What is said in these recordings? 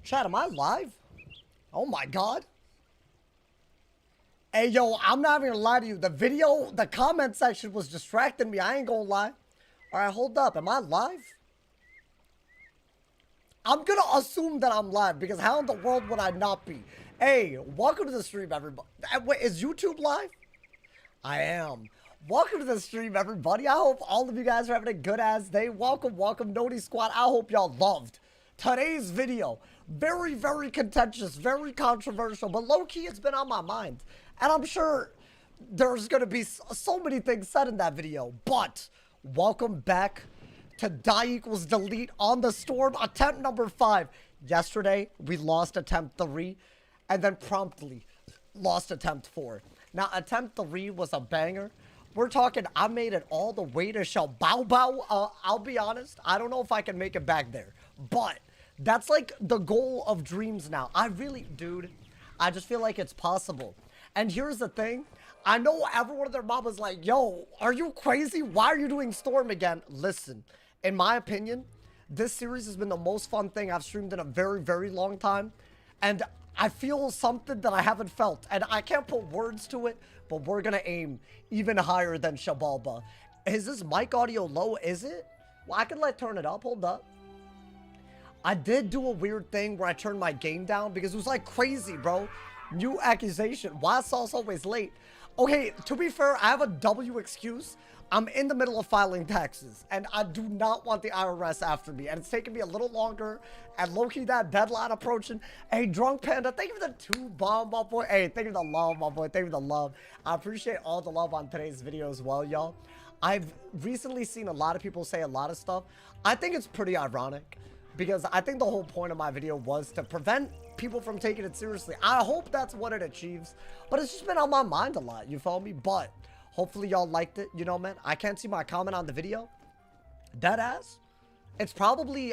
Chat, am I live? Oh my god. Hey, yo, I'm not even gonna lie to you. The comment section was distracting me. I ain't gonna lie. Alright, hold up. Am I live? I'm gonna assume that I'm live because how in the world would I not be? Hey, welcome to the stream, everybody. Wait, is YouTube live? I am. Welcome to the stream, everybody. I hope all of you guys are having a good ass day. Welcome, welcome, Noti Squad. I hope y'all loved today's video. Very, very contentious, very controversial, but low-key it's been on my mind. And I'm sure there's gonna be so many things said in that video. But welcome back to Die Equals Delete on the Storm, attempt number 5. Yesterday, we lost attempt 3, and then promptly lost attempt 4. Now, attempt 3 was a banger. We're talking, I made it all the way to Bao. I'll be honest, I don't know if I can make it back there. But that's like the goal of dreams now. Dude, I just feel like it's possible. And here's the thing. I know everyone and their mom was like, yo, are you crazy? Why are you doing Storm again? Listen, in my opinion, this series has been the most fun thing I've streamed in a very, very long time. And I feel something that I haven't felt. And I can't put words to it, but we're going to aim even higher than Shabalba. Is this mic audio low? Is it? Well, I can turn it up. Hold up. I did do a weird thing where I turned my gain down because it was like crazy, bro. New accusation. Why is Sauce always late? Okay, to be fair, I have a W excuse. I'm in the middle of filing taxes, and I do not want the IRS after me, and it's taking me a little longer, and low-key that deadline approaching. Hey, Drunk Panda, thank you for the 2 bomb, my boy. Hey, thank you for the love, my boy. Thank you for the love. I appreciate all the love on today's video as well, y'all. I've recently seen a lot of people say a lot of stuff. I think it's pretty ironic, because I think the whole point of my video was to prevent people from taking it seriously. I hope that's what it achieves, but it's just been on my mind a lot, you feel me? But hopefully y'all liked it, you know, man. I can't see my comment on the video. Deadass. It's probably,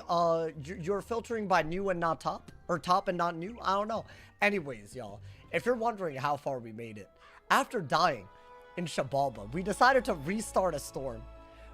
you're filtering by new and not top, or top and not new. I don't know. Anyways, y'all, if you're wondering how far we made it, after dying in Shabalba, we decided to restart a storm,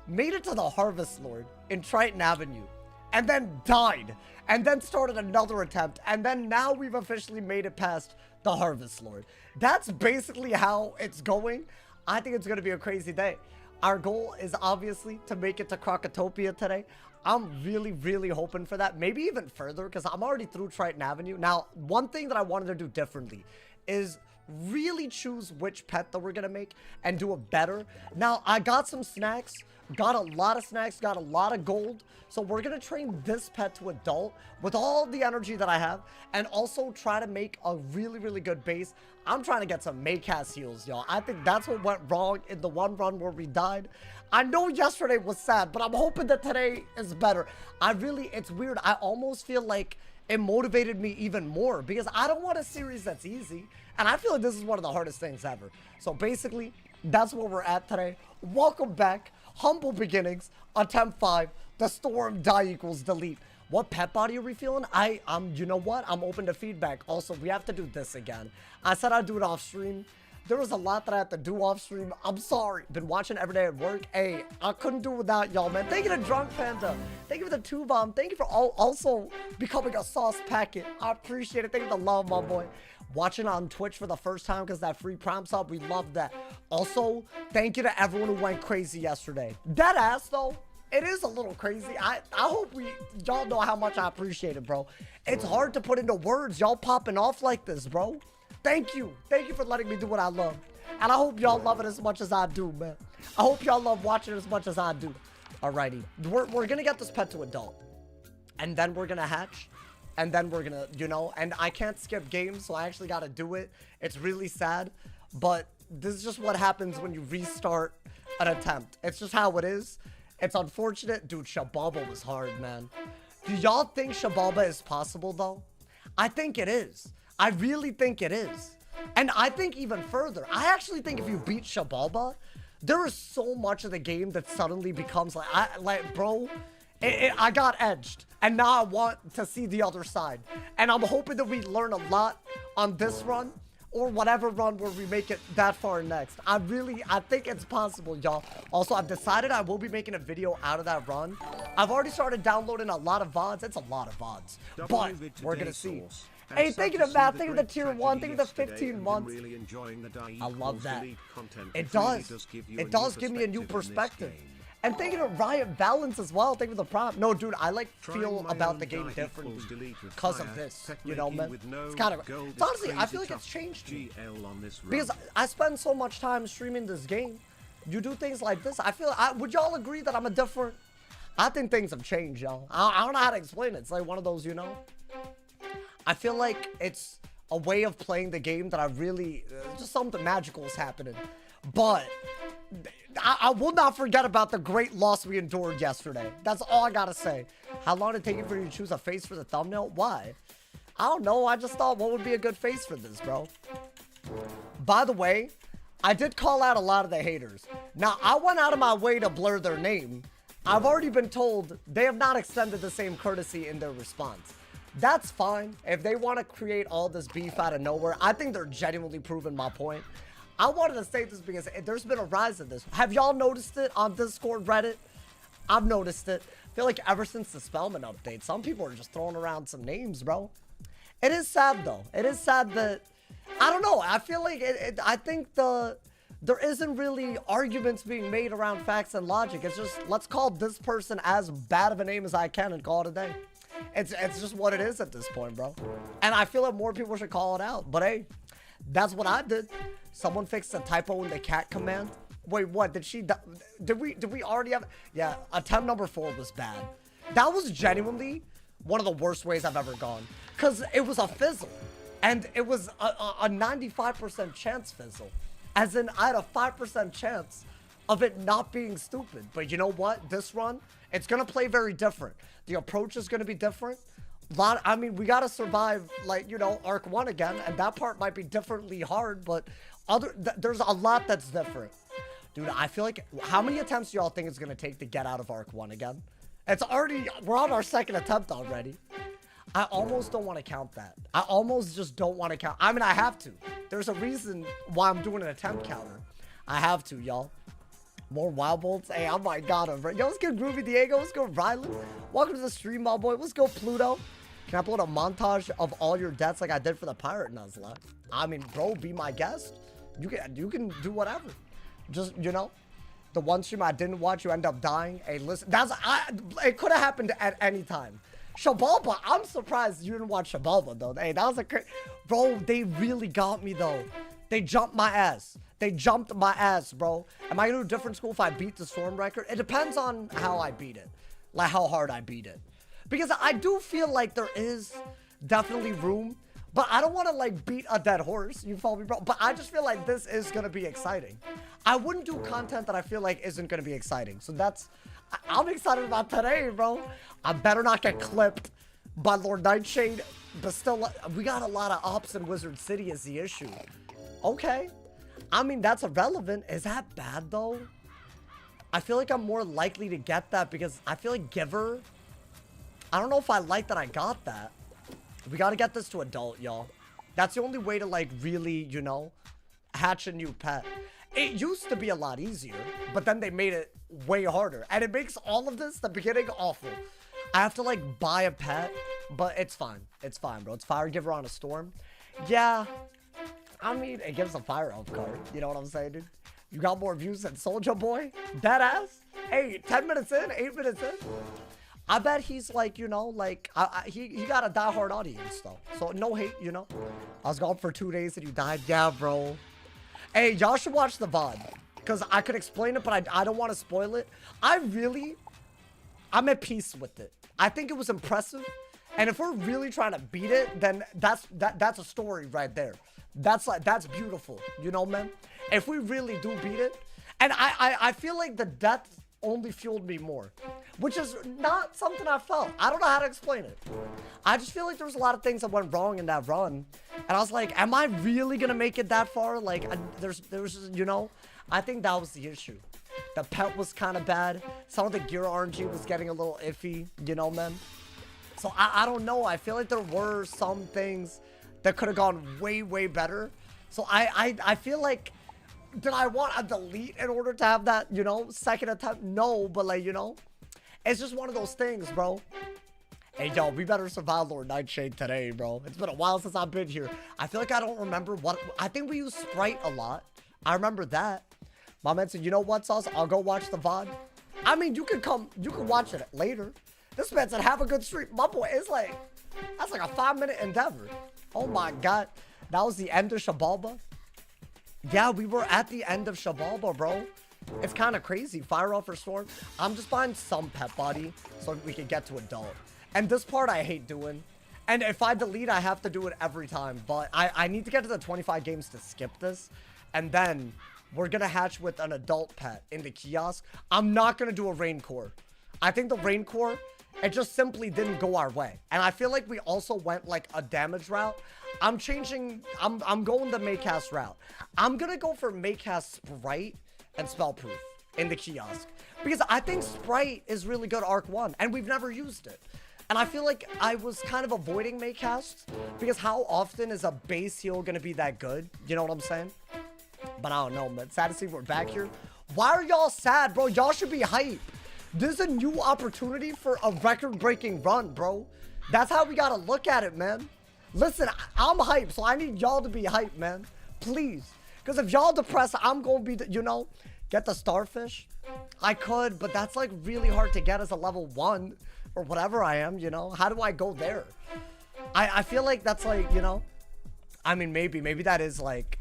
made it to the Harvest Lord in Triton Avenue, and then died, and then started another attempt, and then now we've officially made it past the Harvest Lord. That's basically how it's going. I think it's going to be a crazy day. Our goal is obviously to make it to Crocotopia today. I'm really, really hoping for that. Maybe even further, because I'm already through Triton Avenue. Now, one thing that I wanted to do differently is really choose which pet that we're going to make and do it better. Now, I got some snacks. Got a lot of snacks, got a lot of gold. So we're going to train this pet to adult with all the energy that I have and also try to make a really, really good base. I'm trying to get some Maycast heals, y'all. I think that's what went wrong in the one run where we died. I know yesterday was sad, but I'm hoping that today is better. It's weird. I almost feel like it motivated me even more because I don't want a series that's easy. And I feel like this is one of the hardest things ever. So basically, that's where we're at today. Welcome back. Humble beginnings, attempt 5, the Storm, Die Equals Delete. What pet body are we feeling? you know what? I'm open to feedback. Also, we have to do this again. I said I'd do it off stream. There was a lot that I had to do off stream. I'm sorry. Been watching every day at work. Hey, I couldn't do it without y'all, man. Thank you to Drunk Panda. Thank you for the 2 bomb. Thank you for also becoming a sauce packet. I appreciate it. Thank you for the love, my boy. Watching on Twitch for the first time because that free prompts up. We love that. Also, thank you to everyone who went crazy yesterday. That ass, though, it is a little crazy. I hope y'all know how much I appreciate it, bro. It's hard to put into words. Y'all popping off like this, bro. Thank you. Thank you for letting me do what I love. And I hope y'all love it as much as I do, man. I hope y'all love watching it as much as I do. Alrighty. We're going to get this pet to adult. And then we're going to hatch. And then we're gonna, you know, and I can't skip games, so I actually gotta do it. It's really sad, but this is just what happens when you restart an attempt. It's just how it is. It's unfortunate. Dude, Shabalba was hard, man. Do y'all think Shabalba is possible, though? I think it is. I really think it is. And I think even further. I actually think if you beat Shabalba, there is so much of the game that suddenly becomes like, bro, I got edged, and now I want to see the other side. And I'm hoping that we learn a lot on this run. or whatever run where we make it that far next. I think it's possible, y'all. Also, I've decided I will be making a video out of that run. I've already started downloading a lot of VODs. It's a lot of VODs, but we're gonna see. Hey, thank you to Matt, thank you to the tier 1, thank you to the 15 months. I love that. It does. It does give me a new perspective. And thank you to Riot Balance as well. Thank you for the prompt. No, dude, I like feel about the game differently because of this. You know, man. It's kind of. It's honestly, I feel like it's changed me. Because I spend so much time streaming this game. You do things like this. I feel. Would y'all agree that I'm a different? I think things have changed, y'all. I don't know how to explain it. It's like one of those, you know. I feel like it's a way of playing the game that I really just something magical is happening. But I will not forget about the great loss we endured yesterday. That's all I gotta say. How long did it take you for you to choose a face for the thumbnail? Why? I don't know. I just thought what would be a good face for this, bro. By the way, I did call out a lot of the haters. Now, I went out of my way to blur their name. I've already been told they have not extended the same courtesy in their response. That's fine. If they want to create all this beef out of nowhere, I think they're genuinely proving my point. I wanted to say this because there's been a rise in this. Have y'all noticed it on Discord, Reddit? I've noticed it. I feel like ever since the Spellman update, some people are just throwing around some names, bro. It is sad, though. It is sad that... I don't know. I feel like... I think there isn't really arguments being made around facts and logic. It's just, let's call this person as bad of a name as I can and call it a day. It's just what it is at this point, bro. And I feel like more people should call it out. But hey, that's what I did. Someone fixed a typo in the cat command. Wait, what? Did we already have? Yeah, attempt number 4 was bad. That was genuinely one of the worst ways I've ever gone. Because it was a fizzle. And it was a 95% chance fizzle. As in, I had a 5% chance of it not being stupid. But you know what? This run, it's going to play very different. The approach is going to be different. I mean, we got to survive, like, you know, Arc 1 again. And that part might be differently hard, but there's a lot that's different. Dude, I feel like, how many attempts do y'all think it's going to take to get out of Arc 1 again? It's already, we're on our 2nd attempt already. I almost don't want to count that. I almost just don't want to count. I mean, I have to. There's a reason why I'm doing an attempt counter. I have to, y'all. More wild bolts. Hey, oh my god. Yo, let's go Groovy Diego. Let's go Rylan. Welcome to the stream, my boy. Let's go Pluto. Can I upload a montage of all your deaths like I did for the Pirate Nuzla? I mean, bro, be my guest. You can do whatever. Just, you know, the one stream I didn't watch, you end up dying. Hey, listen, it could have happened at any time. Shabalba, I'm surprised you didn't watch Shabalba, though. Hey, that was a bro, they really got me, though. They jumped my ass. They jumped my ass, bro. Am I going to do a different school if I beat the Storm record? It depends on how I beat it. Like, how hard I beat it. Because I do feel like there is definitely room. But I don't want to, like, beat a dead horse. You follow me, bro? But I just feel like this is going to be exciting. I wouldn't do content that I feel like isn't going to be exciting. So that's... I'm excited about today, bro. I better not get clipped by Lord Nightshade. But still, we got a lot of ops in Wizard City is the issue. Okay. I mean, that's irrelevant. Is that bad, though? I feel like I'm more likely to get that because I feel like Giver... I don't know if I like that I got that. We got to get this to adult, y'all. That's the only way to, like, really, you know, hatch a new pet. It used to be a lot easier, but then they made it way harder. And it makes all of this, the beginning, awful. I have to, like, buy a pet, but it's fine. It's fine, bro. It's Fire Giver on a Storm. Yeah. I mean, it gives a Fire Elf card. You know what I'm saying, dude? You got more views than Soldier Boy? Deadass? Hey, 10 minutes in? 8 minutes in? I bet he's like, you know, like, he got a diehard audience, though. So, no hate, you know. I was gone for 2 days and you died. Yeah, bro. Hey, y'all should watch the VOD. Because I could explain it, but I don't want to spoil it. I'm at peace with it. I think it was impressive. And if we're really trying to beat it, then that's a story right there. That's beautiful. You know, man? If we really do beat it. And I feel like the death only fueled me more, which is not something I felt. I don't know how to explain it. I just feel like there was a lot of things that went wrong in that run, and I was like, am I really gonna make it that far? Like, there's you know, I think that was the issue. The pet was kind of bad. Some of the gear RNG was getting a little iffy, you know, man. So I don't know. I feel like there were some things that could have gone way better. So I feel like, did I want a delete in order to have that, you know, second attempt? No, but like, you know, it's just one of those things, bro. Hey, yo, we better survive Lord Nightshade today, bro. It's been a while since I've been here. I feel like I don't remember what... I think we use Sprite a lot. I remember that. My man said, you know what, Sauce? I'll go watch the VOD. I mean, you can watch it later. This man said, have a good stream. My boy, it's like... That's like a 5-minute endeavor. Oh, my God. That was the end of Shabalba. Yeah, we were at the end of Shabalba, bro. It's kind of crazy. Fire off or storm. I'm just buying some pet body so we can get to adult. And this part I hate doing. And if I delete, I have to do it every time. But I need to get to the 25 games to skip this. And then we're going to hatch with an adult pet in the kiosk. I'm not going to do a rain core. I think the rain core, it just simply didn't go our way. And I feel like we also went like a damage route. I'm changing. I'm going the Maycast route. I'm going to go for Maycast Sprite and Spellproof in the kiosk. Because I think Sprite is really good Arc 1. And we've never used it. And I feel like I was kind of avoiding Maycasts because how often is a base heal going to be that good? You know what I'm saying? But I don't know, man. Sad to see we're back here. Why are y'all sad, bro? Y'all should be hype. This is a new opportunity for a record-breaking run, bro. That's how we got to look at it, man. Listen, I'm hype, so I need y'all to be hype, man. Please. Because if y'all depressed, I'm going to be, you know, get the starfish. I could, but that's like really hard to get as a level 1. Or whatever I am, you know. How do I go there? I feel like that's like, you know. I mean, maybe that is like,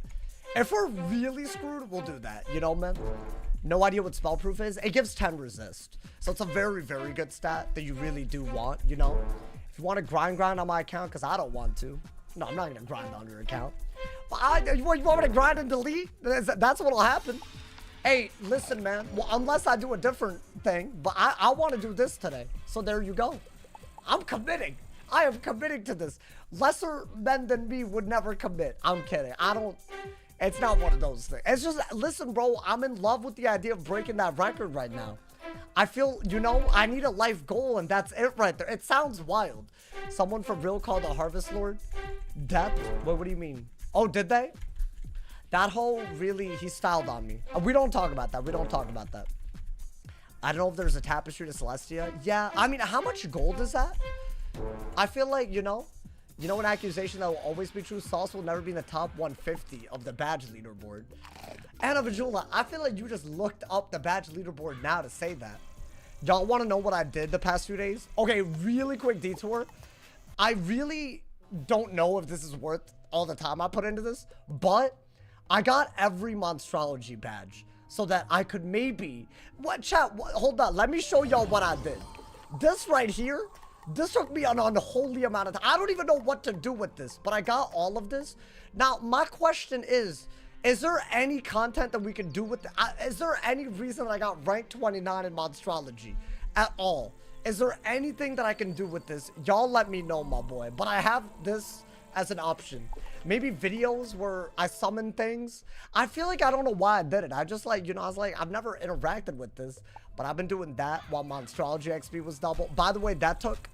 if we're really screwed, we'll do that, you know, man. No idea what spellproof is. It gives 10 resist, so it's a very, very good stat that you really do want, you know. If you want to grind on my account, because I don't want to. No, I'm not gonna grind on your account. But you want me to grind and delete? That's what'll happen. Hey, listen, man. Well, unless I do a different thing, but I want to do this today. So there you go. I'm committing. I am committing to this. Lesser men than me would never commit. I'm kidding. It's not one of those things. It's just, listen, bro, I'm in love with the idea of breaking that record right now. I feel, you know, I need a life goal, and that's it right there. It sounds wild. Someone for real called a Harvest Lord? Death? What do you mean? Oh, did they? That whole really, he styled on me. We don't talk about that. We don't talk about that. I don't know if there's a tapestry to Celestia. Yeah, I mean, how much gold is that? I feel like, you know an accusation that will always be true? Sauce will never be in the top 150 of the badge leaderboard. Anna Vajula, I feel like you just looked up the badge leaderboard now to say that. Y'all want to know what I did the past few days? Okay, really quick detour. I really don't know if this is worth all the time I put into this, but I got every Monstrology badge so that I could maybe... hold on. Let me show y'all what I did. This right here, this took me an unholy amount of time. I don't even know what to do with this, but I got all of this. Now, my question is there any content that we can do with... is there any reason that I got rank 29 in Monstrology at all? Is there anything that I can do with this? Y'all let me know, my boy. But I have this as an option. Maybe videos where I summon things. I feel like I don't know why I did it. I just like, you know, I was like, I've never interacted with this, but I've been doing that while Monstrology XP was double. By the way, that took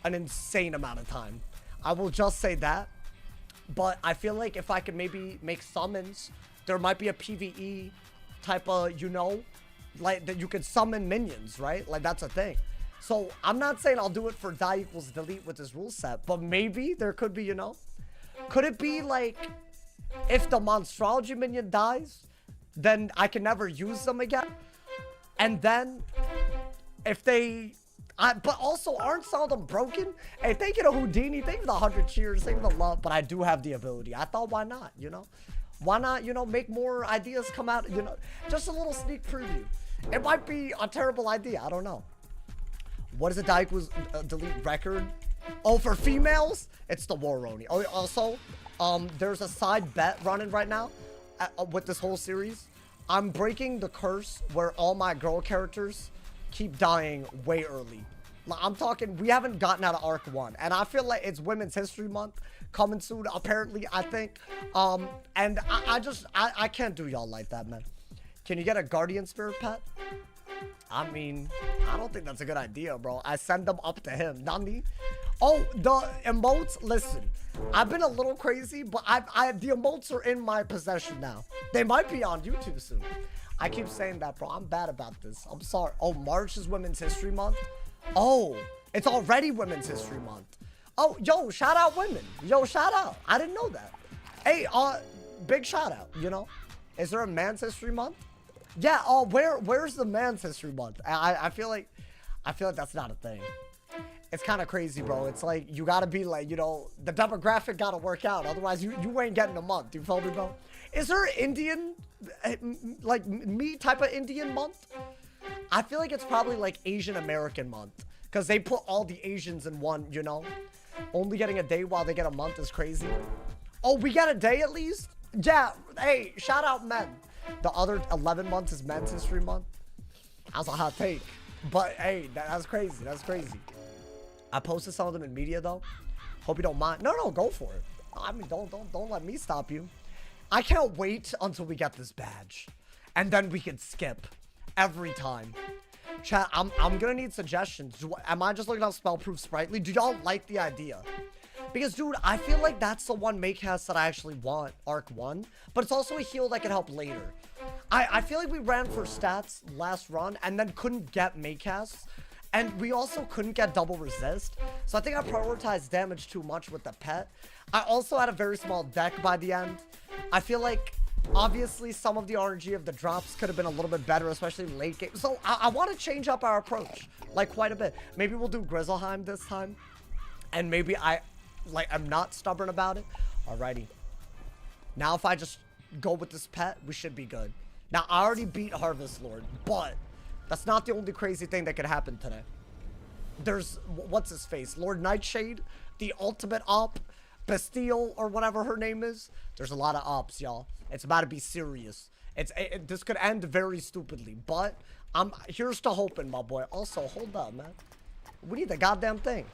an insane amount of time. I will just say that. But I feel like if I could maybe make summons, there might be a PvE type of, you know, like that you could summon minions, right? Like that's a thing. So I'm not saying I'll do it for die equals delete with this rule set, but maybe there could be, you know. Could it be like, if the Monstrology minion dies, then I can never use them again? And then, if they... but also, aren't some of them broken? Hey, thank you to Houdini. Thank you for the 100 cheers. Thank you for the love. But I do have the ability. I thought, why not, you know? Why not, you know, make more ideas come out, you know? Just a little sneak preview. It might be a terrible idea. I don't know. What is a die equals delete record? Oh, for females, it's the Waroni. Oh, also, there's a side bet running right now with this whole series. I'm breaking the curse where all my girl characters keep dying way early. I'm talking, we haven't gotten out of Arc 1, and I feel like it's Women's History Month coming soon, apparently, I think. And I can't do y'all like that, man. Can you get a Guardian Spirit pet? I mean, I don't think that's a good idea, bro. I send them up to him. Nani? Oh, the emotes, listen. I've been a little crazy, but the emotes are in my possession now. They might be on YouTube soon. I keep saying that, bro. I'm bad about this. I'm sorry. Oh, March is Women's History Month. Oh, it's already Women's History Month. Oh, yo, shout out women. Yo, shout out. I didn't know that. Hey, big shout out, you know? Is there a Man's History Month? Yeah, where's the Man's History Month? I feel like that's not a thing. It's kind of crazy, bro. It's like, you gotta be like, you know, the demographic gotta work out. Otherwise, you ain't getting a month. You feel me, bro? Is there Indian, like, me type of Indian month? I feel like it's probably like Asian American month. Because they put all the Asians in one, you know? Only getting a day while they get a month is crazy. Oh, we get a day at least? Yeah, hey, shout out men. The other 11 months is Men's History Month. That's a hot take. But, hey, that's crazy. That's crazy. I posted some of them in media though. Hope you don't mind. No, go for it. I mean, don't let me stop you. I can't wait until we get this badge, and then we can skip every time. Chat, I'm gonna need suggestions. Am I just looking at spell-proof sprightly? Do y'all like the idea? Because, dude, I feel like that's the one Maycast that I actually want, Arc 1. But it's also a heal that can help later. I feel like we ran for stats last run and then couldn't get Maycasts. And we also couldn't get double resist. So I think I prioritized damage too much with the pet. I also had a very small deck by the end. I feel like, obviously, some of the RNG of the drops could have been a little bit better, especially late game. So I want to change up our approach, like, quite a bit. Maybe we'll do Grizzleheim this time. And maybe I'm not stubborn about it. Alrighty. Now if I just go with this pet, we should be good. Now, I already beat Harvest Lord, but that's not the only crazy thing that could happen today. There's, what's his face? Lord Nightshade, the ultimate op, Bastille, or whatever her name is. There's a lot of ops, y'all. It's about to be serious. This could end very stupidly, but here's to hoping, my boy. Also, hold up, man. We need the goddamn thing.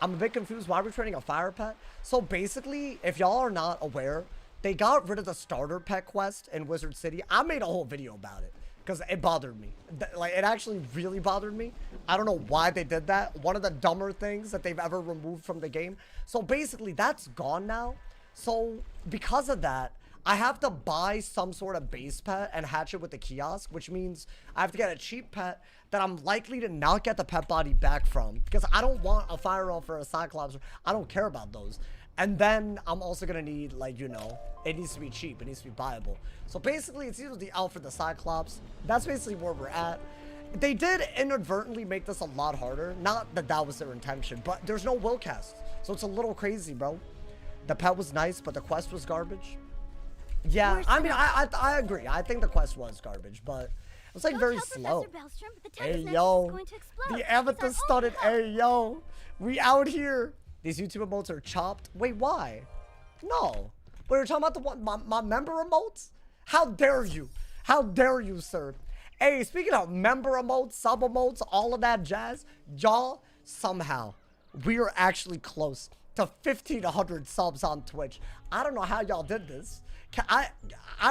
I'm a bit confused. Why are we training a fire pet? So basically, if y'all are not aware, they got rid of the starter pet quest in Wizard City. I made a whole video about it because it bothered me. Like, it actually really bothered me. I don't know why they did that. One of the dumber things that they've ever removed from the game. So basically, that's gone now. So because of that, I have to buy some sort of base pet and hatch it with the kiosk, which means I have to get a cheap pet that I'm likely to not get the pet body back from, because I don't want a fire elf or a Cyclops. I don't care about those. And then I'm also gonna need, like, you know, it needs to be cheap, it needs to be viable. So basically, it's either the elf or the Cyclops. That's basically where we're at. They did inadvertently make this a lot harder. Not that that was their intention, but there's no will cast, so it's a little crazy, bro. The pet was nice, but the quest was garbage. Yeah, I mean, I agree. I think the quest was garbage, but it was like very slow. Hey, yo, the amethyst studded. Hey, yo, we out here. These YouTube emotes are chopped. Wait, why? No. We were talking about the one, my member emotes? How dare you? How dare you, sir? Hey, speaking of member emotes, sub emotes, all of that jazz, y'all, somehow, we are actually close to 1,500 subs on Twitch. I don't know how y'all did this. I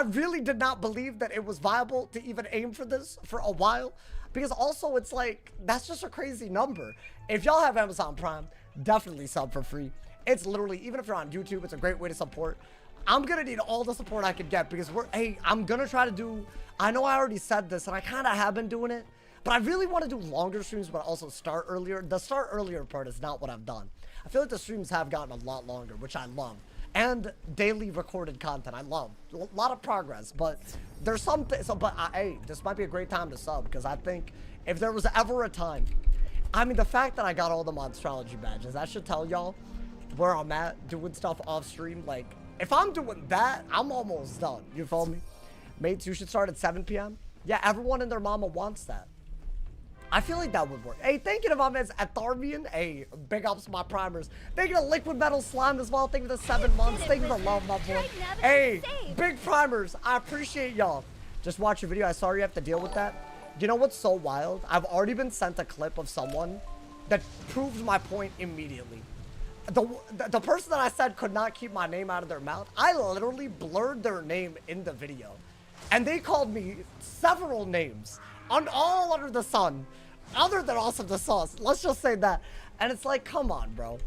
really did not believe that it was viable to even aim for this for a while, because also it's like, that's just a crazy number. If y'all have Amazon Prime, definitely sub for free. It's literally, even if you're on YouTube, it's a great way to support. I'm gonna need all the support I could get, because I'm gonna try to do, I know I already said this and I kind of have been doing it, but I really want to do longer streams, but also start earlier. The start earlier part is not what I've done. I feel like the streams have gotten a lot longer, which I love. And daily recorded content, I love. A lot of progress, but there's something, hey, this might be a great time to sub, because I think if there was ever a time, I mean, the fact that I got all the monstrology badges, that should tell y'all where I'm at doing stuff off stream. Like, if I'm doing that, I'm almost done. You feel me? Mates, you should start at 7 p.m. Yeah, everyone and their mama wants that. I feel like that would work. Hey, thank you to my man's Atharmian. Hey, big ups to my primers. Thank you to Liquid Metal Slime as well. Thank you to 7 months. Thank you to love, my boy. Hey, big primers. I appreciate y'all. Just watch your video. I sorry you have to deal with that. You know what's so wild? I've already been sent a clip of someone that proves my point immediately. The person that I said could not keep my name out of their mouth, I literally blurred their name in the video. And they called me several names on all under the sun Other than awesome to sauce. Let's just say that. And it's like, come on, bro.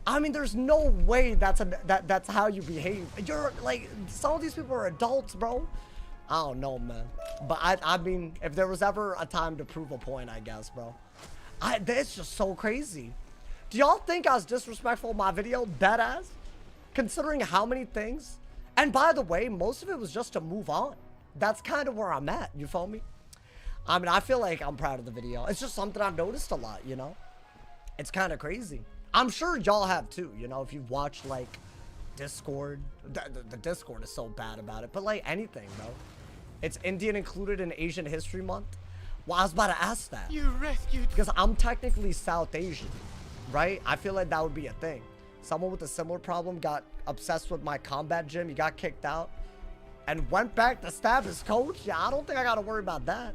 I mean, there's no way that's how you behave. You're like, some of these people are adults, bro. I don't know, man. But I mean, if there was ever a time to prove a point, I guess, bro. It's just so crazy. Do y'all think I was disrespectful in my video? Deadass? Considering how many things? And by the way, most of it was just to move on. That's kind of where I'm at. You feel me? I mean, I feel like I'm proud of the video. It's just something I've noticed a lot, you know? It's kind of crazy. I'm sure y'all have too, you know, if you've watched like Discord. The Discord is so bad about it, but like anything, bro. It's Indian included in Asian History Month. Well, I was about to ask that. You rescued. Because I'm technically South Asian, right? I feel like that would be a thing. Someone with a similar problem got obsessed with my combat gym. He got kicked out and went back to stab his coach. Yeah, I don't think I got to worry about that.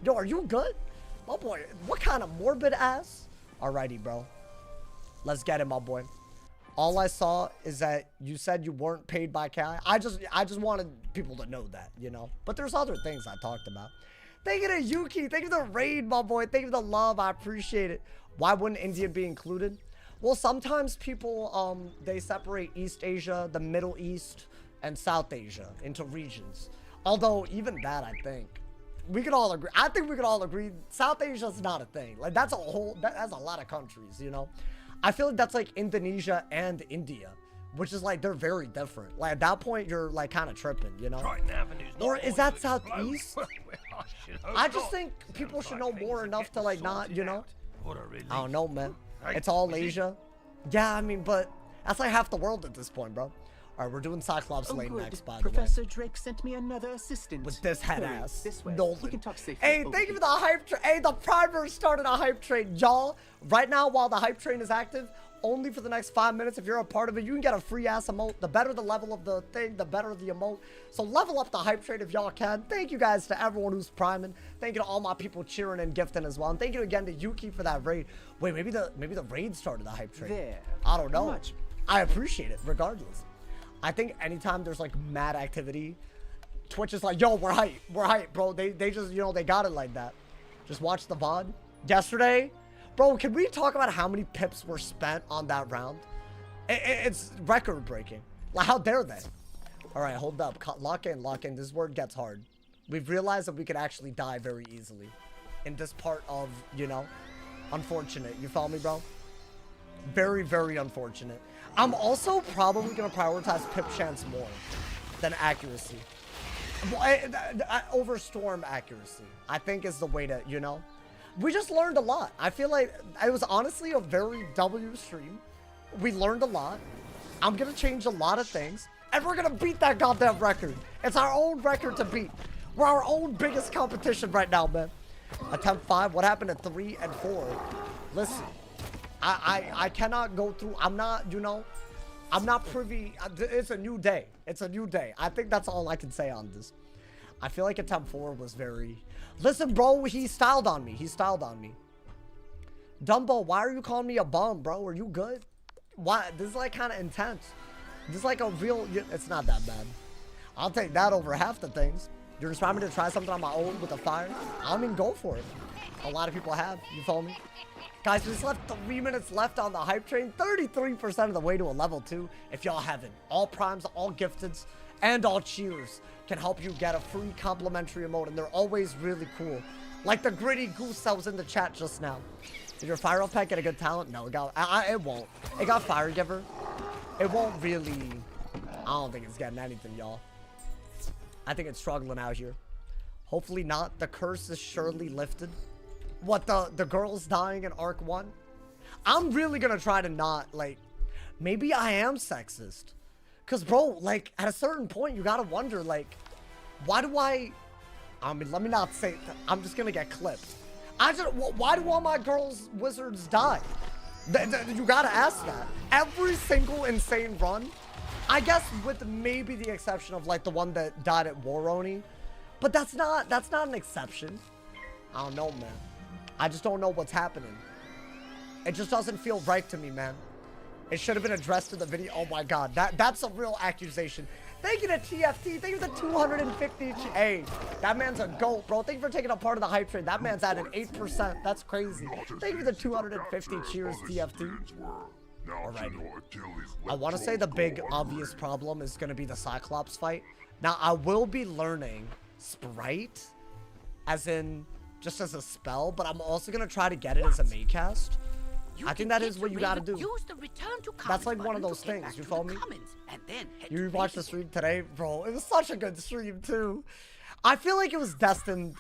Yo, are you good? My boy, what kind of morbid ass? Alrighty, bro. Let's get it, my boy. All I saw is that you said you weren't paid by Kai. I just wanted people to know that, you know? But there's other things I talked about. Thank you to Yuki. Thank you to the raid, my boy. Thank you for the love. I appreciate it. Why wouldn't India be included? Well, sometimes people, they separate East Asia, the Middle East, and South Asia into regions. Although, even that, I think. We could all agree. I think we could all agree South Asia is not a thing. Like, that's a whole, that's a lot of countries, you know? I feel like that's like Indonesia and India, which is like, they're very different. Like, at that point, you're like kind of tripping, you know? Triton Avenue. Or is that Southeast? I just think people should know more enough to like not, you know? I don't know, man. It's all Asia. Yeah, I mean, but that's like half the world at this point, bro. All right, we're doing Cyclops Lane next, by the way. Professor Drake sent me another assistant. With this head ass. This way. Nolan. We can talk safely. Hey, thank you for the hype train. Hey, the primer started a hype train, y'all. Right now, while the hype train is active, only for the next 5 minutes, if you're a part of it, you can get a free ass emote. The better the level of the thing, the better the emote. So level up the hype train if y'all can. Thank you guys to everyone who's priming. Thank you to all my people cheering and gifting as well. And thank you again to Yuki for that raid. Wait, maybe the raid started the hype train. There. I don't know. I appreciate it regardless. I think anytime there's like mad activity, Twitch is like, yo, we're hype, bro. They just, you know, they got it like that. Just watch the VOD. Yesterday, bro, can we talk about how many pips were spent on that round? It's record breaking. Like, how dare they? All right, hold up. Lock in, lock in. This word gets hard. We've realized that we could actually die very easily in this part of, you know, unfortunate. You follow me, bro? Very, very unfortunate. I'm also probably going to prioritize pip chance more than accuracy. Over storm accuracy, I think is the way to, you know. We just learned a lot. I feel like it was honestly a very W stream. We learned a lot. I'm going to change a lot of things. And we're going to beat that goddamn record. It's our own record to beat. We're our own biggest competition right now, man. Attempt 5. What happened at 3 and 4? Listen. I cannot go through. I'm not, you know, I'm not privy. It's a new day. It's a new day. I think that's all I can say on this. I feel like attempt 4 was very... Listen, bro, he styled on me. He styled on me. Dumbo, why are you calling me a bum, bro? Are you good? Why? This is like kind of intense. This is like a real... It's not that bad. I'll take that over half the things. You're just trying me to try something on my own with a fire? I mean, go for it. A lot of people have. You follow me? Guys, we just left 3 minutes left on the hype train. 33% of the way to a level 2. If y'all haven't, all primes, all gifteds, and all cheers can help you get a free complimentary emote, and they're always really cool. Like the gritty goose that was in the chat just now. Did your fire up pack get a good talent? No, it got. It won't. It got fire giver. It won't really. I don't think it's getting anything, y'all. I think it's struggling out here. Hopefully not. The curse is surely lifted. What, the girl's dying in Arc 1? I'm really gonna try to not, like, maybe I am sexist. Because, bro, like, at a certain point, you gotta wonder, like, why do I mean, let me not say, I'm just gonna get clipped. Why do all my girls' wizards die? You gotta ask that. Every single insane run, I guess with maybe the exception of, like, the one that died at Waroni. But that's not an exception. I don't know, man. I just don't know what's happening. It just doesn't feel right to me, man. It should have been addressed in the video. Oh my god, that's a real accusation. Thank you to TFT. Thank you for the 250. Hey, that man's a GOAT, bro. Thank you for taking a part of the hype train. That man's at an 8%. That's crazy. Thank you for the 250. Cheers, TFT. All right. I want to say the big obvious problem is going to be the Cyclops fight. Now, I will be learning Sprite, as in just as a spell, but I'm also going to try to get it as a main cast. I think that is what you gotta do. That's like one of those things, you follow me? You watched the stream today? Bro, it was such a good stream too. I feel like it was destined.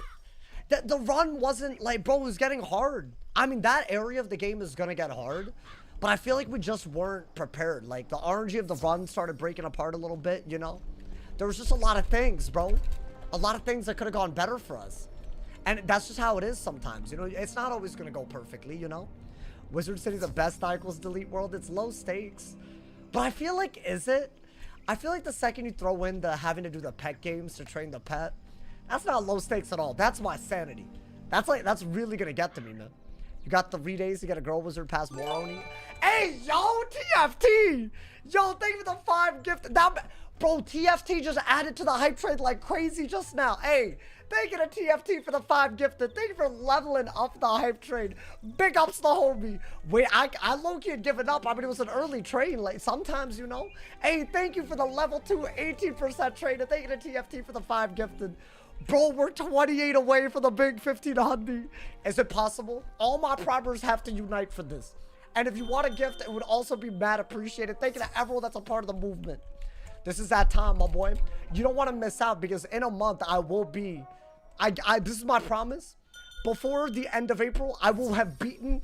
The run wasn't like, bro, it was getting hard. I mean, that area of the game is gonna get hard, but I feel like we just weren't prepared. Like, the RNG of the run started breaking apart a little bit, you know? There was just a lot of things, bro. A lot of things that could have gone better for us. And that's just how it is sometimes, you know? It's not always gonna go perfectly, you know? Wizard City's the best equals delete world. It's low stakes. But I feel like, is it? I feel like the second you throw in the having to do the pet games to train the pet, that's not low stakes at all. That's my sanity. That's really gonna get to me, man. You got 3 days to get a girl wizard past Moroni. Hey, yo, TFT! Yo, thank you for the 5 gift. That, bro, TFT just added to the hype trade like crazy just now. Hey, thank you to TFT for the 5 gifted. Thank you for leveling up the hype trade. Big ups the homie. Wait, I low-key had given up. I mean, it was an early trade. Like, sometimes, you know. Hey, thank you for the level 2 18% trade. And thank you to TFT for the 5 gifted. Bro, we're 28 away from the big 1500. Is it possible? All my primers have to unite for this. And if you want a gift, it would also be mad appreciated. Thank you to everyone that's a part of the movement. This is that time, my boy. You don't want to miss out because in a month, I will be... this is my promise. Before the end of April, I will have beaten,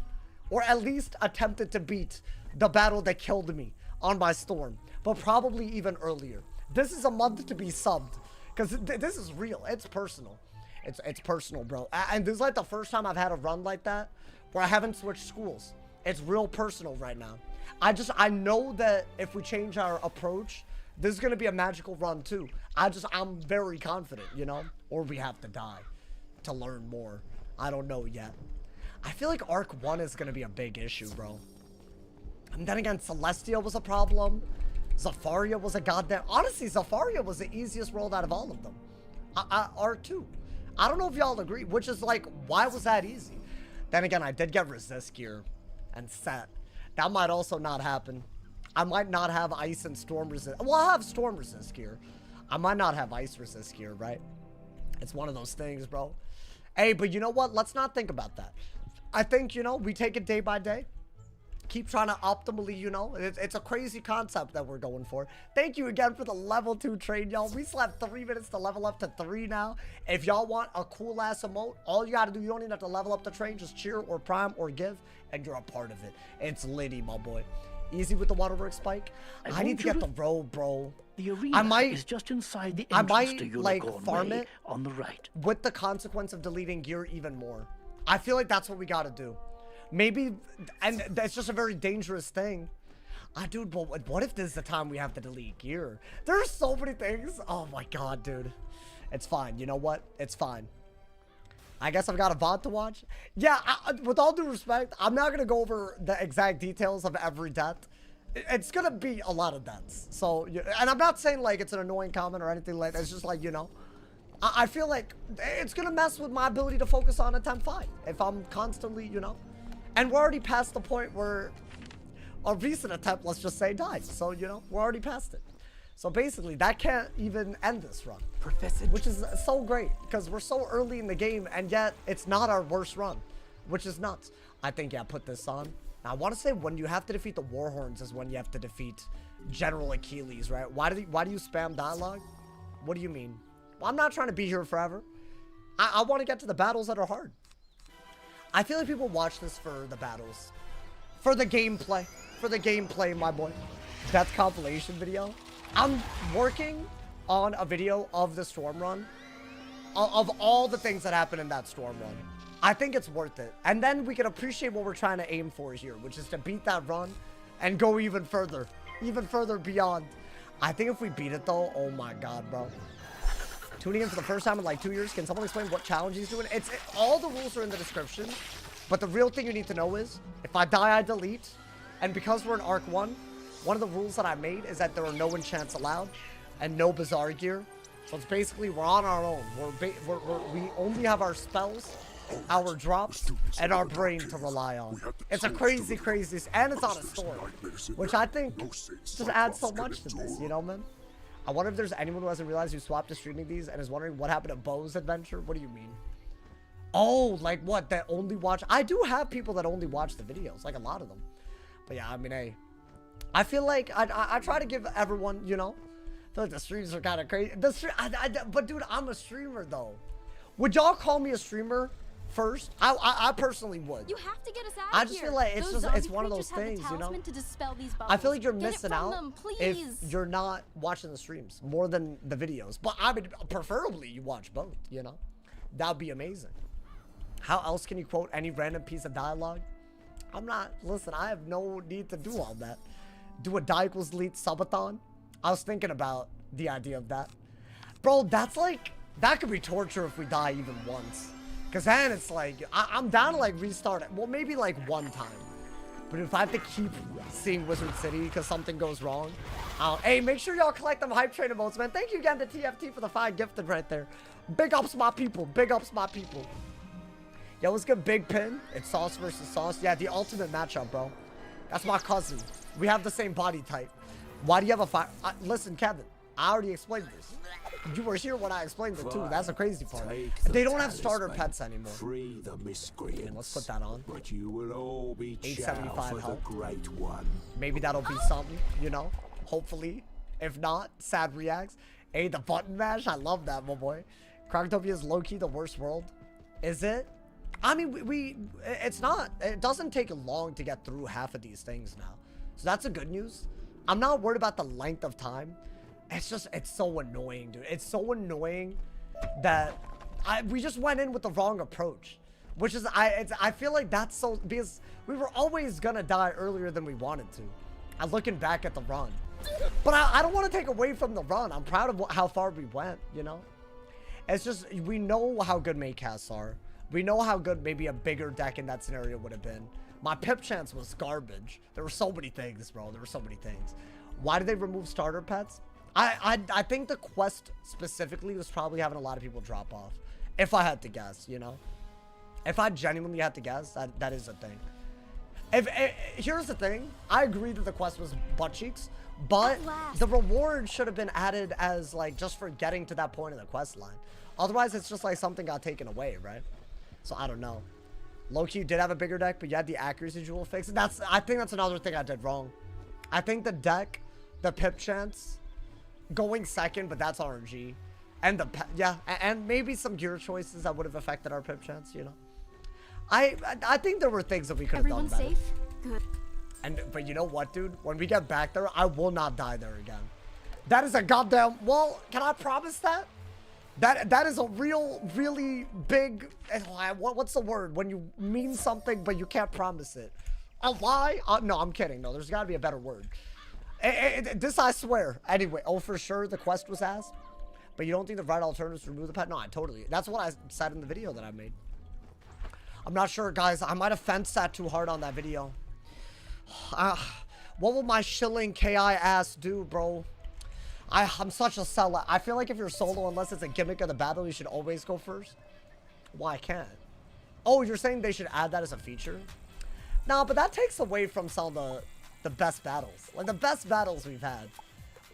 or at least attempted to beat, the battle that killed me on my storm. But probably even earlier. This is a month to be subbed. Because this is real. It's personal. It's personal, bro. And this is like the first time I've had a run like that where I haven't switched schools. It's real personal right now. I know that if we change our approach, this is going to be a magical run too. I'm very confident, you know? Or we have to die to learn more. I don't know yet. I feel like Arc 1 is going to be a big issue, bro. And then again, Celestia was a problem. Zafaria was a goddamn... Honestly, Zafaria was the easiest world out of all of them. Arc 2. I don't know if y'all agree, which is like, why was that easy? Then again, I did get resist gear and set. That might also not happen. I might not have ice and storm resist. Well, I'll have storm resist gear. I might not have ice resist gear, right? It's one of those things, bro. Hey, but you know what? Let's not think about that. I think, you know, we take it day by day. Keep trying to optimally, you know, it's a crazy concept that we're going for. Thank you again for the level 2 trade, y'all. We still have 3 minutes to level up to 3 now. If y'all want a cool ass emote, all you gotta do, you don't even have to level up the train, just cheer or prime or give, and you're a part of it. It's litty, my boy. Easy with the waterworks spike. I need to get the robe, bro. The arena is just inside the entrance to Unicorn like farm Way it on the right. with the consequence of deleting gear even more. I feel like that's what we gotta do. Maybe, and that's just a very dangerous thing. Dude, but what if this is the time we have to delete gear? There's so many things. Oh my god, dude. It's fine. You know what? It's fine. I guess I've got a VOD to watch. Yeah, with all due respect, I'm not going to go over the exact details of every death. It's going to be a lot of deaths. So, and I'm not saying like it's an annoying comment or anything like that. It's just like, you know, I feel like it's going to mess with my ability to focus on attempt 5 if I'm constantly, you know. And we're already past the point where a recent attempt, let's just say, died. So, you know, we're already past it. So basically, that can't even end this run. Professor, which is so great, because we're so early in the game, and yet it's not our worst run, which is nuts. I think, yeah, put this on. Now, I want to say when you have to defeat the Warhorns is when you have to defeat General Achilles, right? Why do you spam dialogue? What do you mean? Well, I'm not trying to be here forever. I want to get to the battles that are hard. I feel like people watch this for the battles. For the gameplay. For the gameplay, my boy. Death compilation video. I'm working on a video of the storm run. Of all the things that happen in that storm run. I think it's worth it. And then we can appreciate what we're trying to aim for here, which is to beat that run and go even further. Even further beyond. I think if we beat it, though, oh my god, bro. Tuning in for the first time in like 2 years. Can someone explain what challenge he's doing? All the rules are in the description. But the real thing you need to know is, if I die, I delete. And because we're in Arc 1, one of the rules that I made is that there are no enchants allowed. and no Bazaar gear. So it's basically we're on our own. We only have our spells, our drops, and our brain to rely on. It's a crazy, and it's on a store, which I think just adds so much to this, you know, man? I wonder if there's anyone who hasn't realized you swapped to streaming these and is wondering what happened to Bo's adventure. What do you mean? Oh, like what? That only watch? I do have people that only watch the videos, like a lot of them. But yeah, I mean, hey, I feel like I try to give everyone, you know, I feel like the streams are kind of crazy. But dude, I'm a streamer though. Would y'all call me a streamer first? I personally would. You have to get us out I just feel like it's one of those things, you know. I feel like you're missing out if you're not watching the streams more than the videos. But I mean, preferably you watch both, you know. That'd be amazing. How else can you quote any random piece of dialogue? I'm not, listen, I have no need to do all that. Do a die equals delete subathon? I was thinking about the idea of that. Bro, that's like, that could be torture if we die even once. Because then it's like, I'm down to like restart it. Well, maybe like one time. But if I have to keep seeing Wizard City because something goes wrong. Hey, make sure y'all collect them hype train emotes, man. Thank you again to TFT for the 5 gifted right there. Big ups my people. Big ups my people. Yo, what's good, Big Pin? It's Sauce versus Sauce. Yeah, the ultimate matchup, bro. That's my cousin. We have the same body type. Why do you have a fire? Listen, Kevin, I already explained this. You were here when I explained it too. That's a crazy part. They don't have starter pets anymore. Free the miscreants. Okay, let's put that on. But you will all be 875 health. Great one. Maybe that'll be something, you know. Hopefully, if not, sad reacts. Hey, the button mash. I love that, my boy. Crocotopia is low-key the worst world. Is it? I mean, it's not. It doesn't take long to get through half of these things now. So that's the good news. I'm not worried about the length of time. It's just, it's so annoying, dude. It's so annoying that we just went in with the wrong approach. Which is, I feel like that's so, because we were always gonna die earlier than we wanted to. I'm looking back at the run. But I don't want to take away from the run. I'm proud of how far we went, you know? It's just, we know how good Maycasts are. We know how good maybe a bigger deck in that scenario would have been. My pip chance was garbage. There were so many things, bro. There were so many things. Why did they remove starter pets? I think the quest specifically was probably having a lot of people drop off. If I had to guess, you know? If I genuinely had to guess, that is a thing. Here's the thing. I agree that the quest was butt cheeks, but the reward should have been added as like just for getting to that point in the quest line. Otherwise, it's just like something got taken away, right? So I don't know. Low-key did have a bigger deck, but you had the accuracy jewel fix. I think that's another thing I did wrong. I think the deck, the pip chance, going second, but that's RNG. And and maybe some gear choices that would have affected our pip chance, you know. I think there were things that we could have done better. Everyone's safe? Good. But you know what, dude? When we get back there, I will not die there again. That is a goddamn, well, can I promise that? That is a really big, what's the word? When you mean something, but you can't promise it. A lie? No, I'm kidding. No, there's got to be a better word. This I swear. Anyway, oh, for sure, the quest was asked. But you don't think the right alternative is to remove the pet? No, I totally. That's what I said in the video that I made. I'm not sure, guys. I might have fenced that too hard on that video. What will my shilling KI ass do, bro? I'm such a sellout. I feel like if you're solo, unless it's a gimmick of the battle, you should always go first. Why can't? Oh, you're saying they should add that as a feature? No, but that takes away from some of the best battles. Like the best battles we've had.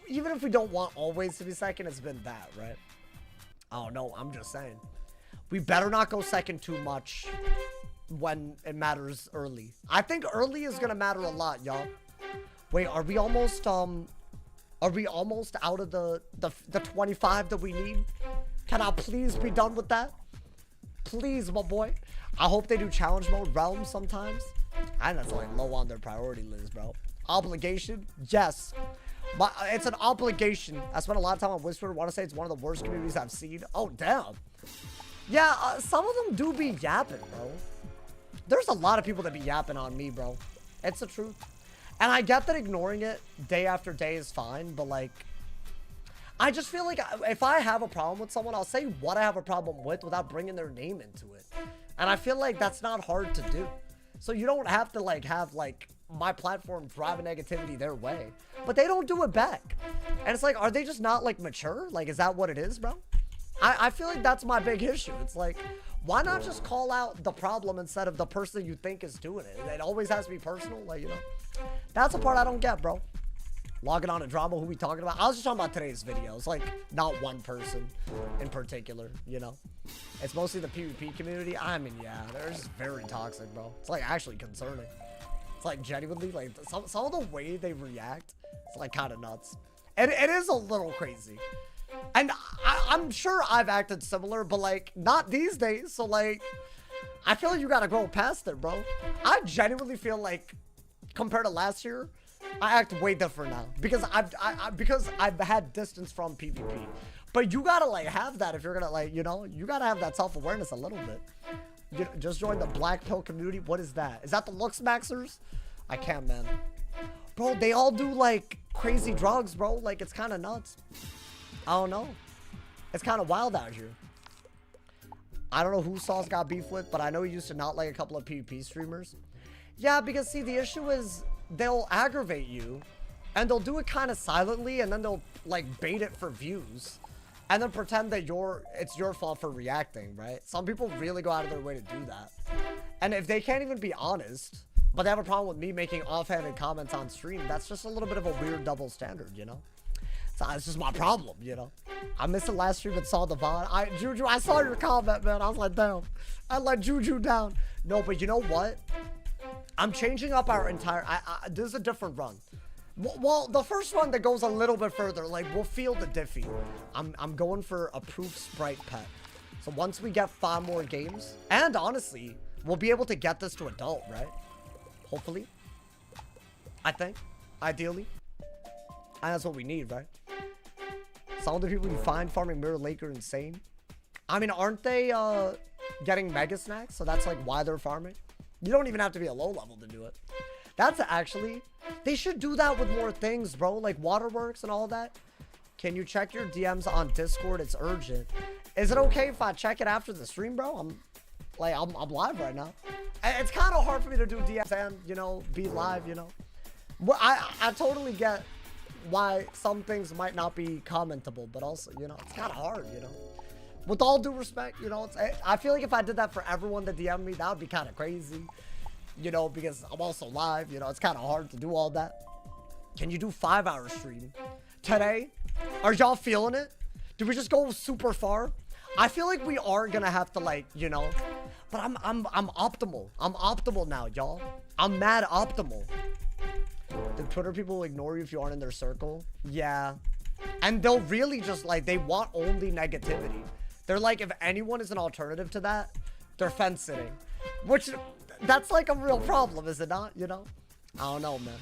Even if we don't want always to be second, it's been that, right? Oh no, I'm just saying. We better not go second too much when it matters early. I think early is gonna matter a lot, y'all. Wait, are we almost out of the 25 that we need? Can I please be done with that? Please, my boy. I hope they do challenge mode realms sometimes. I know that's like low on their priority list, bro. Obligation? Yes. It's an obligation. I spent a lot of time on Whisper. I want to say it's one of the worst communities I've seen. Oh, damn. Yeah, some of them do be yapping, bro. There's a lot of people that be yapping on me, bro. It's the truth. And I get that ignoring it day after day is fine, but like, I just feel like if I have a problem with someone, I'll say what I have a problem with without bringing their name into it. And I feel like that's not hard to do. So you don't have to like have like my platform driving negativity their way, but they don't do it back. And it's like, are they just not like mature? Like, is that what it is, bro? I feel like that's my big issue. It's like, why not just call out the problem instead of the person you think is doing it? It always has to be personal, like, you know. That's the part I don't get, bro. Logging on to drama, who we talking about? I was just talking about today's videos, like not one person in particular, you know. It's mostly the PvP community. I mean, yeah, they're just very toxic, bro. It's like actually concerning. It's like genuinely, like some of the way they react, it's like kind of nuts. And it is a little crazy. And I'm sure I've acted similar, but like not these days. So like, I feel like you gotta grow past it, bro. I genuinely feel like compared to last year, I act way different now because I've had distance from PvP. But you gotta like have that if you're gonna like, you know, you gotta have that self-awareness a little bit. You just join the Black Pill community. What is that? Is that the Lux Maxers? I can't, man. Bro, they all do like crazy drugs, bro. Like it's kind of nuts. I don't know. It's kind of wild out here. I don't know who Sauce got beef with, but I know he used to not like a couple of PvP streamers. Yeah, because see, the issue is they'll aggravate you and they'll do it kind of silently and then they'll like bait it for views and then pretend that it's your fault for reacting, right? Some people really go out of their way to do that. And if they can't even be honest, but they have a problem with me making offhanded comments on stream, that's just a little bit of a weird double standard, you know? So it's just my problem, you know? I missed the last stream and saw the VOD. Juju, I saw your comment, man. I was like, damn. I let Juju down. No, but you know what? I'm changing up our entire... this is a different run. Well, the first run that goes a little bit further, like, we'll feel the diffy. I'm going for a proof sprite pet. So once we get 5 more games, and honestly, we'll be able to get this to adult, right? Hopefully. I think. Ideally. And that's what we need, right? Some of the people you find farming Mirror Lake are insane. I mean, aren't they getting mega snacks? So that's like why they're farming. You don't even have to be a low level to do it. That's actually, they should do that with more things, bro. Like waterworks and all that. Can you check your DMs on Discord? It's urgent. Is it okay if I check it after the stream, bro? I'm live right now. It's kind of hard for me to do DMs and, you know, be live, you know. Well, I totally get why some things might not be commentable, but also, you know, it's kind of hard, you know. With all due respect, you know, I feel like if I did that for everyone that DM me, that would be kind of crazy, you know, because I'm also live, you know, it's kind of hard to do all that. Can you do 5-hour stream today? Are y'all feeling it? Did we just go super far? I feel like we are gonna have to, like, you know, but I'm optimal. I'm optimal now, y'all. I'm mad optimal. The Twitter people will ignore you if you aren't in their circle. Yeah. And they'll really just like, they want only negativity. They're like, if anyone is an alternative to that, they're fence sitting. Which, that's like a real problem, is it not? You know? I don't know, man.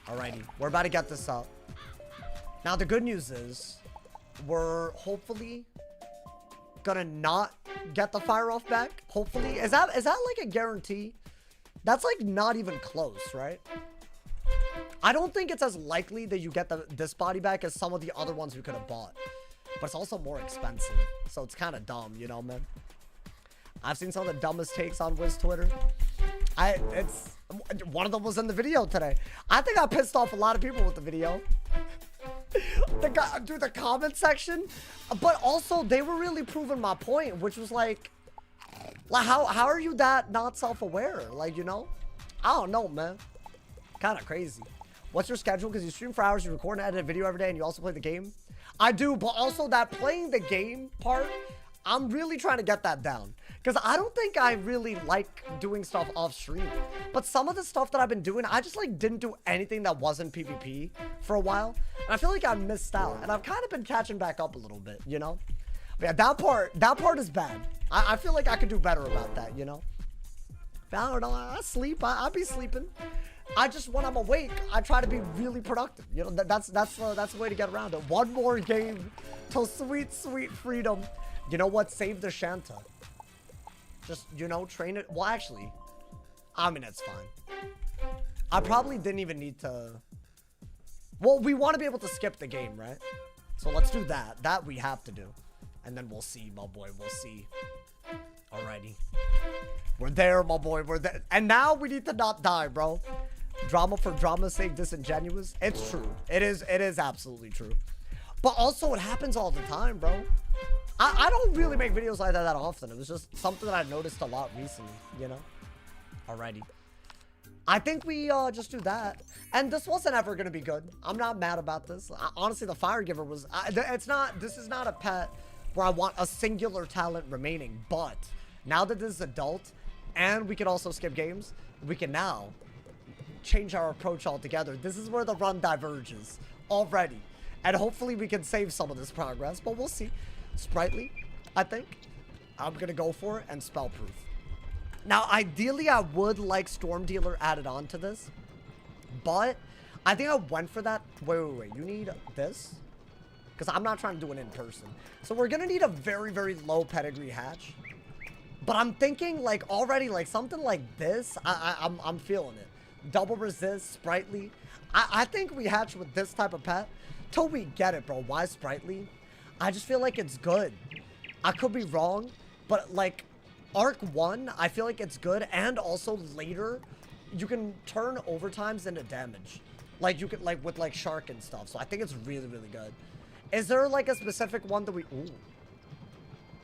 Alrighty. We're about to get this up. Now, the good news is, we're hopefully gonna not get the fire off back. Hopefully. Is that like a guarantee? That's like not even close, right? I don't think it's as likely that you get this body back as some of the other ones we could have bought. But it's also more expensive. So it's kind of dumb, you know, man? I've seen some of the dumbest takes on Wiz Twitter. One of them was in the video today. I think I pissed off a lot of people with the video. The comment section. But also, they were really proving my point, which was like how are you that not self-aware? Like, you know? I don't know, man. Kind of crazy. What's your schedule? Because you stream for hours, you record and edit a video every day, and you also play the game. I do, but also that playing the game part, I'm really trying to get that down. Because I don't think I really like doing stuff off stream. But some of the stuff that I've been doing, I just like didn't do anything that wasn't PvP for a while. And I feel like I missed out. And I've kind of been catching back up a little bit, you know? But yeah, that part is bad. I feel like I could do better about that, you know? But I don't know, I sleep, I be sleeping. I just, when I'm awake, I try to be really productive. You know, that's the way to get around it. One more game till sweet, sweet freedom. You know what? Save the Shanta. Just, you know, train it. Well, actually, I mean, it's fine. I probably didn't even need to. Well, we want to be able to skip the game, right? So let's do that. That we have to do. And then we'll see, my boy. We'll see. Alrighty. We're there, my boy. We're there. And now we need to not die, bro. Drama for drama's sake, disingenuous. It's true. It is absolutely true. But also, it happens all the time, bro. I don't really make videos like that often. It was just something that I noticed a lot recently, you know? Alrighty. I think we just do that. And this wasn't ever going to be good. I'm not mad about this. Honestly, the Fire Giver was... This is not a pet where I want a singular talent remaining. But now that this is adult and we can also skip games, we can now change our approach altogether. This is where the run diverges already. And hopefully we can save some of this progress. But we'll see. Sprightly, I think. I'm going to go for it. And Spellproof. Now, ideally, I would like Storm Dealer added on to this. But I think I went for that. Wait. You need this? Because I'm not trying to do it in person. So we're going to need a very, very low pedigree hatch. But I'm thinking, like, already, like, something like this. I'm feeling it. Double resist, Sprightly. I think we hatch with this type of pet till we get it, bro. Why Sprightly? I just feel like it's good. I could be wrong, but, like... Arc 1, I feel like it's good, and also later, you can turn overtimes into damage. Like, you could, like, with, like, Shark and stuff. So I think it's really, really good. Is there, like, a specific one that we... Ooh.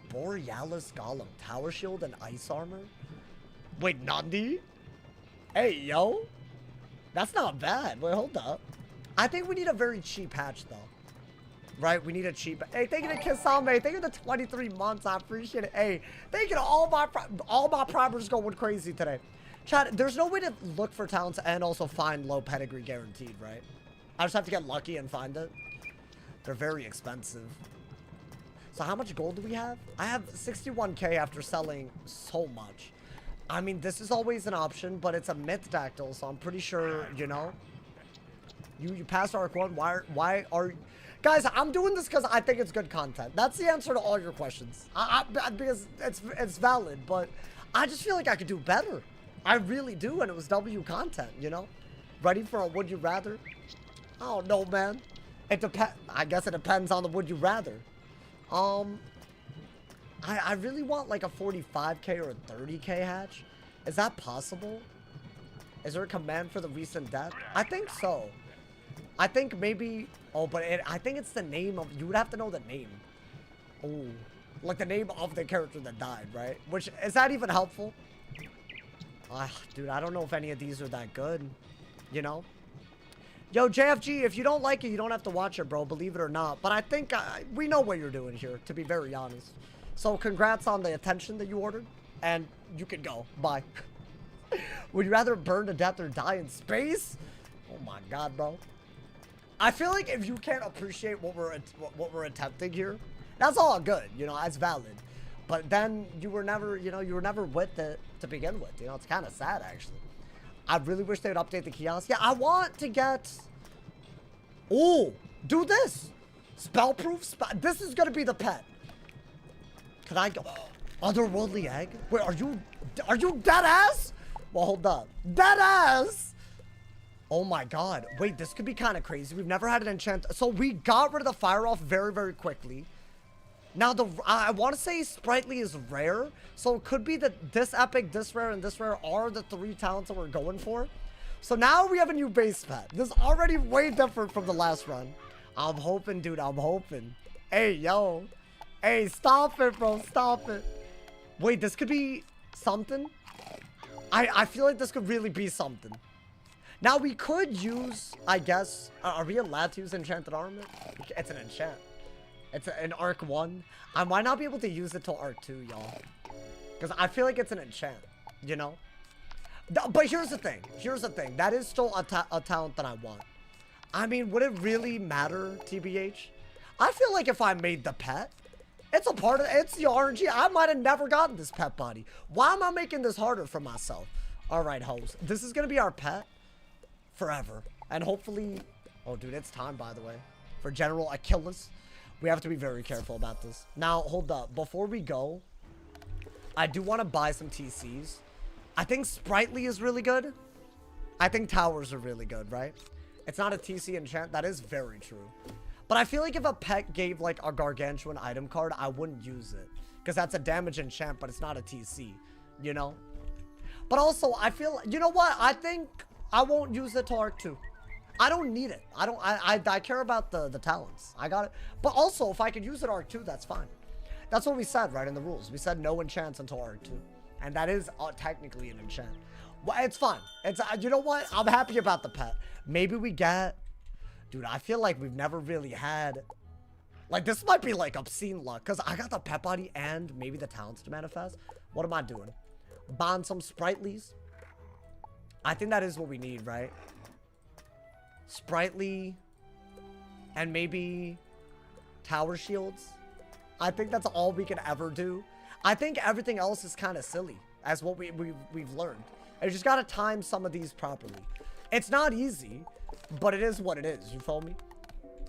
Borealis Golem. Tower Shield and Ice Armor? Wait, Nandi? Hey, yo. That's not bad. Wait, hold up. I think we need a very cheap hatch, though. Right, we need a cheap. Hey, thank you to Kisame. Thank you to 23 months. I appreciate it. Hey, thank you to all my primers going crazy today. Chat, there's no way to look for talents and also find low pedigree guaranteed, right? I just have to get lucky and find it. They're very expensive. So how much gold do we have? I have 61k after selling so much. I mean, this is always an option, but it's a myth dactyl, so I'm pretty sure, you know. You passed Arc 1. Why are you... Guys, I'm doing this because I think it's good content. That's the answer to all your questions. Because it's valid, but I just feel like I could do better. I really do, and it was W content, you know? Ready for a would you rather? I don't know, man. It depends. I guess it depends on the would you rather. I really want like a 45k or a 30k hatch. Is that possible? Is there a command for the recent death? I think so. I think maybe... Oh, but I think it's the name of... You would have to know the name. Oh. Like the name of the character that died, right? Which... Is that even helpful? Dude, I don't know if any of these are that good. You know? Yo, JFG, if you don't like it, you don't have to watch it, bro. Believe it or not. But I think... we know what you're doing here, to be very honest. So, congrats on the attention that you ordered. And you can go. Bye. Would you rather burn to death or die in space? Oh my god, bro. I feel like if you can't appreciate what we're attempting here, that's all good, you know, that's valid. But then you were never, you know, you were never with it to begin with, you know, it's kind of sad, actually. I really wish they would update the kiosk. Yeah, I want to get... Oh, do this. Spellproof, this is going to be the pet. Can I go? Otherworldly egg? Wait, are you dead ass? Well, hold up. Dead ass? Oh my god. Wait, this could be kind of crazy. We've never had an enchant. So we got rid of the fire off very, very quickly. Now, I want to say Sprightly is rare. So it could be that this epic, this rare, and this rare are the 3 talents that we're going for. So now we have a new base pet. This is already way different from the last run. I'm hoping, dude. I'm hoping. Hey, yo. Hey, stop it, bro. Stop it. Wait, this could be something. I feel like this could really be something. Now, we could use, I guess, are we allowed to use Enchanted Armament? It's an enchant. It's an Arc 1. I might not be able to use it till Arc 2, y'all. Because I feel like it's an enchant, you know? But here's the thing. Here's the thing. That is still a talent that I want. I mean, would it really matter, TBH? I feel like if I made the pet, it's a part of, it's the RNG. I might have never gotten this pet body. Why am I making this harder for myself? All right, hoes. This is going to be our pet forever. And hopefully, oh, dude, it's time, by the way. For General Achilles, we have to be very careful about this. Now, hold up. Before we go, I do want to buy some TCs. I think Sprightly is really good. I think Towers are really good, right? It's not a TC enchant. That is very true. But I feel like if a pet gave, like, a gargantuan item card, I wouldn't use it. Because that's a damage enchant, but it's not a TC, you know? But also, I feel, you know what? I think I won't use it to Arc 2. I don't need it. I care about the talents. I got it. But also, if I could use it Arc 2, that's fine. That's what we said, right, in the rules. We said no enchants until Arc 2. And that is technically an enchant. Well, it's fine. It's, you know what? I'm happy about the pet. Maybe we get... Dude, I feel like we've never really had... Like, this might be, like, obscene luck. Because I got the pet body and maybe the talents to manifest. What am I doing? Bond some Sprightlies. I think that is what we need, right? Sprightly. And maybe... Tower Shields. I think that's all we can ever do. I think everything else is kind of silly. As what we've learned. And you just got to time some of these properly. It's not easy. But it is what it is. You feel me?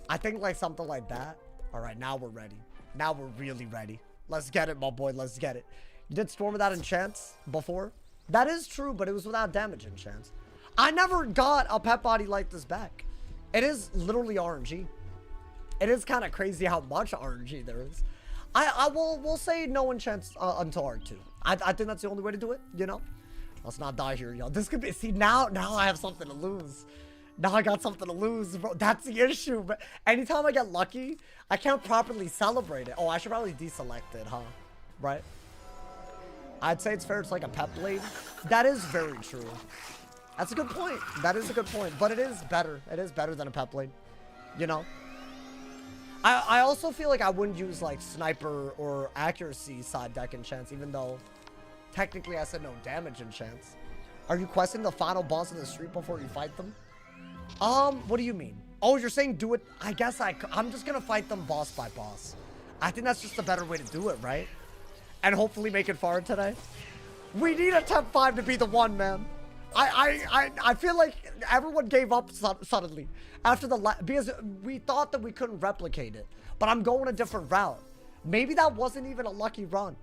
I think, like, something like that. All right, now we're ready. Now we're really ready. Let's get it, my boy. Let's get it. You did Storm without enchants before? That is true, but it was without damage enchants. I never got a pet body like this back. It is literally RNG. It is kind of crazy how much RNG there is. We'll say no enchants until R2. I think that's the only way to do it, you know? Let's not die here, y'all. This could be... See, now I have something to lose. Now I got something to lose, bro. That's the issue. But anytime I get lucky, I can't properly celebrate it. Oh, I should probably deselect it, huh? Right? I'd say it's fair. It's like a pet blade. That is very true. That's a good point. That is a good point. But it is better. It is better than a pet blade. You know? I also feel like I wouldn't use, like, sniper or accuracy side deck enchants, even though technically I said no damage enchants. Are you questing the final boss of the street before you fight them? What do you mean? Oh, you're saying do it. I guess I'm just gonna fight them boss by boss. I think that's just a better way to do it, right? And hopefully make it far today. We need a top 5 to be the one, man. I feel like everyone gave up suddenly after because we thought that we couldn't replicate it. But I'm going a different route. Maybe that wasn't even a lucky run.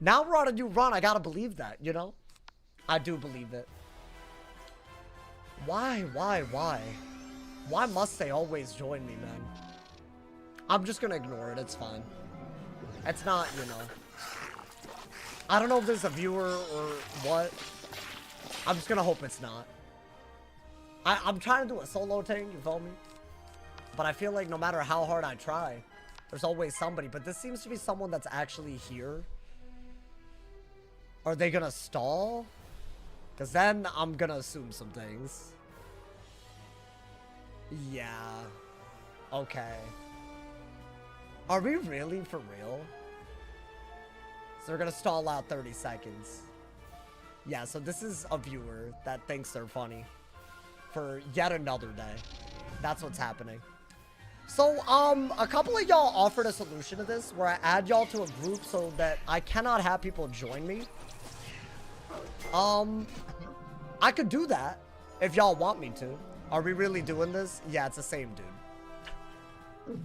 Now we're on a new run. I gotta believe that, you know? I do believe it. Why? Why must they always join me, man? I'm just gonna ignore it. It's fine. It's not, you know. I don't know if there's a viewer or what. I'm just gonna hope it's not. I'm trying to do a solo thing, you feel me? But I feel like no matter how hard I try, there's always somebody. But this seems to be someone that's actually here. Are they gonna stall? Because then I'm gonna assume some things. Yeah. Okay. Are we really for real? So they're gonna stall out 30 seconds. Yeah, so this is a viewer that thinks they're funny. For yet another day. That's what's happening. So, a couple of y'all offered a solution to this where I add y'all to a group so that I cannot have people join me. I could do that if y'all want me to. Are we really doing this? Yeah, it's the same dude.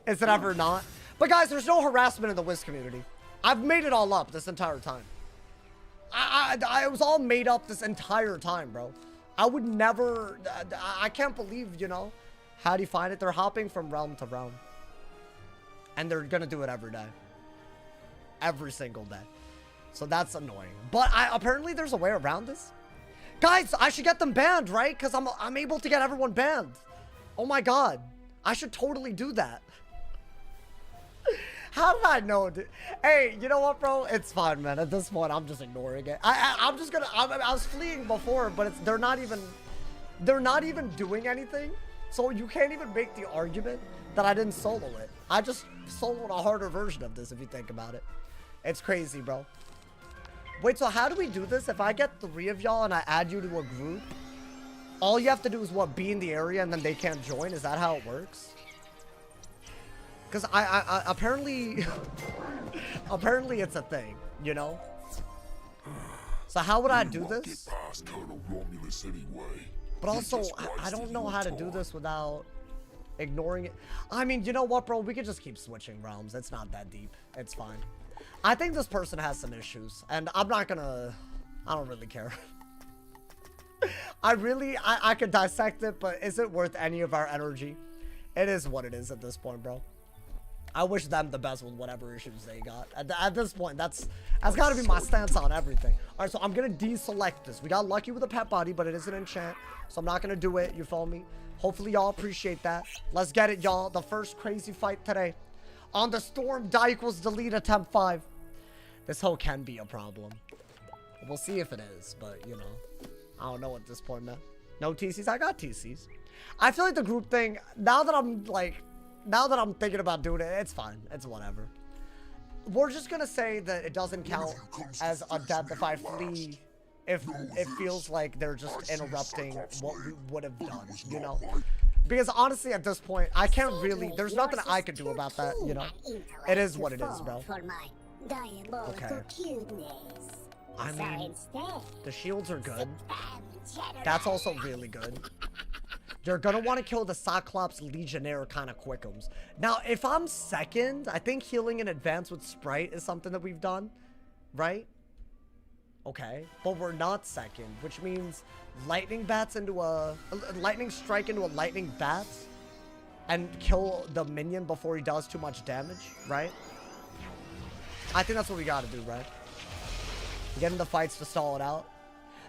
Is it ever not? But guys, there's no harassment in the Wiz community. I've made it all up this entire time. I was all made up this entire time, bro. I would never... I can't believe, you know. How do you find it? They're hopping from realm to realm. And they're gonna do it every day. Every single day. So that's annoying. But apparently there's a way around this. Guys, I should get them banned, right? Because I'm able to get everyone banned. Oh my god. I should totally do that. How did I know? Hey, you know what, bro? It's fine, man. At this point, I'm just ignoring it. I'm just gonna... I was fleeing before, but they're not even doing anything. So you can't even make the argument that I didn't solo it. I just soloed a harder version of this, if you think about it. It's crazy, bro. Wait, so how do we do this? If I get 3 of y'all and I add you to a group, all you have to do is, what, be in the area and then they can't join? Is that how it works? Because I apparently... apparently it's a thing, you know? So how would I do this? But also, I don't know how to do this without ignoring it. I mean, you know what, bro? We could just keep switching realms. It's not that deep. It's fine. I think this person has some issues. And I'm not gonna... I don't really care. I could dissect it, but is it worth any of our energy? It is what it is at this point, bro. I wish them the best with whatever issues they got. At this point, that's got to be my stance on everything. All right, so I'm going to deselect this. We got lucky with a pet body, but it is an enchant, so I'm not going to do it. You feel me? Hopefully, y'all appreciate that. Let's get it, y'all. The first crazy fight today. On the Storm, die equals delete attempt 5. This hoe can be a problem. We'll see if it is, but, you know, I don't know at this point, man. No TCs? I got TCs. I feel like the group thing, now that I'm thinking about doing it, it's fine. It's whatever. We're just gonna say that it doesn't count as a death if I flee, if it feels like they're just interrupting what we would have done, you know? Because honestly, at this point, I can't really, there's nothing I could do about that, you know? It is what it is, bro. Okay. I mean, the shields are good. That's also really good. You're gonna want to kill the Cyclops Legionnaire kind of quickums. Now, if I'm second, I think healing in advance with Sprite is something that we've done, right? Okay, but we're not second, which means lightning bats into a lightning strike into a lightning bat and kill the minion before he does too much damage, right? I think that's what we gotta do, right? Get in the fights to stall it out.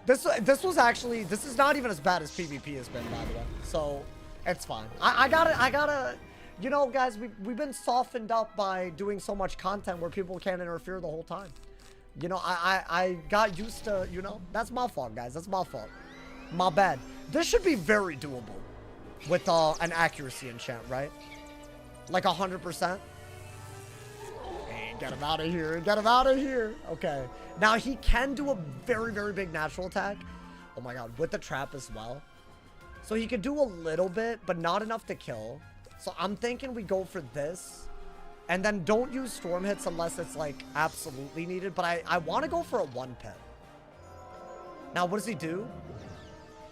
This is not even as bad as PvP has been, by the way. So it's fine. I gotta, you know, guys, we've been softened up by doing so much content where people can't interfere the whole time. You know, I got used to, you know, that's my fault, guys. That's my fault. My bad. This should be very doable with an accuracy enchant, right? Like 100%. Get him out of here. Get him out of here. Okay. Now, he can do a very, very big natural attack. Oh, my God. With the trap as well. So, he could do a little bit, but not enough to kill. So, I'm thinking we go for this. And then don't use storm hits unless it's, like, absolutely needed. But I want to go for a 1-pip. Now, what does he do?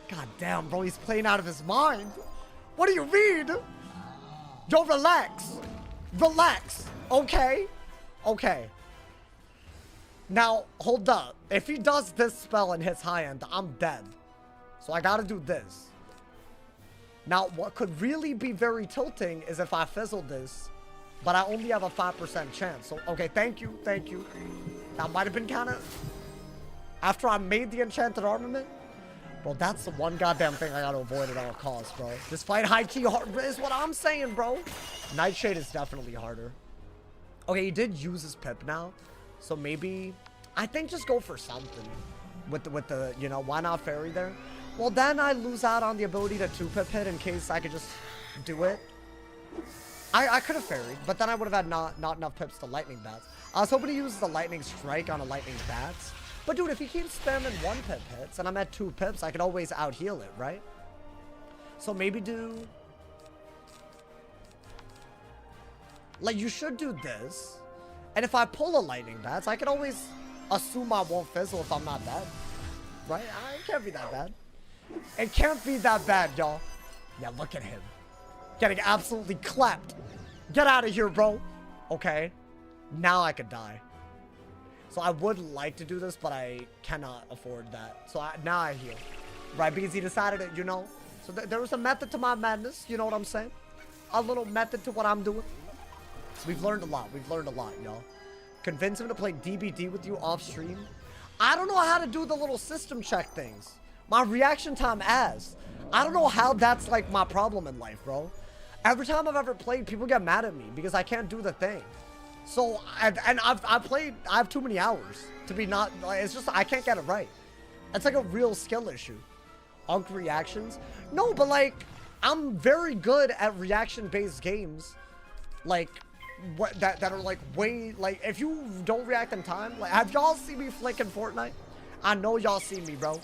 God damn, bro. He's playing out of his mind. What do you mean? Yo, relax. Relax. Okay. Okay. Now, hold up. If he does this spell and hits high end, I'm dead. So I gotta do this. Now, what could really be very tilting is if I fizzle this, but I only have a 5% chance. So, okay, thank you, thank you. That might have been kind of... After I made the enchanted armament? Bro, that's the one goddamn thing I gotta avoid at all costs, bro. This fight high-key hard is what I'm saying, bro. Nightshade is definitely harder. Okay, he did use his pip now, so maybe I think just go for something with the you know, why not fairy there? Well, then I lose out on the ability to 2-pip hit in case I could just do it. I could have fairied, but then I would have had not enough pips to lightning bats. I was hoping to use the lightning strike on a lightning bats, but dude, if he keeps spamming 1-pip hits and I'm at 2 pips, I could always out heal it, right? So maybe do. Like, you should do this. And if I pull a lightning bats, I can always assume I won't fizzle if I'm not dead. Right? It can't be that bad. It can't be that bad, y'all. Yeah, look at him. Getting absolutely clapped. Get out of here, bro. Okay. Now I could die. So I would like to do this, but I cannot afford that. So now I heal. Right? Because he decided it, you know. So there was a method to my madness. You know what I'm saying? A little method to what I'm doing. We've learned a lot. We've learned a lot, y'all. Convince him to play DBD with you off stream. I don't know how to do the little system check things. My reaction time ass. I don't know how that's like my problem in life, bro. Every time I've ever played, people get mad at me because I can't do the thing. So, I've played, I have too many hours to be not, like, it's just, I can't get it right. It's like a real skill issue. Unk reactions? No, but like, I'm very good at reaction-based games. Like, what that are like way, like, if you don't react in time, like, have y'all seen me flick in Fortnite? I know y'all seen me, bro.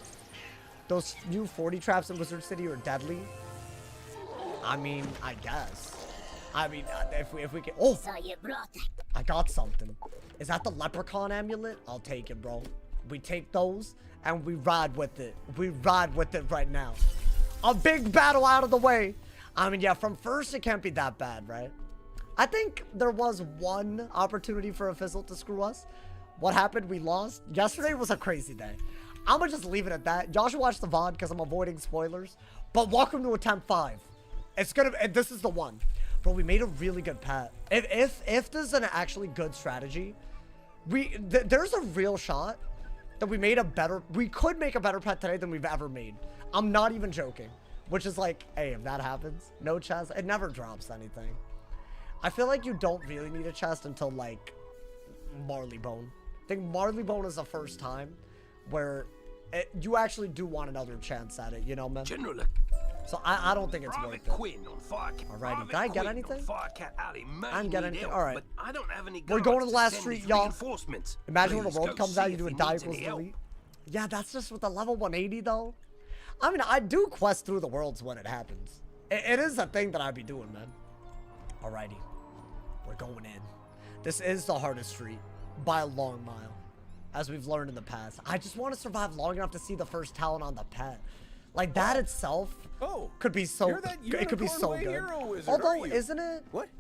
Those new 40 traps in Wizard City are deadly. I mean, I guess. I mean, if we can, oh, I got something. Is that the leprechaun amulet? I'll take it, bro. We take those and we ride with it. We ride with it right now. A big battle out of the way. I mean, yeah, from first it can't be that bad, right? I think there was one opportunity for a fizzle to screw us. What happened? We lost. Yesterday was a crazy day. I'm gonna just leave it at that. Y'all should watch the VOD because I'm avoiding spoilers. But welcome to attempt 5. It's gonna, this is the one. Bro, we made a really good pet. If this is an actually good strategy, there's a real shot that we could make a better pet today than we've ever made. I'm not even joking. Which is like, hey, if that happens, no chest, it never drops anything. I feel like you don't really need a chest until like Marleybone. I think Marleybone is the first time where you actually do want another chance at it, you know, man? General, So I don't think it's worth it. Alrighty, did I get anything? I didn't get anything. Alright. We're going to the last street, y'all. Imagine when the world comes out, you do a die equals delete. Yeah, that's just with the level 180 though. I mean, I do quest through the worlds when it happens. It is a thing that I'd be doing, man. Alrighty. We're going in. This is the hardest street by a long mile, as we've learned in the past. I just want to survive long enough to see the first talent on the pet. Like, that itself could be so... It could be so good. Although, isn't it... What?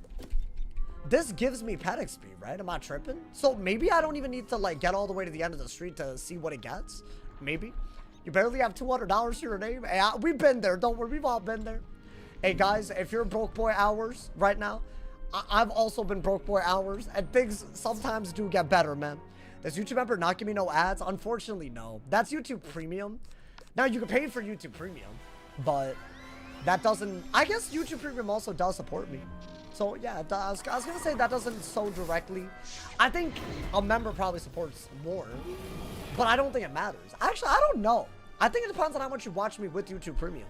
This gives me pet XP, right? Am I tripping? So maybe I don't even need to, like, get all the way to the end of the street to see what it gets. Maybe. You barely have $200 to your name. Hey, we've been there. Don't worry. We've all been there. Hey, guys, if you're broke boy hours right now, I've also been broke boy hours, and things sometimes do get better, man. Does YouTube member not give me no ads? Unfortunately, no. That's YouTube Premium. Now, you can pay for YouTube Premium, but that doesn't... I guess YouTube Premium also does support me. So, yeah, I was going to say that doesn't so directly. I think a member probably supports more, but I don't think it matters. Actually, I don't know. I think it depends on how much you watch me with YouTube Premium.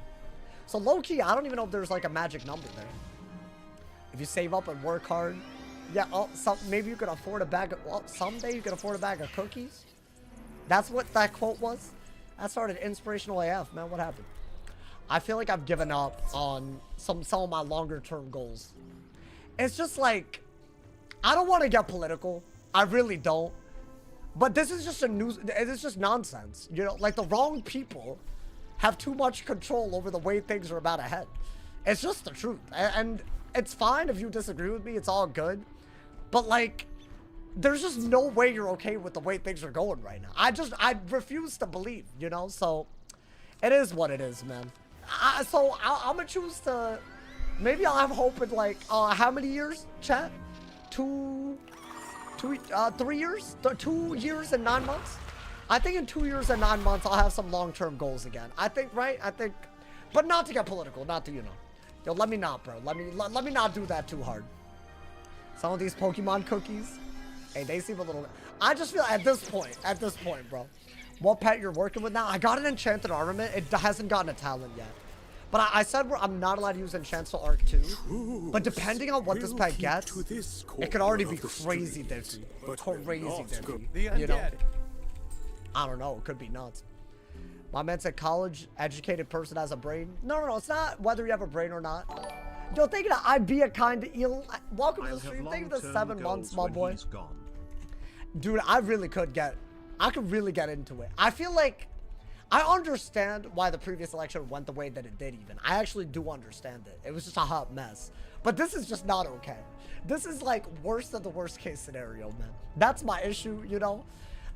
So, low-key, I don't even know if there's, like, a magic number there. If you save up and work hard, yeah, maybe you could afford a bag of... Well, someday you could afford a bag of cookies. That's what that quote was. That started inspirational AF, man. What happened? I feel like I've given up on some of my longer-term goals. It's just like, I don't want to get political. I really don't. But this is just it's just nonsense. You know, like the wrong people have too much control over the way things are about to head. It's just the truth. And it's fine if you disagree with me. It's all good. But like, there's just no way you're okay with the way things are going right now. I refuse to believe, you know? So, it is what it is, man. I'm gonna choose to... Maybe I'll have hope in like, how many years, chat? 3 years? 2 years and 9 months? I think in 2 years and 9 months, I'll have some long-term goals again. I think, right? I think, but not to get political, not to, you know. Yo, let me not, bro. Let me not do that too hard. Some of these Pokemon cookies, hey, they seem a little... I just feel at this point, bro. What pet you're working with now? I got an enchanted armament. It hasn't gotten a talent yet. But I said I'm not allowed to use enchants till Arc 2. But depending on what this pet gets, it could already be crazy diffy. Crazy diffy. You know? I don't know. It could be nuts. My man said college educated person has a brain. No. It's not whether you have a brain or not. Yo, thinking that I'd be a kind of eel. Welcome to the stream. Thank you for the 7 months, my boy. Dude, I could really get into it. I feel like I understand why the previous election went the way that it did even. I actually do understand it. It was just a hot mess. But this is just not okay. This is like worse than the worst case scenario, man. That's my issue, you know?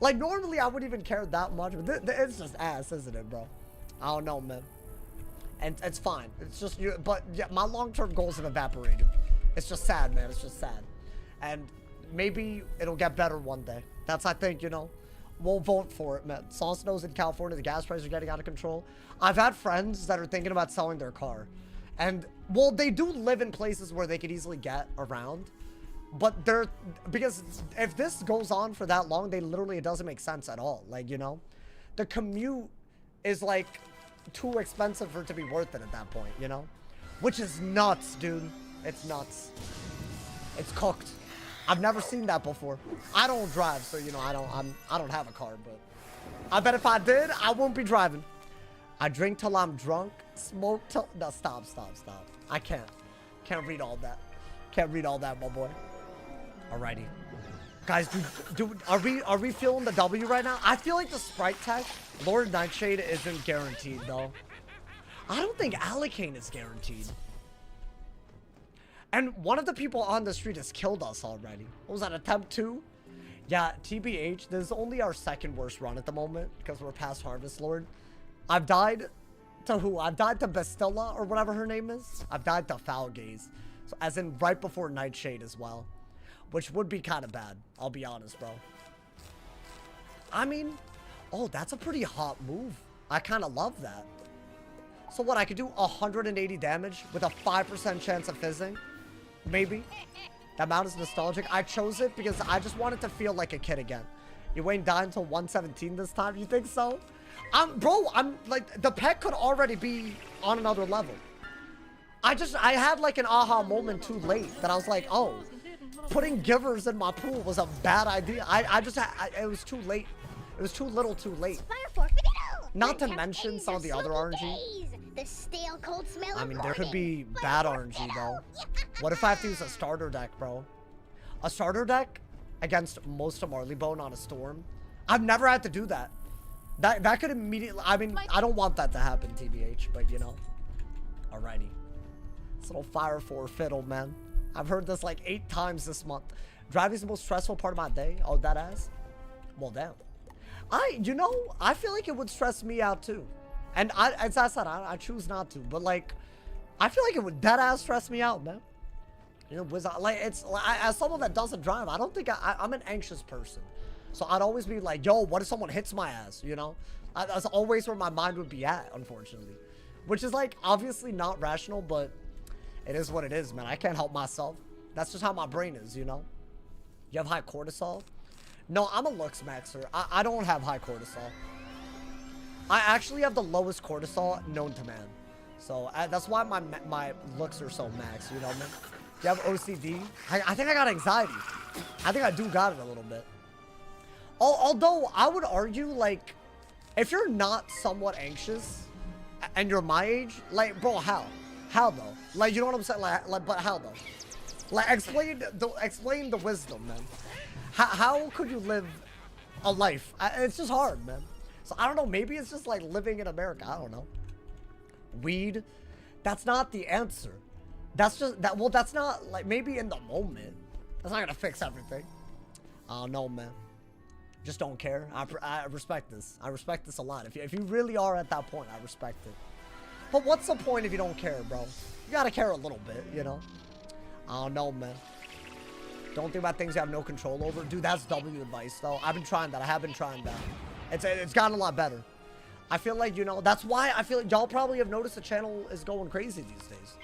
Like normally I wouldn't even care that much, but it's just ass, isn't it, bro? I don't know, man. And it's fine. It's just, but yeah, my long-term goals have evaporated. It's just sad, man. It's just sad. And maybe it'll get better one day. That's, I think, you know. We'll vote for it, man. Sauce knows in California, the gas prices are getting out of control. I've had friends that are thinking about selling their car. And, well, they do live in places where they could easily get around. But because if this goes on for that long, it doesn't make sense at all. Like, you know, the commute is like too expensive for it to be worth it at that point, you know? Which is nuts, dude. It's nuts. It's cooked. I've never seen that before. I don't drive, so you know I don't have a car, but I bet if I did, I won't be driving. I drink till I'm drunk, smoke till... No, stop. I can't read all that. Can't read all that, my boy. Alrighty. Guys, are we feeling the W right now? I feel like the sprite tech, Lord Nightshade isn't guaranteed though. I don't think Alicane is guaranteed. And one of the people on the street has killed us already. What was that, attempt 2? Yeah, TBH, this is only our 2nd worst run at the moment because we're past Harvest Lord. I've died to who? I've died to Bastilla or whatever her name is. I've died to Foul Gaze. So as in right before Nightshade as well. Which would be kind of bad. I'll be honest, bro. I mean, oh, that's a pretty hot move. I kind of love that. So what, I could do 180 damage with a 5% chance of fizzing? Maybe. That amount is nostalgic. I chose it because I just wanted to feel like a kid again. You ain't die until 117 this time? You think so? Bro, I'm like, the pet could already be on another level. I had like an aha moment too late that I was like, oh, putting givers in my pool was a bad idea. It was too late. It was too little too late. Not to mention some of the other RNG. The stale cold smell. I mean, there could be bad RNG though. What if I have to use a starter deck, bro? A starter deck against most of Marleybone on a storm? I've never had to do that. That could immediately, I mean, I don't want that to happen, TBH, but you know. Alrighty. This little fire for fiddle, man. I've heard this like 8 times this month. Driving's the most stressful part of my day. Oh, that ass? Well, damn. You know, I feel like it would stress me out too. And as I said, I choose not to. But like, I feel like it would dead ass stress me out, man. You know, Wizard, like, it's like, as someone that doesn't drive, I don't think I'm an anxious person. So I'd always be like, yo, what if someone hits my ass, you know? That's always where my mind would be at, unfortunately. Which is like, obviously not rational, but it is what it is, man. I can't help myself. That's just how my brain is, you know? You have high cortisol? No, I'm a looks maxer. I don't have high cortisol. I actually have the lowest cortisol known to man. So that's why my looks are so max, you know, man? Do you have OCD? I think I got anxiety. I think I do got it a little bit. Although, I would argue, like, if you're not somewhat anxious, and you're my age, like, bro, how? How, though? Like, you know what I'm saying? Like but how, though? Like, explain the wisdom, man. How could you live a life? It's just hard, man. So, I don't know. Maybe it's just, like, living in America. I don't know. Weed? That's not the answer. That's just, well, that's not, like, maybe in the moment. That's not gonna fix everything. I don't know, man. Just don't care. I respect this. I respect this a lot. If you really are at that point, I respect it. But what's the point if you don't care, bro? You gotta care a little bit, you know? I don't know, man. Don't think about things you have no control over. Dude, that's W advice, though. I've been trying that. I have been trying that. It's gotten a lot better. I feel like, you know, that's why I feel like y'all probably have noticed the channel is going crazy these days.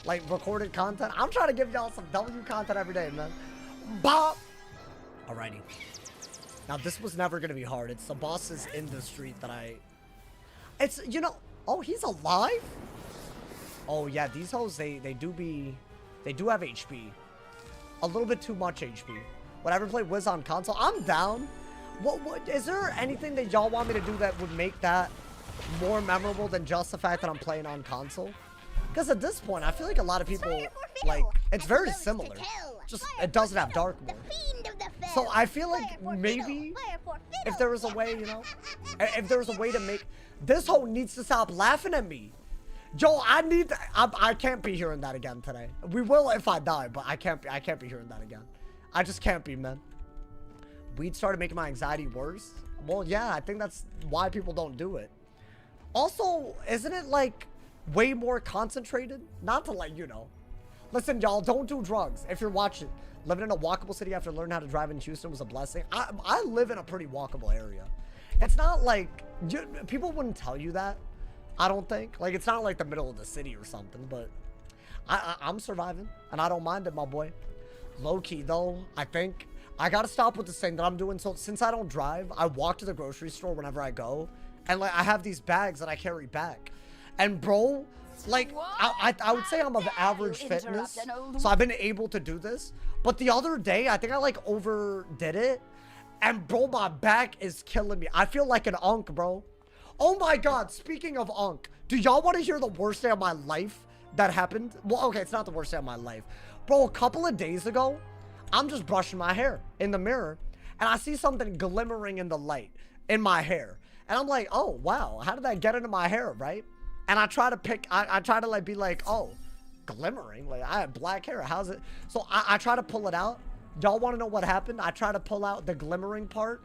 Like, recorded content. I'm trying to give y'all some W content every day, man. Bop! Alrighty. Now, this was never going to be hard. It's the bosses in the street that it's, you know... Oh, he's alive? Oh, yeah, these hoes, they do have HP. A little bit too much HP. Would I ever play Wiz on console? I'm down. What is there anything that y'all want me to do that would make that more memorable than just the fact that I'm playing on console? Because at this point, I feel like a lot of people, like, it's very similar. Just, it doesn't have dark mode. So I feel like maybe if there was a way, you know, if there was a way to make, this hoe needs to stop laughing at me. Joe, I can't be hearing that again today. We will if I die, but I can't be hearing that again. I just can't be, man. Weed started making my anxiety worse. Well, yeah, I think that's why people don't do it. Also, isn't it like way more concentrated? Not to, like, you know. Listen, y'all, don't do drugs. If you're watching, living in a walkable city after learning how to drive in Houston was a blessing. I live in a pretty walkable area. It's not like, people wouldn't tell you that, I don't think. Like, it's not like the middle of the city or something, but I'm surviving, and I don't mind it, my boy. Low-key, though, I think I gotta stop with this thing that I'm doing. So, since I don't drive, I walk to the grocery store whenever I go, and, like, I have these bags that I carry back. And, bro, like, I would say I'm of average fitness, so I've been able to do this. But the other day, I think I, like, overdid it. And, bro, my back is killing me. I feel like an unk, bro. Oh, my God. Speaking of unk, do y'all want to hear the worst day of my life that happened? Well, okay, it's not the worst day of my life. Bro, a couple of days ago, I'm just brushing my hair in the mirror, and I see something glimmering in the light in my hair. And I'm like, oh, wow. How did that get into my hair, right? And I try to I try to, like, be like, oh, glimmering? Like, I have black hair. How's it? So I try to pull it out. Y'all want to know what happened? I try to pull out the glimmering part,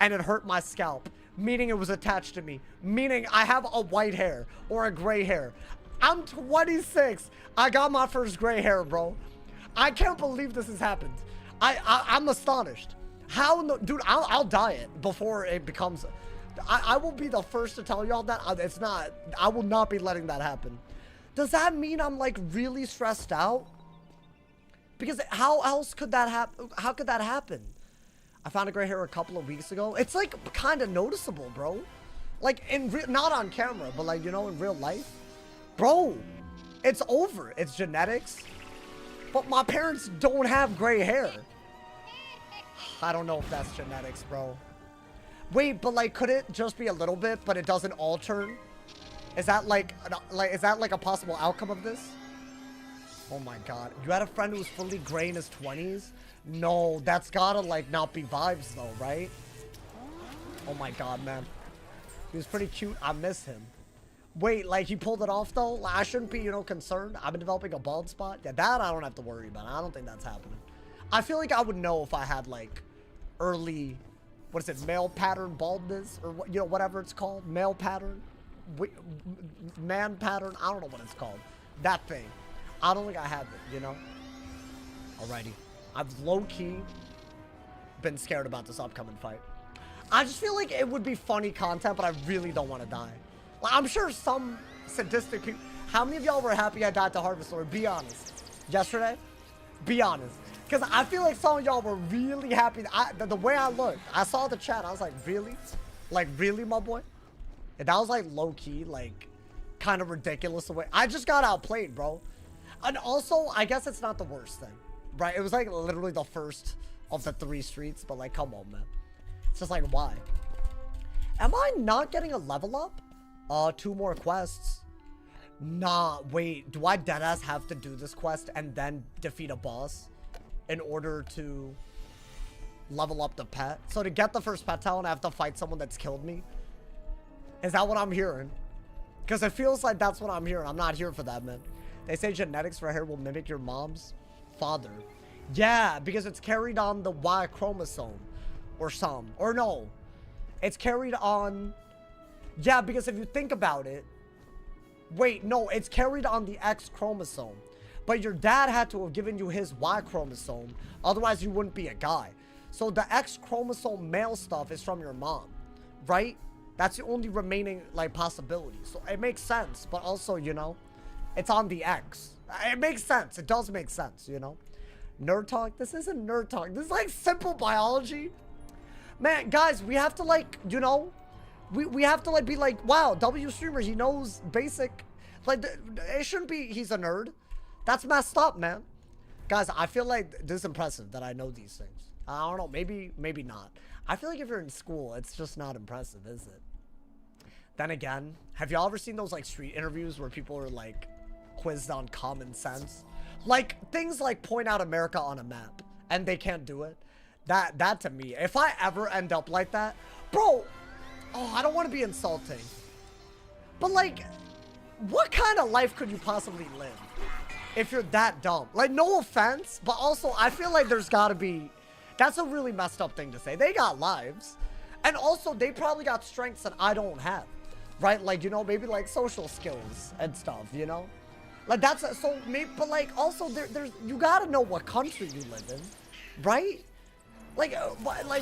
and it hurt my scalp, meaning it was attached to me, meaning I have a white hair or a gray hair. I'm 26. I got my first gray hair, bro. I can't believe this has happened. I'm astonished. How, no, dude, I'll dye it before it becomes, I will be the first to tell y'all that. It's not, I will not be letting that happen. Does that mean I'm like really stressed out? Because how else could that happen? How could that happen? I found a gray hair a couple of weeks ago. It's like kind of noticeable, bro. Like not on camera, but like, you know, in real life. Bro, it's over. It's genetics. But my parents don't have gray hair. I don't know if that's genetics, bro. Wait, but like, could it just be a little bit, but it doesn't all turn? Is that like a possible outcome of this? Oh my god. You had a friend who was fully gray in his 20s? No, that's gotta like not be vibes though, right? Oh my god, man. He was pretty cute. I miss him. Wait, like he pulled it off though? Like, I shouldn't be, you know, concerned. I've been developing a bald spot. Yeah, that I don't have to worry about. I don't think that's happening. I feel like I would know if I had like early, what is it, male pattern baldness? Or what, you know, whatever it's called. Male pattern? Man pattern? I don't know what it's called. That thing. I don't think I have it, you know? Alrighty. I've low-key been scared about this upcoming fight. I just feel like it would be funny content, but I really don't want to die. Like, I'm sure some sadistic people... How many of y'all were happy I died to Harvest Lord? Be honest. Yesterday? Be honest. Because I feel like some of y'all were really happy. The way I looked, I saw the chat. I was like, really? Like, really, my boy? And that was like low-key, like, kind of ridiculous the way... I just got outplayed, bro. And also, I guess it's not the worst thing, right? It was like literally the first of the 3 streets, but like, come on, man. It's just like, why? Am I not getting a level up? 2 more quests. Nah, wait. Do I deadass have to do this quest and then defeat a boss in order to level up the pet? So to get the first pet talent, I have to fight someone that's killed me? Is that what I'm hearing? Because it feels like that's what I'm hearing. I'm not here for that, man. They say genetics for hair will mimic your mom's father. Yeah, because it's carried on the Y chromosome. Or some. Or no. It's carried on... Yeah, because if you think about it... Wait, no. It's carried on the X chromosome. But your dad had to have given you his Y chromosome. Otherwise, you wouldn't be a guy. So the X chromosome male stuff is from your mom. Right? That's the only remaining, like, possibility. So it makes sense. But also, you know... It's on the X. It makes sense. It does make sense, you know? Nerd talk? This isn't nerd talk. This is like simple biology. Man, guys, we have to like, you know, we have to like be like, wow, W streamer, he knows basic. Like, it shouldn't be he's a nerd. That's messed up, man. Guys, I feel like this is impressive that I know these things. I don't know, maybe not. I feel like if you're in school, it's just not impressive, is it? Then again, have y'all ever seen those like street interviews where people are like quizzed on common sense? Like things like point out America on a map and they can't do it. That to me, if I ever end up like that, bro, oh, I don't want to be insulting, but like, what kind of life could you possibly live if you're that dumb? Like, no offense, but also I feel like there's gotta be, that's a really messed up thing to say. They got lives, and also they probably got strengths that I don't have, right? Like, you know, maybe like social skills and stuff, you know? Like that's, so maybe, but like also there's, you gotta know what country you live in, right? Like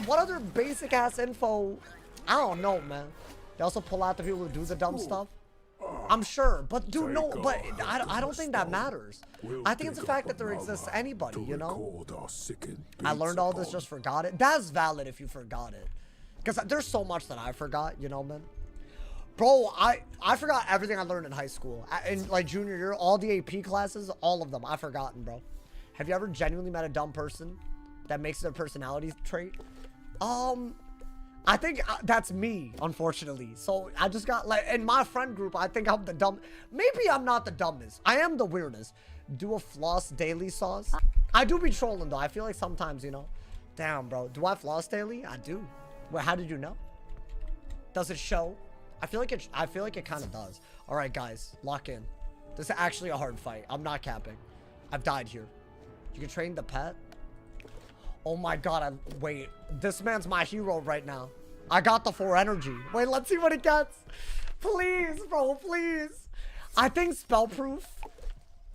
what other basic ass info? I don't know, man. They also pull out the people who do the dumb stuff. I'm sure, but dude, no, but I don't think that matters. I think it's the fact that there exists anybody, you know? I learned all this, just forgot it. That's valid if you forgot it. Because there's so much that I forgot, you know, man? Bro, I forgot everything I learned in high school. In like junior year, all the AP classes, all of them, I've forgotten, bro. Have you ever genuinely met a dumb person that makes their personality trait? I think that's me, unfortunately. So I just got like, in my friend group, I think I'm the dumb. Maybe I'm not the dumbest. I am the weirdest. Do a floss daily sauce. I do be trolling though. I feel like sometimes, you know, damn, bro. Do I floss daily? I do. Well, how did you know? Does it show? I feel like it kind of does. All right, guys, lock in. This is actually a hard fight. I'm not capping. I've died here. You can train the pet. Oh my god, wait. This man's my hero right now. I got the 4 energy. Wait, let's see what it gets. Please, bro, please. I think spellproof.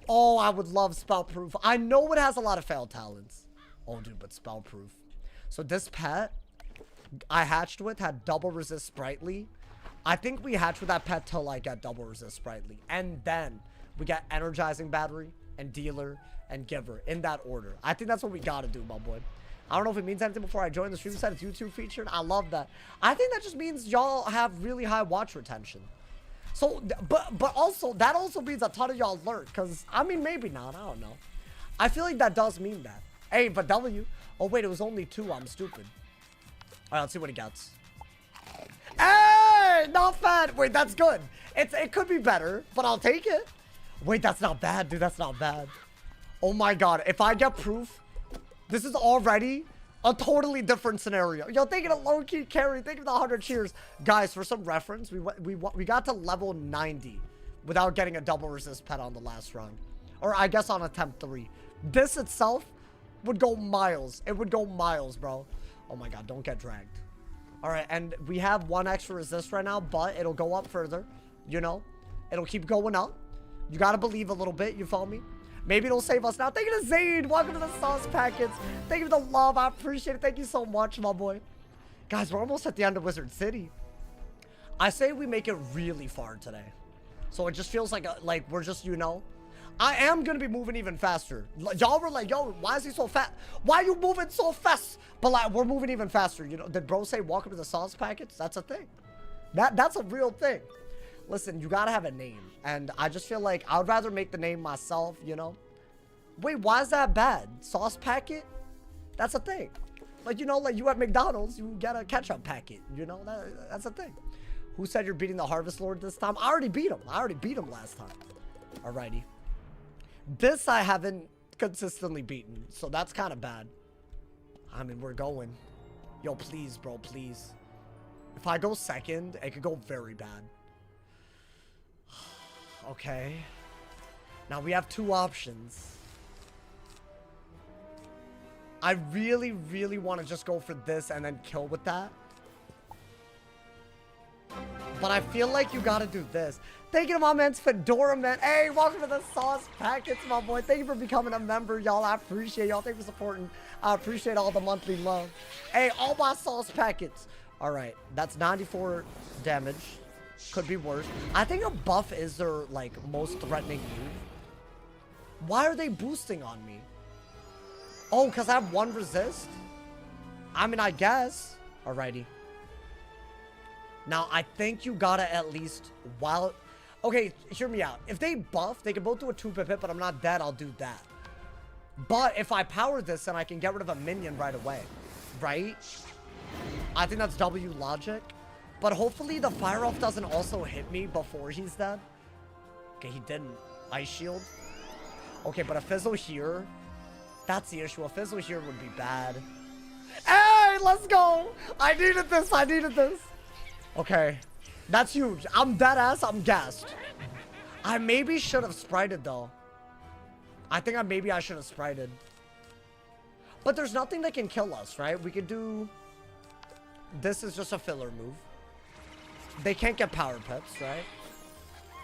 Oh, I would love spellproof. I know it has a lot of failed talents. Oh, dude, but spellproof. So this pet I hatched with had double resist sprightly. I think we hatched with that pet till like get double resist sprightly. And then we got energizing battery and dealer and giver in that order. I think that's what we gotta do, my boy. I don't know if it means anything before I join the stream set. It's YouTube featured. I love that. I think that just means y'all have really high watch retention. So, but also, that also means a ton of y'all lurk. Because, I mean, maybe not. I don't know. I feel like that does mean that. Hey, but W. Oh, wait, it was only 2. I'm stupid. All right, let's see what he gets. Hey, not bad. Wait, that's good. It could be better, but I'll take it. Wait, that's not bad, dude. That's not bad. Oh, my God. If I get proof, this is already a totally different scenario. Yo, think of a low-key carry. Think of the 100 cheers. Guys, for some reference, we got to level 90 without getting a double resist pet on the last run. Or I guess on attempt 3. This itself would go miles. It would go miles, bro. Oh my God, don't get dragged. All right, and we have 1 extra resist right now, but it'll go up further. You know, it'll keep going up. You got to believe a little bit. You follow me? Maybe it'll save us now. Thank you to Zayd. Welcome to the sauce packets. Thank you for the love. I appreciate it. Thank you so much, my boy. Guys, we're almost at the end of Wizard City. I say we make it really far today. So it just feels like we're just, you know. I am going to be moving even faster. Y'all were like, yo, why is he so fast? Why are you moving so fast? But like, we're moving even faster. You know, did bro say welcome to the sauce packets? That's a thing. That's a real thing. Listen, you gotta have a name. And I just feel like I would rather make the name myself, you know? Wait, why is that bad? Sauce packet? That's a thing. Like, you know, like you at McDonald's, you get a ketchup packet. You know, that's a thing. Who said you're beating the Harvest Lord this time? I already beat him. I already beat him last time. Alrighty. This I haven't consistently beaten. So that's kind of bad. I mean, we're going. Yo, please, bro, please. If I go second, it could go very bad. Okay. Now we have 2 options. I really, really want to just go for this and then kill with that. But I feel like you gotta do this. Thank you to my man's Fedora, man. Hey, welcome to the sauce packets, my boy. Thank you for becoming a member, y'all. I appreciate y'all. Thank you for supporting. I appreciate all the monthly love. Hey, all my sauce packets. All right, that's 94 damage. Could be worse. I think a buff is their, like, most threatening move. Why are they boosting on me? Oh, because I have 1 resist? I mean, I guess. Alrighty. Now, I think you gotta at least... while... Okay, hear me out. If they buff, they can both do a 2-pip hit, but I'm not dead, I'll do that. But if I power this, then I can get rid of a minion right away. Right? I think that's W logic. But hopefully the Fire Elf doesn't also hit me before he's dead. Okay, he didn't. Ice Shield. Okay, but a Fizzle here. That's the issue. A Fizzle here would be bad. Hey, let's go. I needed this. I needed this. Okay. That's huge. I'm dead ass. I'm gassed. I maybe should have sprited though. I think maybe I should have sprited. But there's nothing that can kill us, right? We could do... This is just a filler move. They can't get power pips, right?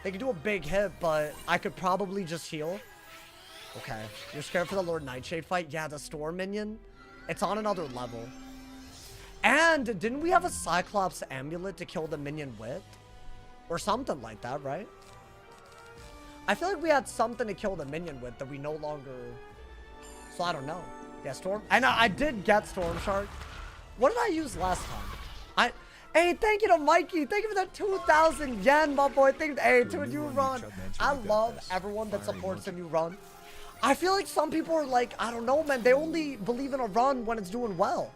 They can do a big hit, but I could probably just heal. Okay. You're scared for the Lord Nightshade fight? Yeah, the Storm minion. It's on another level. And didn't we have a Cyclops amulet to kill the minion with? Or something like that, right? I feel like we had something to kill the minion with that we no longer... So I don't know. Yeah, Storm. And I did get Storm Shark. What did I use last time? Hey, thank you to Mikey. Thank you for the 2,000 yen, my boy. Thank you to a new run. I love everyone that supports a new run. I feel like some people are like, I don't know, man. They only believe in a run when it's doing well.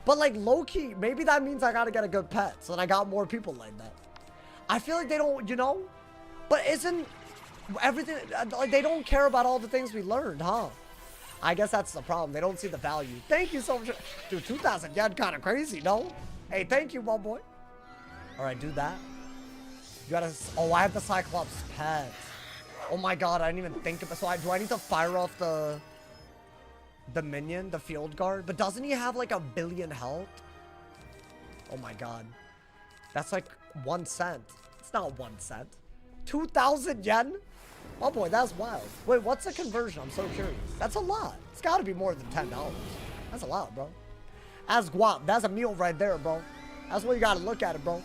But like low-key, maybe that means I gotta get a good pet so that I got more people like that. I feel like they don't, you know? But isn't everything, like they don't care about all the things we learned, huh? I guess that's the problem. They don't see the value. Thank you so much. Dude, 2,000 yen kind of crazy, no? Hey, thank you, my boy. All right, do that. You gotta... Oh, I have the Cyclops pet. Oh my God, I didn't even think of it. So do I need to fire off the minion, the field guard? But doesn't he have like 1 billion health? Oh my God. That's like 1 cent. It's not 1 cent. 2,000 yen? Oh boy, that's wild. Wait, what's the conversion? I'm so curious. That's a lot. It's got to be more than $10. That's a lot, bro. That's guap. That's a meal right there, bro. That's what you got to look at it, bro.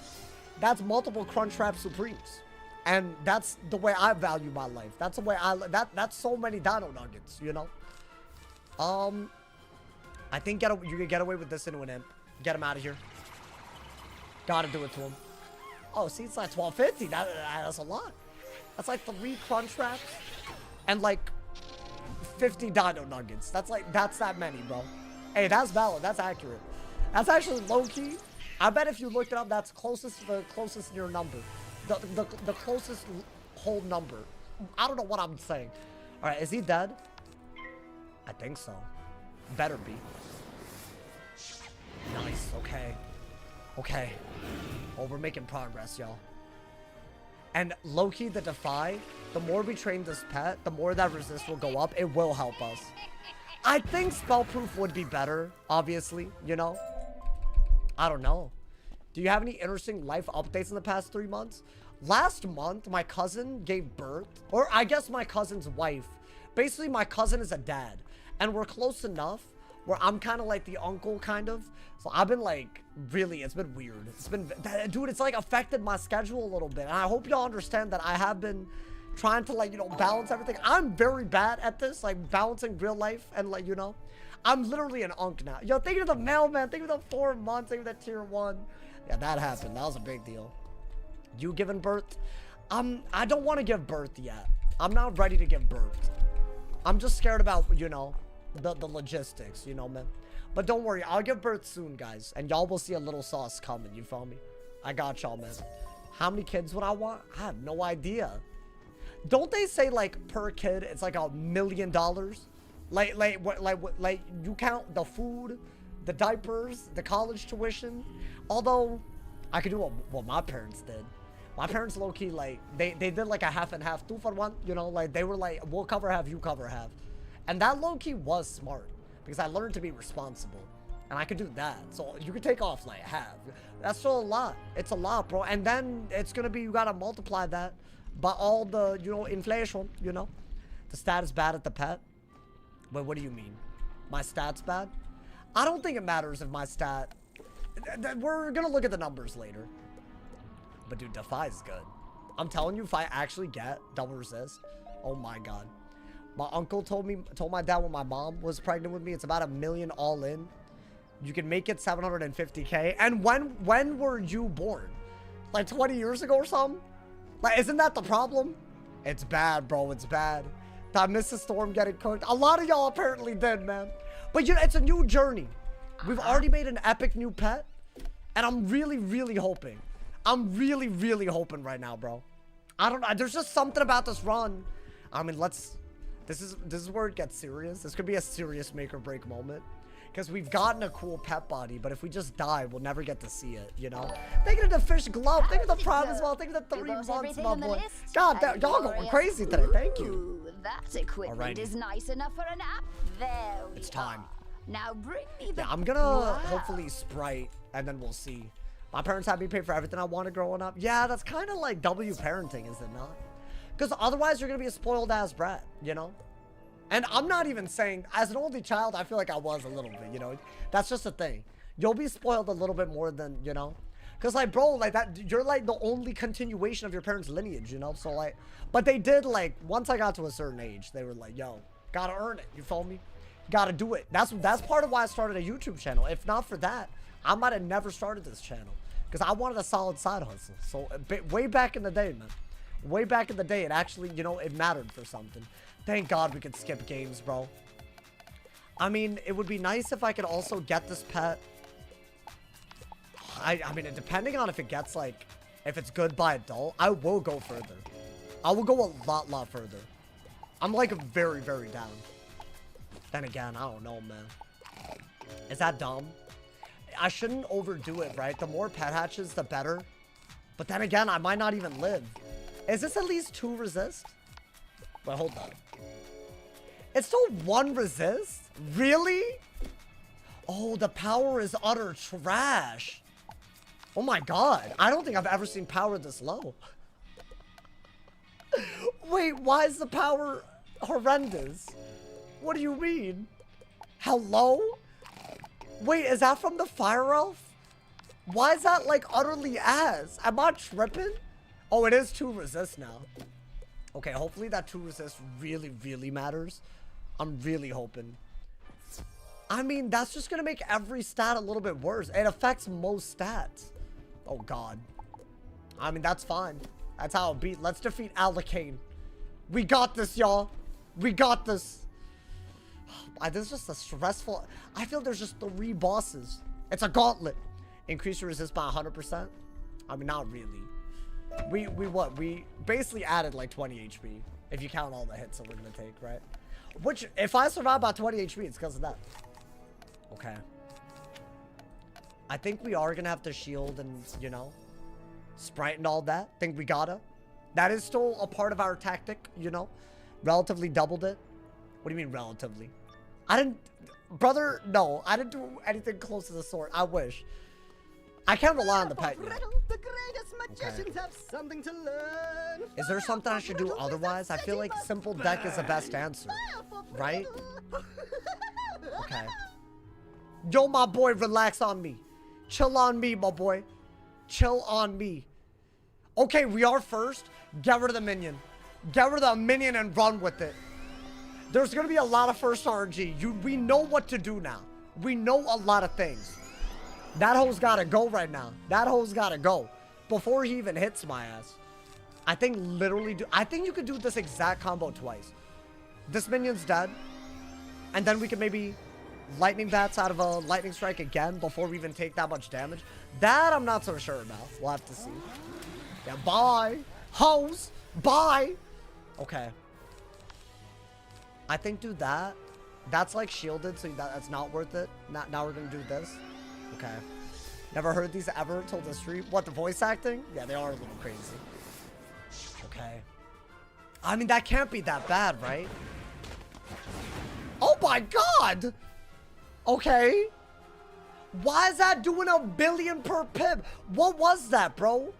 That's multiple Crunchwrap Supremes. And that's the way I value my life. That's the way that's so many Dino Nuggets, you know? I think you can get away with this into an imp. Get him out of here. Gotta do it to him. Oh, see, it's like 1250. That's a lot. That's like 3 Crunchwraps and like 50 Dino Nuggets. That's that many, bro. Hey, that's valid. That's accurate. That's actually low-key. I bet if you looked it up, that's the closest near number. The closest whole number. I don't know what I'm saying. All right, is he dead? I think so. Better be. Nice. Okay. Okay. Oh, we're making progress, y'all. And low-key, the Defy, the more we train this pet, the more that resist will go up. It will help us. I think Spellproof would be better, obviously, you know? I don't know. Do you have any interesting life updates in the past 3 months? Last month, my cousin gave birth. Or I guess my cousin's wife. Basically, my cousin is a dad. And we're close enough where I'm kind of like the uncle, kind of. So I've been like, really, it's been weird. It's been, dude, it's like affected my schedule a little bit. And I hope y'all understand that I have been trying to like, you know, balance everything. I'm very bad at this, like balancing real life and like, you know, I'm literally an unk now. Yo, think of the mailman, think of the 4 months, think of the tier 1. Yeah, that happened. That was a big deal. You giving birth? I don't want to give birth yet. I'm not ready to give birth. I'm just scared about, you know, the logistics, you know, man. But don't worry, I'll give birth soon, guys. And y'all will see a little sauce coming, you feel me? I got y'all, man. How many kids would I want? I have no idea. Don't they say, like, per kid, it's like $1 million? Like, you count the food, the diapers, the college tuition. Although, I could do what my parents did. My parents, low-key, like, they did, like, a half and half, 2 for 1, you know? Like, they were like, we'll cover half, you cover half. And that low-key was smart. Because I learned to be responsible. And I could do that. So, you could take off, like, half. That's still a lot. It's a lot, bro. And then, it's gonna be, you gotta multiply that by all the, you know, inflation, you know? The stat is bad at the pet. Wait, what do you mean? My stat's bad? I don't think it matters if my stat... We're gonna look at the numbers later. But dude, Defy's good. I'm telling you, if I actually get double resist, oh my god. My uncle told my dad when my mom was pregnant with me, it's about $1 million all in. You can make it 750K. And when were you born? Like 20 years ago or something? Like, isn't that the problem? It's bad, bro. It's bad. Did I miss the storm getting cooked? A lot of y'all apparently did, man. But you know, it's a new journey. We've already made an epic new pet. And I'm really, really hoping. I'm really, really hoping right now, bro. I don't know. There's just something about this run. I mean, this is where it gets serious. This could be a serious make or break moment. Because we've gotten a cool pet body, but if we just die, we'll never get to see it, you know? Thank you to the fish glove. Thank you to the prom as well. Thank you to the 3 months, my boy. God, y'all going crazy today. Thank you. That equipment is nice enough for an app. There we It's time. Now bring me the... Yeah, I'm gonna hopefully Sprite, and then we'll see. My parents had me pay for everything I wanted growing up. Yeah, that's kind of like W parenting, is it not? Because otherwise, you're gonna be a spoiled-ass brat, you know? And I'm not even saying, as an only child, I feel like I was a little bit, you know? That's just a thing. You'll be spoiled a little bit more than, you know? Because, like, bro, like, that, you're, like, the only continuation of your parents' lineage, you know? So, like, but they did, like, once I got to a certain age, they were like, yo, gotta earn it, you feel me? Gotta do it. That's part of why I started a YouTube channel. If not for that, I might have never started this channel. Because I wanted a solid side hustle. So, way back in the day, man. Way back in the day, it actually, you know, it mattered for something. Thank God we could skip games, bro. I mean, it would be nice if I could also get this pet. I mean, depending on if it gets, like, if it's good by adult, I will go further. I will go a lot further. I'm, like, very, very down. Then again, I don't know, man. Is that dumb? I shouldn't overdo it, right? The more pet hatches, the better. But then again, I might not even live. Is this at least 2 resist? Wait, hold on. It's still 1 resist? Really? Oh, the power is utter trash. Oh my god. I don't think I've ever seen power this low. Wait, why is the power horrendous? What do you mean? Hello? Wait, is that from the fire elf? Why is that like utterly ass? Am I tripping? Oh, it is 2 resist now. Okay, hopefully that 2 resist really, really matters. I'm really hoping. I mean, that's just gonna make every stat a little bit worse. It affects most stats. Oh, God. I mean, that's fine. That's how it beat. Let's defeat Alacane. We got this, y'all. We got this. This is just a stressful... I feel there's just 3 bosses. It's a gauntlet. Increase your resist by 100%. I mean, not really. We basically added like 20 HP. If you count all the hits that we're gonna take, right? Which, if I survive by 20 HP, it's because of that. Okay. I think we are gonna have to shield and, you know, sprite and all that. Think we gotta. That is still a part of our tactic, you know. Relatively doubled it. What do you mean relatively? I didn't... Brother, no. I didn't do anything close to the sword. I wish. I can't rely on the pet yet. The greatest magicians have something to learn. Is there something I should do otherwise? I feel like simple deck is the best answer. Right? Okay. Yo, my boy, relax on me. Chill on me, my boy. Chill on me. Okay, we are first. Get rid of the minion. Get rid of the minion and run with it. There's going to be a lot of first RNG. We know what to do now. We know a lot of things. That hoe's got to go right now. That hoe's got to go. Before he even hits my ass. I think literally... I think you could do this exact combo twice. This minion's dead. And then we can maybe... lightning bats out of a lightning strike again before we even take that much damage. That I'm not so sure about. We'll have to see. Yeah, bye. Hoes. Bye. Okay. I think do that. That's like shielded, so that's not worth it. Now we're gonna do this. Okay. Never heard these ever until the stream. What, the voice acting? Yeah, they are a little crazy. Okay. I mean, that can't be that bad, right? Oh my God! Okay. Why is that doing 1 billion per pip? What was that, bro?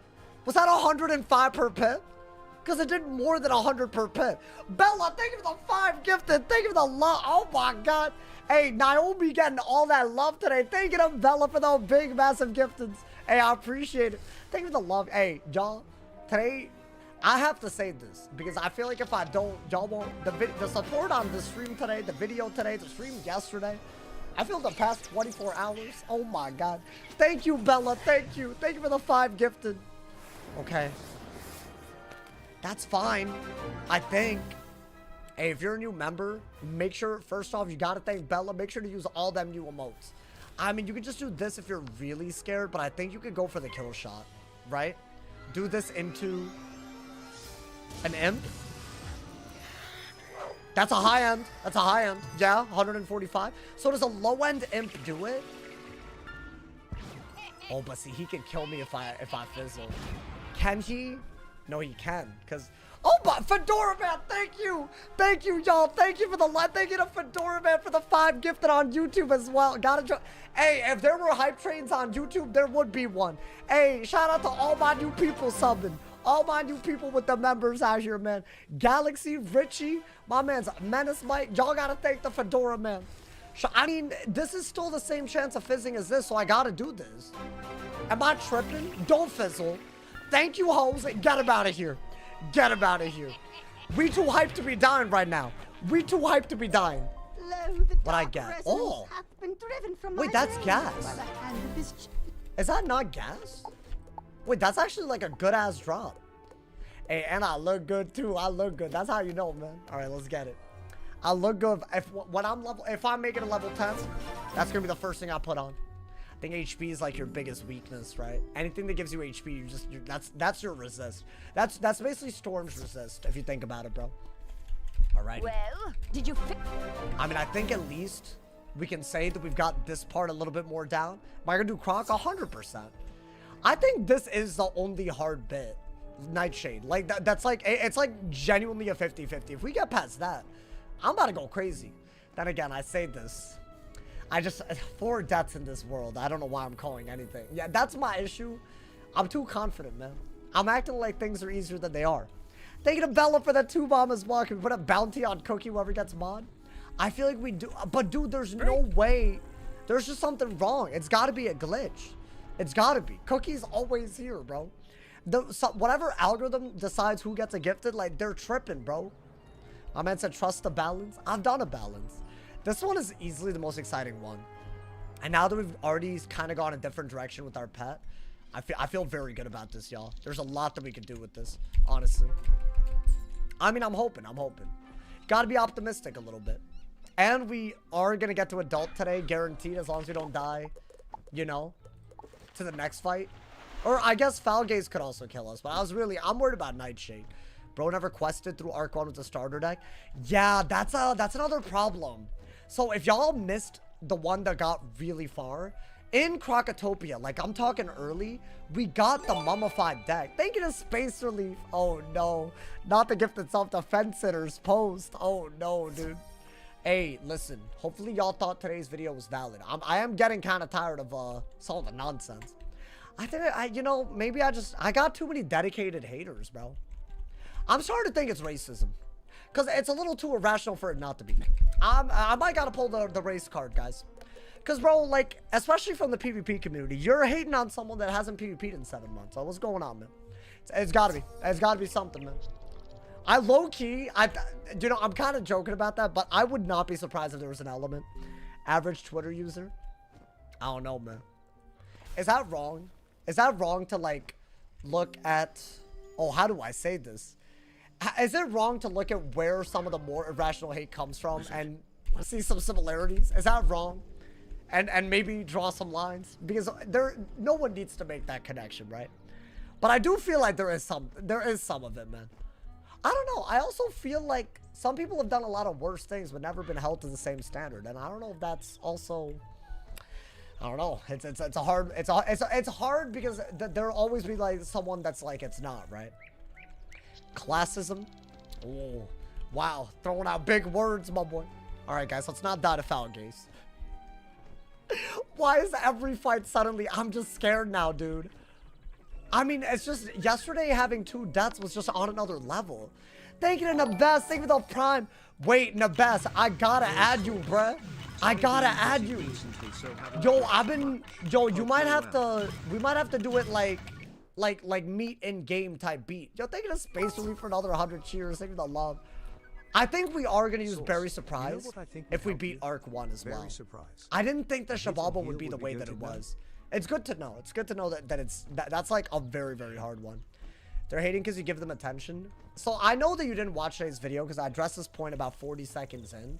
Was that 105 per pip? Because it did more than 100 per pip. Bella, thank you for the 5 gifted. Thank you for the love. Oh my God. Hey, Naomi getting all that love today. Thank you to Bella for those big, massive gifteds. Hey, I appreciate it. Thank you for the love. Hey, y'all, today, I have to say this because I feel like if I don't, y'all won't. The support on the stream today, the video today, the stream yesterday, I feel the past 24 hours. Oh my God. Thank you, Bella. Thank you. Thank you for the 5 gifted. Okay. That's fine. I think. Hey, if you're a new member, make sure, first off, you gotta thank Bella. Make sure to use all them new emotes. I mean, you could just do this if you're really scared, but I think you could go for the kill shot, right? Do this into an imp. That's a high end. That's a high end. Yeah, 145. So does a low end imp do it? Oh, but see, he can kill me if I fizzle. Can he? No, he can, because... Oh, but Fedora Man, thank you. Thank you, y'all. Thank you for the live. Thank you to Fedora Man for the 5 gifted on YouTube as well. Gotta join. Hey, if there were hype trains on YouTube, there would be one. Hey, shout out to all my new people subbing. All my new people with the members out here, man. Galaxy, Richie, my man's Menace Mike. Y'all gotta thank the Fedora Man. I mean, this is still the same chance of fizzing as this, so I gotta do this. Am I tripping? Don't fizzle. Thank you, hoes. Get him out of here. Get him out of here. We too hyped to be dying right now. We too hyped to be dying. What I get? Oh. Wait, that's gas. Is that not gas? Wait, that's actually like a good ass drop. Hey, and I look good too. I look good. That's how you know, man. All right, let's get it. I look good. If I'm making a level 10, that's gonna be the first thing I put on. I think HP is like your biggest weakness, right? Anything that gives you HP, that's your resist. That's basically Storm's resist, if you think about it, bro. All right. Well, did you I mean, I think at least we can say that we've got this part a little bit more down. Am I gonna do Croc? 100%. I think this is the only hard bit. Nightshade. Like, that's like, it's like genuinely a 50-50. If we get past that, I'm about to go crazy. Then again, I say this. 4 deaths in this world. I don't know why I'm calling anything. Yeah, that's my issue. I'm too confident, man. I'm acting like things are easier than they are. Thank you to Bella for that 2 bomb as well. Can we put a bounty on Cookie whoever gets mod? I feel like we do. But dude, there's no way. There's just something wrong. It's got to be a glitch. It's got to be. Cookie's always here, bro. Whatever algorithm decides who gets a gifted, like, they're tripping, bro. My man said trust the balance. I've done a balance. This one is easily the most exciting one. And now that we've already kind of gone a different direction with our pet, I feel very good about this, y'all. There's a lot that we can do with this, honestly. I mean, I'm hoping. Gotta be optimistic a little bit. And we are gonna get to adult today, guaranteed, as long as we don't die, you know, to the next fight. Or I guess Foul Gaze could also kill us, but I'm worried about Nightshade. Bro never quested through Arc 1 with the starter deck. Yeah, that's another problem. So if y'all missed the one that got really far, in Crocotopia, like I'm talking early, we got the mummified deck. Thank you to Space Relief. Oh no, not the gifted self-defense sitters post. Oh no, dude. Hey, listen, hopefully y'all thought today's video was valid. I am getting kind of tired of some of the nonsense. I think you know, maybe I got too many dedicated haters, bro. I'm starting to think it's racism, because it's a little too irrational for it not to be. I might gotta pull the race card, guys. Because, bro, like, especially from the PvP community, you're hating on someone that hasn't PvP'd in 7 months. So what's going on, man? It's gotta be. It's gotta be something, man. I low-key, you know, I'm kind of joking about that, but I would not be surprised if there was an element. Average Twitter user? I don't know, man. Is that wrong? Is that wrong to, like, look at... Oh, how do I say this? Is it wrong to look at where some of the more irrational hate comes from and see some similarities? Is that wrong? And maybe draw some lines? Because no one needs to make that connection, right? But I do feel like there is some of it, man. I don't know. I also feel like some people have done a lot of worse things but never been held to the same standard. And I don't know if that's also... I don't know. It's hard because there'll always be like someone that's like it's not, right? Classism. Oh, wow. Throwing out big words, my boy. All right, guys, let's not die to Foul Gaze. Why is every fight suddenly... I'm just scared now, dude. I mean, it's just... Yesterday, having 2 deaths was just on another level. Thank you to Nabes. Thank you for the prime. Wait, Nabes, I gotta add you, bruh. I gotta add you. Yo, Yo, you might have to... We might have to do it like meet in game type beat. Yo, thank you to Space Relief for another 100 cheers. Thank you to the love. I think we are gonna use Berry Surprise if we beat Arc 1 as well. I didn't think the Shababa would be the way that it was. It's good to know. It's good to know that that's like a very, very hard one. They're hating because you give them attention. So I know that you didn't watch today's video because I addressed this point about 40 seconds in.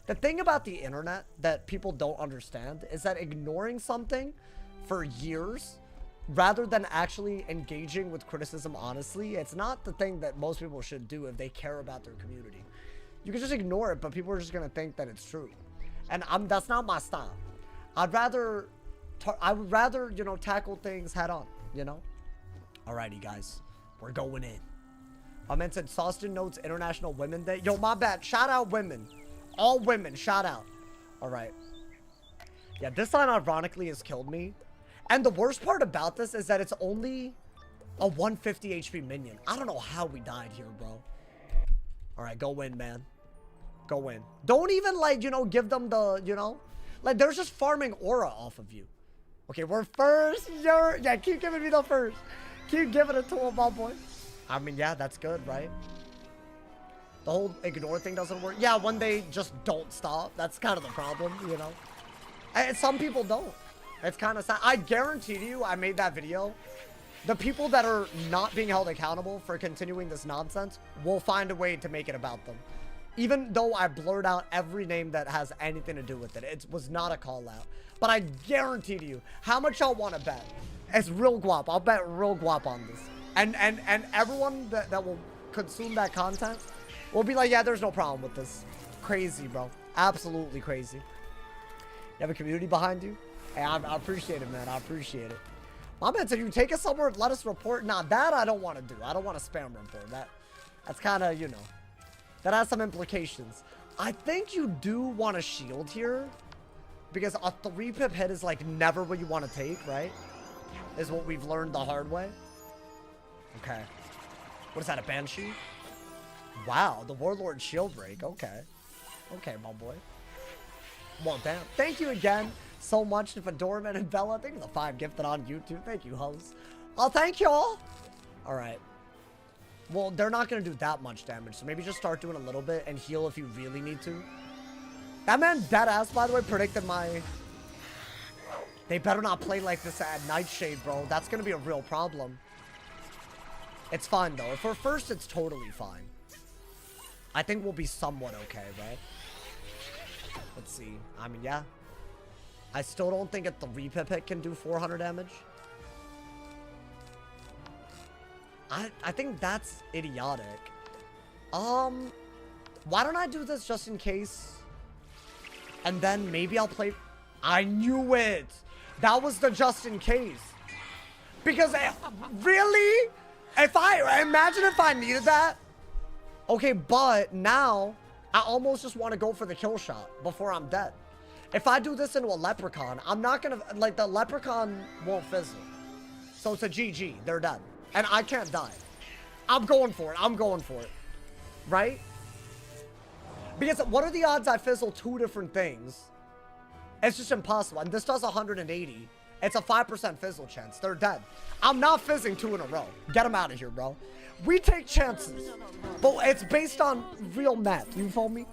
The thing about the internet that people don't understand is that ignoring something for years rather than actually engaging with criticism honestly, it's not the thing that most people should do if they care about their community. You can just ignore it, but people are just going to think that it's true. And that's not my style. I would rather, you know, tackle things head on, you know? Alrighty, guys. We're going in. I meant said Sawston Notes International Women Day. Yo, my bad. Shout out women. All women, shout out. Alright. Yeah, this line ironically has killed me. And the worst part about this is that it's only a 150 HP minion. I don't know how we died here, bro. Alright, go in, man. Go in. Don't even, like, you know, give them the, you know? Like, they're just farming aura off of you. Okay, we're first. Yeah, keep giving me the first. Keep giving it to him, my boy. I mean, yeah, that's good, right? The whole ignore thing doesn't work. Yeah, when they just don't stop. That's kind of the problem, you know? And some people don't. It's kind of sad. I guarantee you, I made that video. The people that are not being held accountable for continuing this nonsense will find a way to make it about them. Even though I blurred out every name that has anything to do with it. It was not a call out. But I guarantee to you, how much y'all want to bet? It's real guap. I'll bet real guap on this. And everyone that will consume that content will be like, yeah, there's no problem with this. Crazy, bro. Absolutely crazy. You have a community behind you? Hey, I appreciate it, man. I appreciate it. My man said, you take us somewhere, let us report. Nah, that I don't want to do. I don't want to spam report. That's kind of, you know, that has some implications. I think you do want a shield here because a 3-pip hit is like never what you want to take, right? Is what we've learned the hard way. Okay. What is that, a Banshee? Wow, the Warlord shield break. Okay. Okay, my boy. Well, damn. Thank you again so much to Fedorman and Bella. Thank you for the 5 gifted on YouTube. Thank you, hosts. Oh, thank you all. All right. Well, they're not going to do that much damage, so maybe just start doing a little bit and heal if you really need to. That man deadass, by the way, predicted my... They better not play like this at Nightshade, bro. That's going to be a real problem. It's fine, though. If we're first, it's totally fine. I think we'll be somewhat okay, right? Let's see. I mean, yeah. I still don't think the Reapip hit can do 400 damage. I think that's idiotic. Why don't I do this just in case? And then maybe I'll play... I knew it! That was the just in case. Because, really? Imagine if I needed that. Okay, but now, I almost just want to go for the kill shot before I'm dead. If I do this into a Leprechaun, I'm not gonna... Like, the Leprechaun won't fizzle. So it's a GG. They're dead. And I can't die. I'm going for it. I'm going for it. Right? Because what are the odds I fizzle 2 different things? It's just impossible. And this does 180. It's a 5% fizzle chance. They're dead. I'm not fizzing 2 in a row. Get them out of here, bro. We take chances. But it's based on real math. You feel me?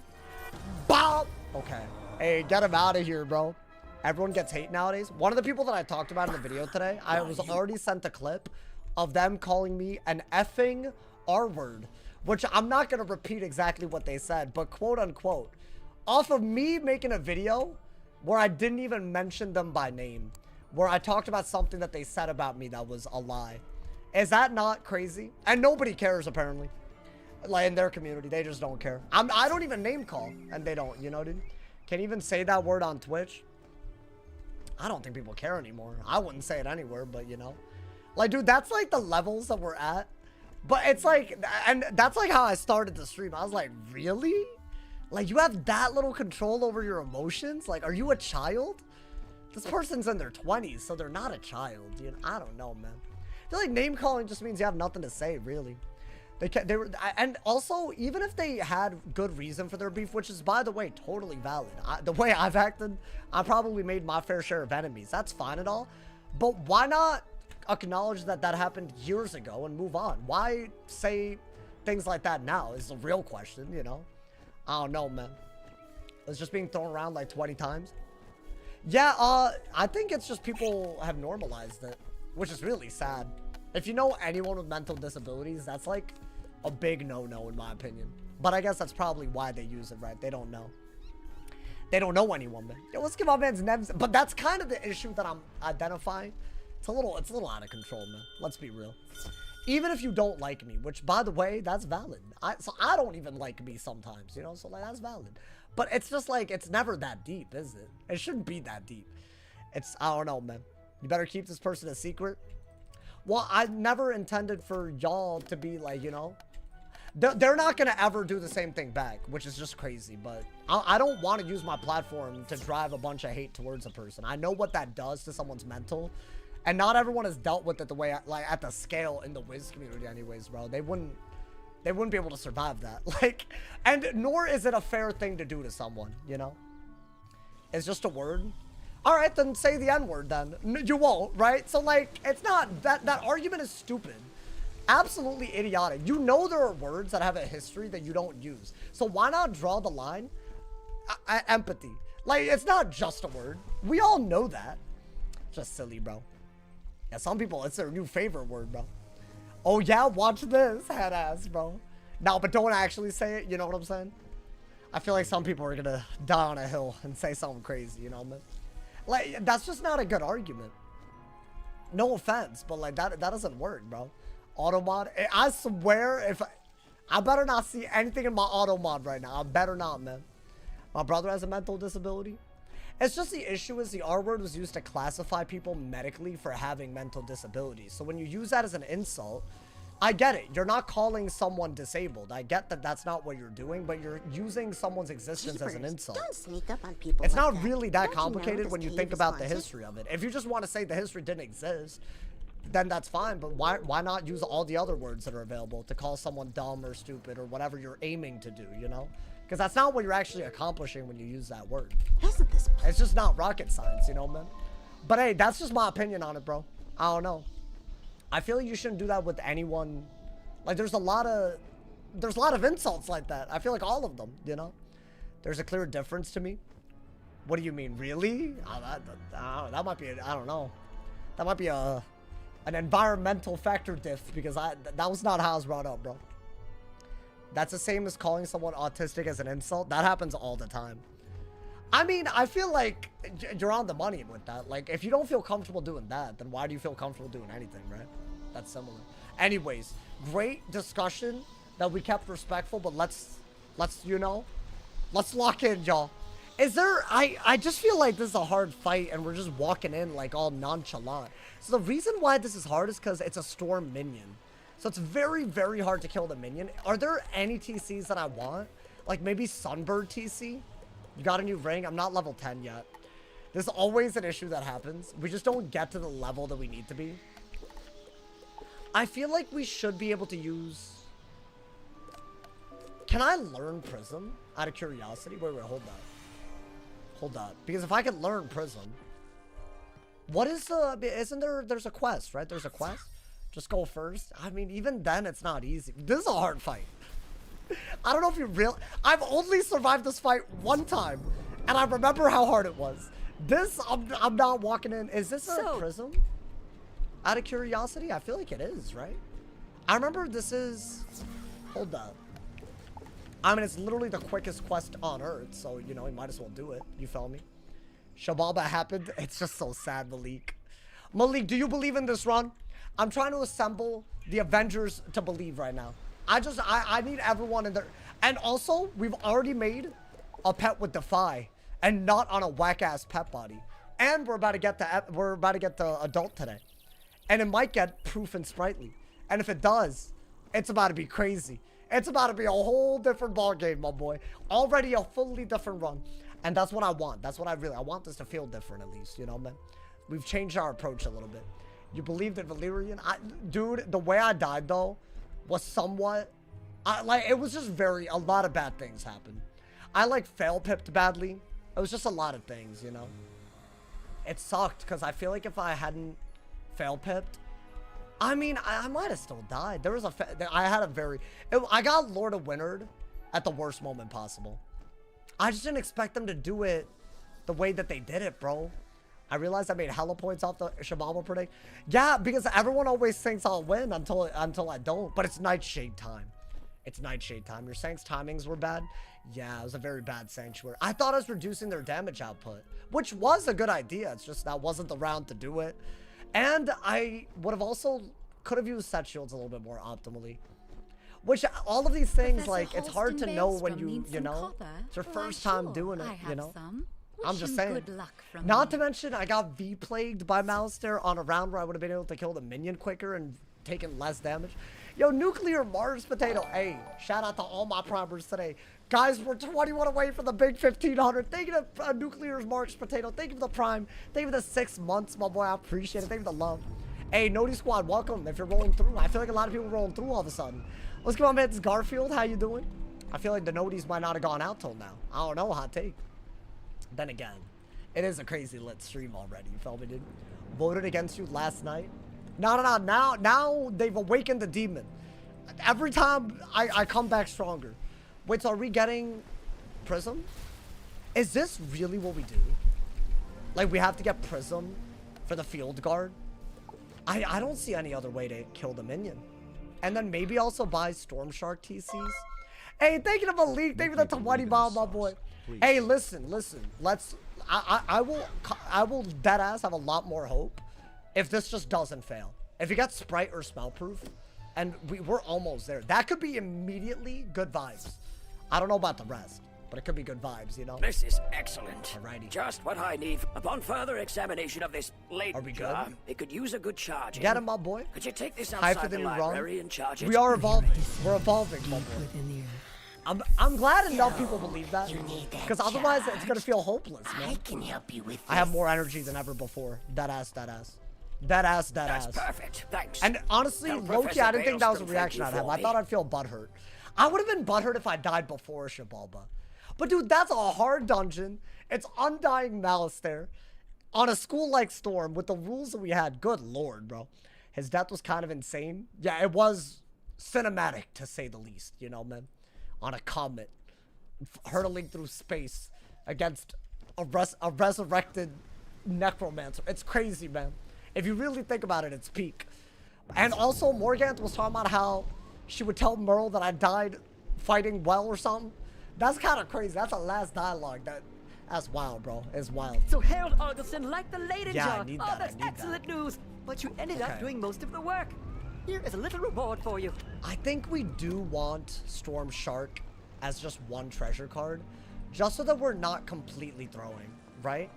Bob! Okay. Hey, get him out of here, bro. Everyone gets hate nowadays. One of the people that I talked about in the video today, I was already sent a clip of them calling me an effing R-word, which I'm not going to repeat exactly what they said, but quote unquote, off of me making a video where I didn't even mention them by name, where I talked about something that they said about me that was a lie. Is that not crazy? And nobody cares, apparently. Like, in their community, they just don't care. I don't even name call, and they don't, you know, dude? Can't even say that word on Twitch. I don't think people care anymore. I wouldn't say it anywhere, but, you know. Like, dude, that's, like, the levels that we're at. But it's, like, and that's, like, how I started the stream. I was like, really? Like, you have that little control over your emotions? Like, are you a child? This person's in their 20s, so they're not a child. You know, I don't know, man. I feel like name calling just means you have nothing to say, really. They were, and also, even if they had good reason for their beef, which is, by the way, totally valid. The way I've acted, I probably made my fair share of enemies. That's fine and all. But why not acknowledge that that happened years ago and move on? Why say things like that now is the real question, you know? I don't know, man. It's just being thrown around like 20 times. Yeah, I think it's just people have normalized it, which is really sad. If you know anyone with mental disabilities, that's like a big no-no in my opinion. But I guess that's probably why they use it, right? They don't know. They don't know anyone, man. Yo, let's give my man's names. But that's kind of the issue that I'm identifying. It's a little out of control, man. Let's be real. Even if you don't like me, which, by the way, that's valid. So I don't even like me sometimes, you know? So, like, that's valid. But it's just, like, it's never that deep, is it? It shouldn't be that deep. It's, I don't know, man. You better keep this person a secret. Well, I never intended for y'all to be, like, you know? They're not going to ever do the same thing back, which is just crazy. But I don't want to use my platform to drive a bunch of hate towards a person. I know what that does to someone's mental. And not everyone has dealt with it the way, like, at the scale in the Wiz community anyways, bro. They wouldn't be able to survive that. Like, and nor is it a fair thing to do to someone, you know? It's just a word. All right, then say the N-word then. You won't, right? So, like, it's not, that argument is stupid. Absolutely idiotic. You know there are words that have a history that you don't use. So why not draw the line? Empathy. Like, it's not just a word. We all know that. Just silly, bro. Yeah, some people, it's their new favorite word, bro. Oh, yeah, watch this, head ass, bro. No, but don't actually say it, you know what I'm saying? I feel like some people are gonna die on a hill and say something crazy, you know, man? Like, that's just not a good argument. No offense, but, like, that doesn't work, bro. Auto mod, I swear, if I better not see anything in my auto mod right now. I better not, man. My brother has a mental disability. It's just the issue is the R word was used to classify people medically for having mental disabilities. So when you use that as an insult, I get it. You're not calling someone disabled. I get that that's not what you're doing, but you're using someone's existence as an insult. Don't sneak up on people. It's like not that. really that Don't you know complicated this when you cave think is about the haunted? history of it. If you just want to say the history didn't exist, then that's fine. But why not use all the other words that are available to call someone dumb or stupid or whatever you're aiming to do, you know? Because that's not what you're actually accomplishing when you use that word. Isn't this It's just not rocket science, you know, man? But hey, that's just my opinion on it, bro. I don't know. I feel like you shouldn't do that with anyone. Like, there's a lot of insults like that. I feel like all of them, you know? There's a clear difference to me. What do you mean, really? Oh, that might be, I don't know. That might be an environmental factor diff, because that was not how I was brought up, bro. That's the same as calling someone autistic as an insult. That happens all the time. I mean, I feel like you're on the money with that. Like, if you don't feel comfortable doing that, then why do you feel comfortable doing anything, right? That's similar. Anyways, great discussion that we kept respectful, but let's you know, let's lock in, y'all. Is there, I just feel like this is a hard fight and we're just walking in like all nonchalant. So the reason why this is hard is because it's a storm minion. So it's very, very hard to kill the minion. Are there any TCs that I want? Like maybe Sunbird TC? You got a new ring? I'm not level 10 yet. There's always an issue that happens. We just don't get to the level that we need to be. I feel like we should be able to use... Can I learn Prism out of curiosity? Wait, hold that. Hold up. Because if I could learn Prism... What is the... Isn't there... There's a quest, right? There's a quest? Just go first? I mean, even then, it's not easy. This is a hard fight. I don't know if you real. I've only survived this fight one time, and I remember how hard it was. This, I'm not walking in. Is this a prism? Out of curiosity, I feel like it is, right? I remember this is. Hold up. I mean, it's literally the quickest quest on Earth, so you know you might as well do it. You feel me? Shababa happened. It's just so sad, Malik. Malik, do you believe in this run? I'm trying to assemble the Avengers to believe right now. I need everyone in there. And also, we've already made a pet with Defy and not on a whack-ass pet body. And we're about to get the adult today. And it might get proof and sprightly. And if it does, it's about to be crazy. It's about to be a whole different ball game, my boy. Already a fully different run. And that's what I want. That's what I want this to feel different at least, you know, man. We've changed our approach a little bit. You believed in Valerian? Dude, the way I died though was somewhat, like, it was just a lot of bad things happened. I, like, fail-pipped badly. It was just a lot of things, you know? It sucked, because I feel like if I hadn't fail-pipped, I mean, I might have still died. There was I got Lord of Winard at the worst moment possible. I just didn't expect them to do it the way that they did it, bro. I realized I made hella points off the Shababa predict. Yeah, because everyone always thinks I'll win until I don't. But it's Nightshade time. It's Nightshade time. Your Sanct's timings were bad. Yeah, it was a very bad Sanctuary. I thought I was reducing their damage output, which was a good idea. It's just that wasn't the round to do it. And I would have also could have used set shields a little bit more optimally. Which all of these things, Professor like, it's hard to know when you know. It's your first time doing it, you know. I'm just saying. Not to mention, I got V-plagued by Malistaire on a round where I would have been able to kill the minion quicker and taken less damage. Yo, Nuclear Mars Potato. Hey, shout out to all my primers today. Guys, we're 21 away from the big 1500. Thank you to Nuclear Mars Potato. Thank you for the prime. Thank you for the 6 months, my boy. I appreciate it. Thank you for the love. Hey, Noti Squad, welcome. If you're rolling through, I feel like a lot of people are rolling through all of a sudden. What's going on, man? It's Garfield. How you doing? I feel like the Noties might not have gone out till now. I don't know. Hot take. Then again, it is a crazy lit stream already. You feel me, dude? Voted against you last night. No. Now they've awakened the demon. Every time I come back stronger. Wait, so are we getting Prism? Is this really what we do? Like, we have to get Prism for the Field Guard? I don't see any other way to kill the minion. And then maybe also buy Storm Shark TCs. Hey, thank you to Malik. Thank you for the 20 bomb, my boy. Please. Hey, listen. Let's. I will dead ass have a lot more hope if this just doesn't fail. If you got Sprite or Spellproof, and we're almost there. That could be immediately good vibes. I don't know about the rest, but it could be good vibes, you know? This is excellent. Alrighty. Just what I need. Upon further examination of this late jar, it could use a good charge. Get him, my boy. Could you take this outside the library and charge it? We are evolving. We're evolving, my boy. I'm glad enough people believe that, because otherwise it's gonna feel hopeless, man. I can help you with this. I have more energy than ever before. That ass. Dead ass. That's perfect. Thanks. And honestly, Tell low-key, Professor I didn't think that was a Bales to reaction thank I'd you have. for I me. thought I'd feel butthurt. I would have been butthurt if I died before Shibalba. But dude, that's a hard dungeon. It's Undying Malice there. On a school-like storm with the rules that we had. Good lord, bro. His death was kind of insane. Yeah, it was cinematic, to say the least. You know, man. On a comet. Hurtling through space against a resurrected necromancer. It's crazy, man. If you really think about it, it's peak. And also, Morganthe was talking about how she would tell Merle that I died fighting well or something. That's kind of crazy. That's a last dialogue. That's wild, bro. It's wild. So Harold Alderson liked the Leyden Yeah, I jar. need Oh, that, that's I need excellent news. But you ended Okay. up doing most of the work. Here is a little reward for you. I think we do want Storm Shark as just one treasure card. Just so that we're not completely throwing, right?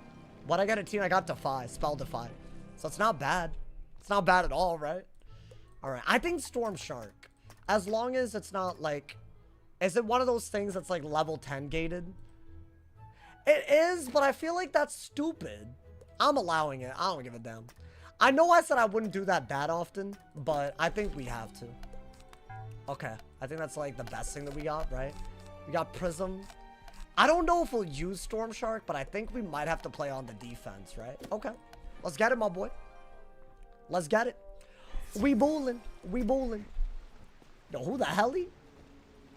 What I got a team, I got Defy, Spell Defy. So it's not bad. It's not bad at all, right? Alright, I think Storm Shark. As long as it's not like... Is it one of those things that's like level 10 gated? It is, but I feel like that's stupid. I'm allowing it. I don't give a damn. I know I said I wouldn't do that often, but I think we have to. Okay, I think that's like the best thing that we got, right? We got Prism. I don't know if we'll use Storm Shark, but I think we might have to play on the defense, right? Okay, let's get it, my boy. Let's get it. We bowling. We bowling. Yo, who the hell?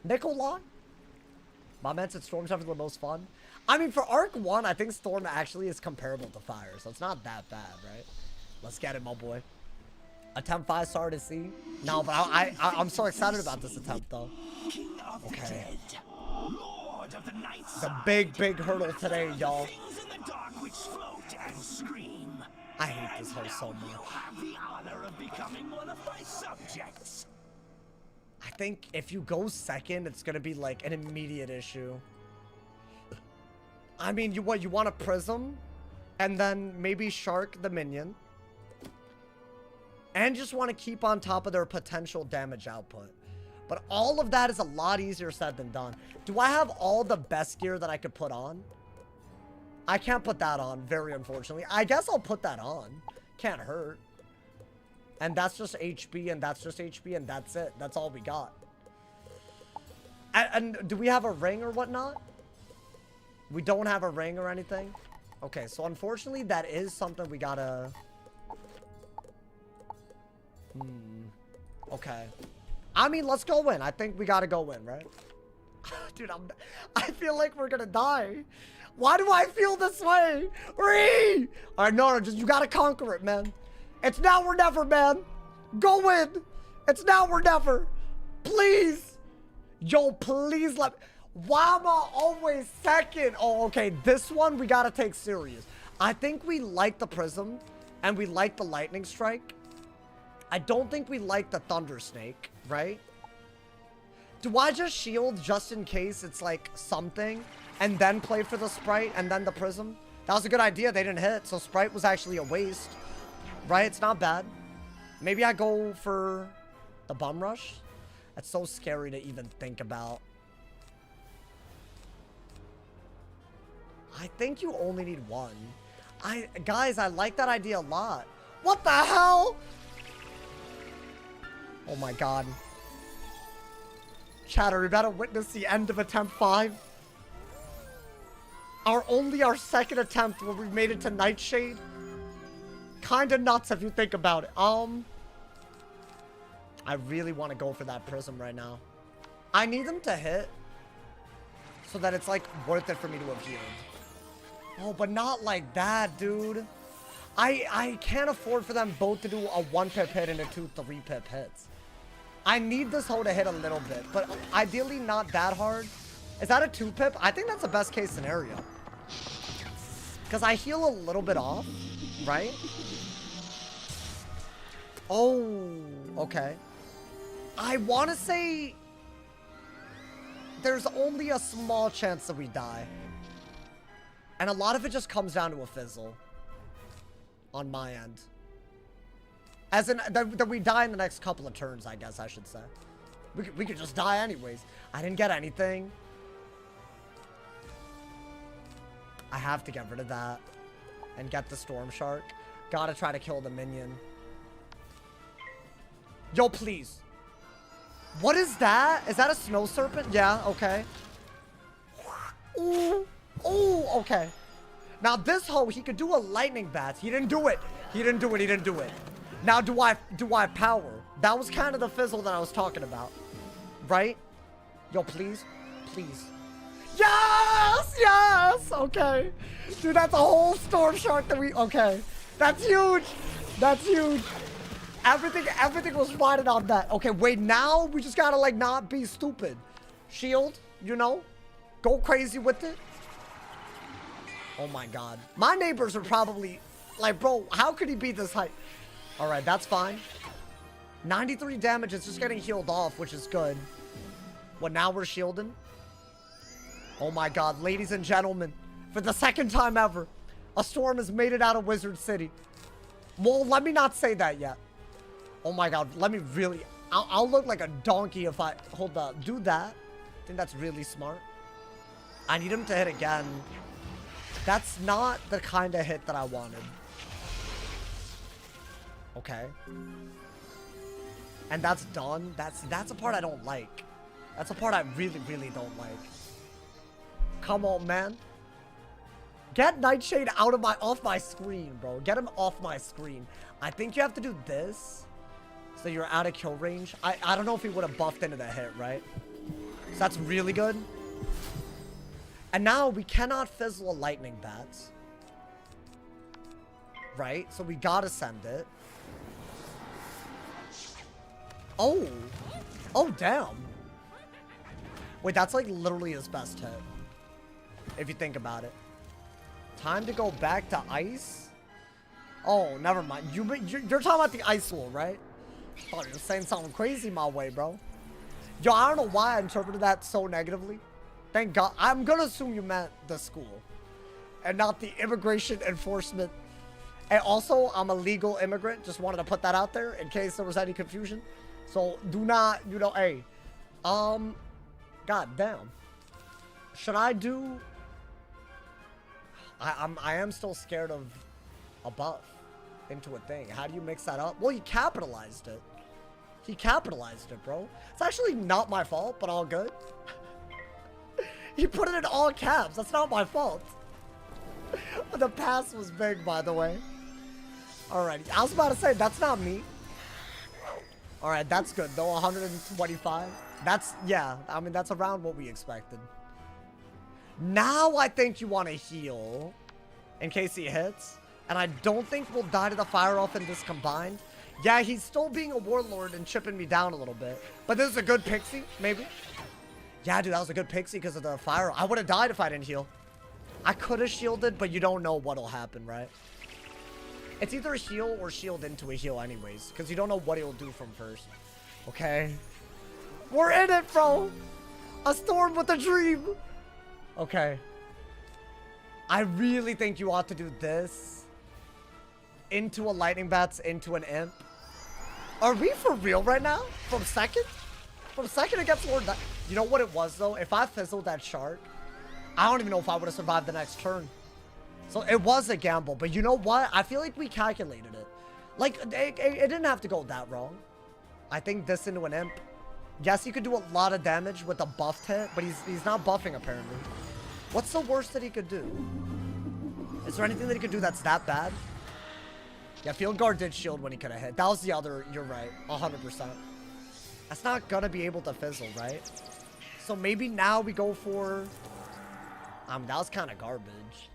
Nikolai? My man said Storm Shark is the most fun. I mean, for Arc 1, I think Storm actually is comparable to Fire, so it's not that bad, right? Let's get it, my boy. Attempt 5-star to see. No, but I'm so excited about this attempt, though. Okay. The big hurdle today, y'all. I hate this host so much. I think if you go second, it's gonna be like an immediate issue. I mean, you want a Prism, and then maybe Shark the minion, and just want to keep on top of their potential damage output. But all of that is a lot easier said than done. Do I have all the best gear that I could put on? I can't put that on, very unfortunately. I guess I'll put that on. Can't hurt. And that's just HP, and that's just HP, and that's it. That's all we got. And do we have a ring or whatnot? We don't have a ring or anything? Okay, so unfortunately, that is something we gotta... Okay. I mean, let's go in. I think we gotta go in, right? Dude, I feel like we're gonna die. Why do I feel this way? Ree! Alright, no, just you gotta conquer it, man. It's now or never, man. Go in. It's now or never. Please. Yo, please let... Why am I always second? Oh, okay. This one we gotta take serious. I think we like the Prism, and we like the Lightning Strike. I don't think we like the Thunder Snake, right? Do I just shield just in case it's like something, and then play for the Sprite and then the Prism? That was a good idea. They didn't hit, so Sprite was actually a waste. Right? It's not bad. Maybe I go for the Bum Rush. That's so scary to even think about. I think you only need one. Guys, I like that idea a lot. What the hell? Oh my god. Chatter, we better witness the end of attempt 5. Our second attempt where we made it to Nightshade. Kinda nuts if you think about it. I really want to go for that Prism right now. I need them to hit so that it's like worth it for me to have healed. Oh, but not like that, dude. I can't afford for them both to do a 1-pip hit and a 2 3-pip hits. I need this hoe to hit a little bit, but ideally not that hard. Is that a 2-pip? I think that's the best case scenario. Because I heal a little bit off, right? Oh, okay. I want to say there's only a small chance that we die. And a lot of it just comes down to a fizzle on my end. As in, that we die in the next couple of turns, I guess I should say. We could just die anyways. I didn't get anything. I have to get rid of that and get the Storm Shark. Gotta try to kill the minion. Yo, please. What is that? Is that a snow serpent? Yeah, okay. Ooh. Ooh, okay. Now this hoe, he could do a lightning bat. He didn't do it. He didn't do it. He didn't do it. Now do I power? That was kind of the fizzle that I was talking about. Right? Yo, please. Please. Yes! Yes! Okay. Dude, that's a whole storm shark that we... Okay. That's huge. That's huge. Everything was fighting on that. Okay, wait, now we just gotta, like, not be stupid. Shield, you know? Go crazy with it. Oh my god. My neighbors are probably... Like, bro, how could he be this height? Alright, that's fine. 93 damage is just getting healed off, which is good. Well, now we're shielding. Oh my god, ladies and gentlemen. For the second time ever, a storm has made it out of Wizard City. Well, let me not say that yet. Oh my god, let me really... I'll look like a donkey if I... Hold up, do that. I think that's really smart. I need him to hit again. That's not the kind of hit that I wanted. Okay. And that's done. That's a part I don't like. That's a part I really, really don't like. Come on, man. Get Nightshade off my screen, bro. Get him off my screen. I think you have to do this. So you're out of kill range. I don't know if he would have buffed into the hit, right? So that's really good. And now we cannot fizzle a lightning bat. Right? So we gotta send it. Oh. Oh, damn. Wait, that's like literally his best hit. If you think about it. Time to go back to ice? Oh, never mind. You're talking about the ice wall, right? I thought you were saying something crazy my way, bro. Yo, I don't know why I interpreted that so negatively. Thank God. I'm gonna assume you meant the school. And not the immigration enforcement. And also, I'm a legal immigrant. Just wanted to put that out there in case there was any confusion. So, do not, you know, hey. God damn. Should I do... I am still scared of a buff into a thing. How do you mix that up? Well, he capitalized it. He capitalized it, bro. It's actually not my fault, but all good. He put it in all caps. That's not my fault. The pass was big, by the way. Alrighty. I was about to say, that's not me. Alright, that's good, though. 125. That's, yeah. I mean, that's around what we expected. Now I think you want to heal in case he hits. And I don't think we'll die to the fire off in this combined. Yeah, he's still being a warlord and chipping me down a little bit. But this is a good pixie, maybe. Yeah, dude, that was a good pixie because of the fire. I would have died if I didn't heal. I could have shielded, but you don't know what'll happen, right? It's either a heal or shield into a heal anyways. Because you don't know what he'll do from first. Okay. We're in it, bro. A storm with a dream. Okay. I really think you ought to do this. Into a lightning bats, into an imp. Are we for real right now? From second? From second it gets Lord. You know what it was though? If I fizzled that shark, I don't even know if I would have survived the next turn. So it was a gamble, but you know what? I feel like we calculated it. Like, it didn't have to go that wrong. I think this into an imp. Yes, he could do a lot of damage with a buffed hit, but he's not buffing apparently. What's the worst that he could do? Is there anything that he could do that's that bad? Yeah, Field Guard did shield when he could have hit. That was the other, you're right, 100%. That's not gonna be able to fizzle, right? So maybe now we go for... that was kind of garbage.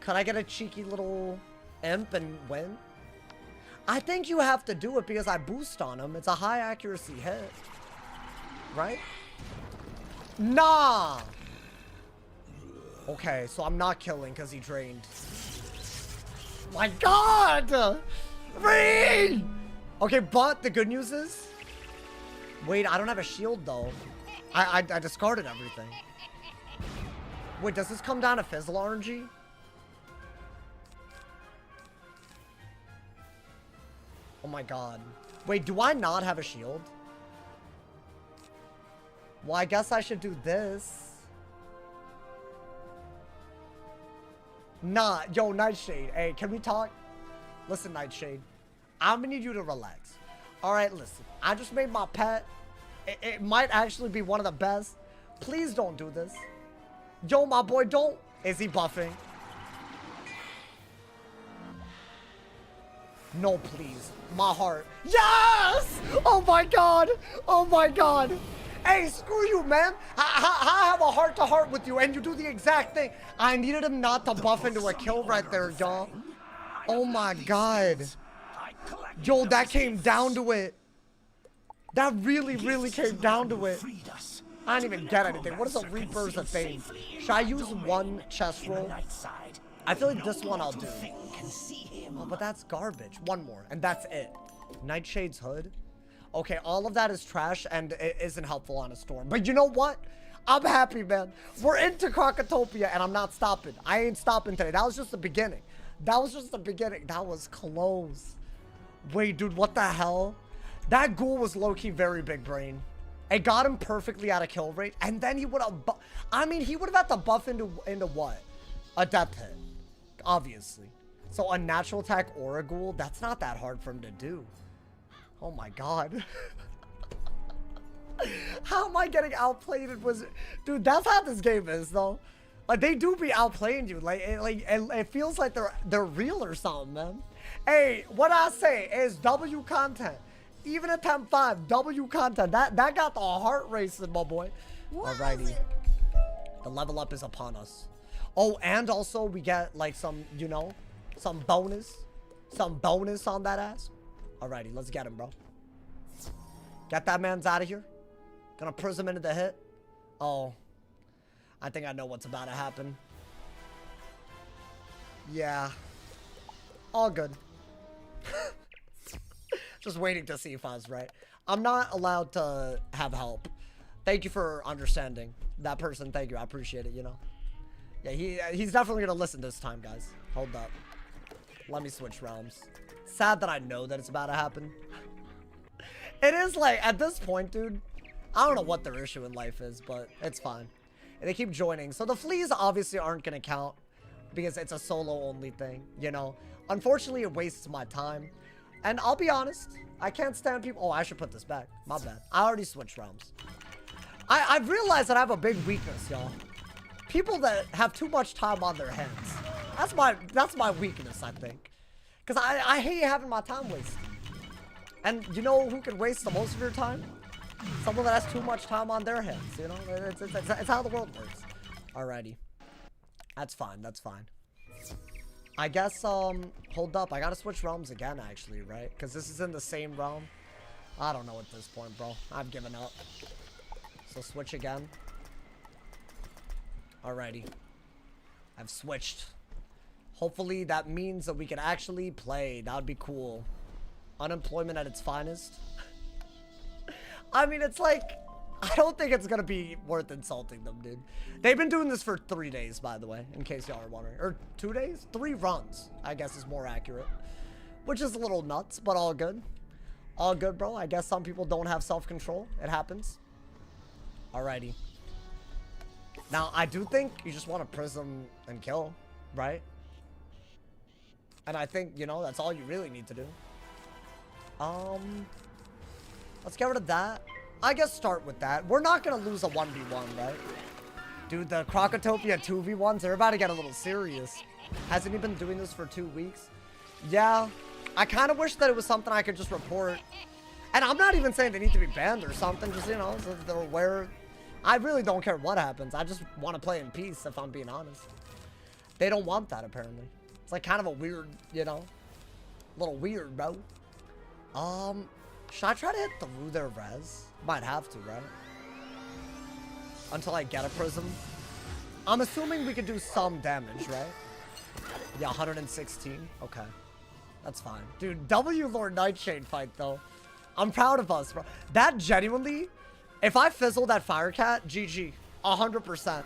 Could I get a cheeky little imp and win? I think you have to do it because I boost on him. It's a high accuracy hit. Right? Nah! Okay, so I'm not killing because he drained. My God! Free! Okay, but the good news is... Wait, I don't have a shield though. I discarded everything. Wait, does this come down to Fizzle RNG? Oh my God. Wait, do I not have a shield? Well, I guess I should do this. Nah, yo, Nightshade. Hey, can we talk? Listen, Nightshade. I'm gonna need you to relax. Alright, listen. I just made my pet. It might actually be one of the best. Please don't do this. Yo, my boy, don't. Is he buffing? No, please. My heart. Yes! Oh my god. Oh my god. Hey, screw you, man. I have a heart-to-heart with you, and you do the exact thing. I needed him not to buff into a kill right there, y'all. Oh my god. Yo, that came down to it. That really, really came down to it. I didn't even get anything. What is a Reaper's a thing? Should I use one chest roll? I feel like this one I'll do. Oh, but that's garbage. One more, and that's it. Nightshade's hood. Okay, all of that is trash, and it isn't helpful on a storm. But you know what? I'm happy, man. We're into Crocotopia, and I'm not stopping. I ain't stopping today. That was just the beginning. That was just the beginning. That was close. Wait, dude, what the hell? That ghoul was low-key very big brain. It got him perfectly at a kill rate, and then he would have... I mean, he would have had to buff into what? A death hit, obviously. So a natural attack or a ghoul, that's not that hard for him to do. Oh my god. How am I getting outplayed in Wizard? Dude, that's how this game is, though. Like, they do be outplaying you. It feels like they're real or something, man. Hey, what I say is W content. Even at 10-5, W content. That got the heart racing, my boy. Alrighty. The level up is upon us. Oh, and also we get, like, some, you know, some bonus. Some bonus on that ass. Alrighty, let's get him, bro. Get that man's out of here. Gonna prism into the hit. Oh. I think I know what's about to happen. Yeah. All good. Just waiting to see if I was right. I'm not allowed to have help. Thank you for understanding. That person, thank you. I appreciate it, you know. Yeah, he's definitely gonna listen this time, guys. Hold up. Let me switch realms. Sad that I know that it's about to happen. It is like, at this point, dude, I don't know what their issue in life is, but it's fine. And they keep joining. So the fleas obviously aren't going to count because it's a solo-only thing, you know. Unfortunately, it wastes my time. And I'll be honest, I can't stand people. Oh, I should put this back. My bad. I already switched realms. I've realized that I have a big weakness, y'all. People that have too much time on their hands. That's my weakness, I think. Because I hate having my time wasted. And you know who can waste the most of your time? Someone that has too much time on their hands, you know? It's how the world works. Alrighty. That's fine, that's fine. I guess, hold up. I gotta switch realms again, actually, right? Because this is in the same realm. I don't know at this point, bro. I've given up. So switch again. Alrighty. I've switched. Hopefully that means that we can actually play. That would be cool. Unemployment at its finest. I mean, it's like, I don't think it's gonna be worth insulting them, dude. They've been doing this for 3 days, by the way, in case y'all are wondering. Or 2 days? 3 runs, I guess is more accurate. Which is a little nuts, but all good. All good, bro. I guess some people don't have self-control. It happens. Alrighty. Now, I do think you just want to prism and kill, right? And I think, you know, that's all you really need to do. Let's get rid of that. I guess start with that. We're not going to lose a 1v1, right? Dude, the Crocotopia 2v1s, they're about to get a little serious. Hasn't he been doing this for 2 weeks? Yeah. I kind of wish that it was something I could just report. And I'm not even saying they need to be banned or something. Just, you know, so they're aware. I really don't care what happens. I just want to play in peace, if I'm being honest. They don't want that, apparently. It's like kind of a weird, you know, a little weird, bro. Should I try to hit through their res? Might have to, right? Until I get a prism. I'm assuming we could do some damage, right? Yeah, 116. Okay. That's fine. Dude, W Lord Nightshade fight, though. I'm proud of us, bro. That genuinely, if I fizzle that Firecat, GG. 100%.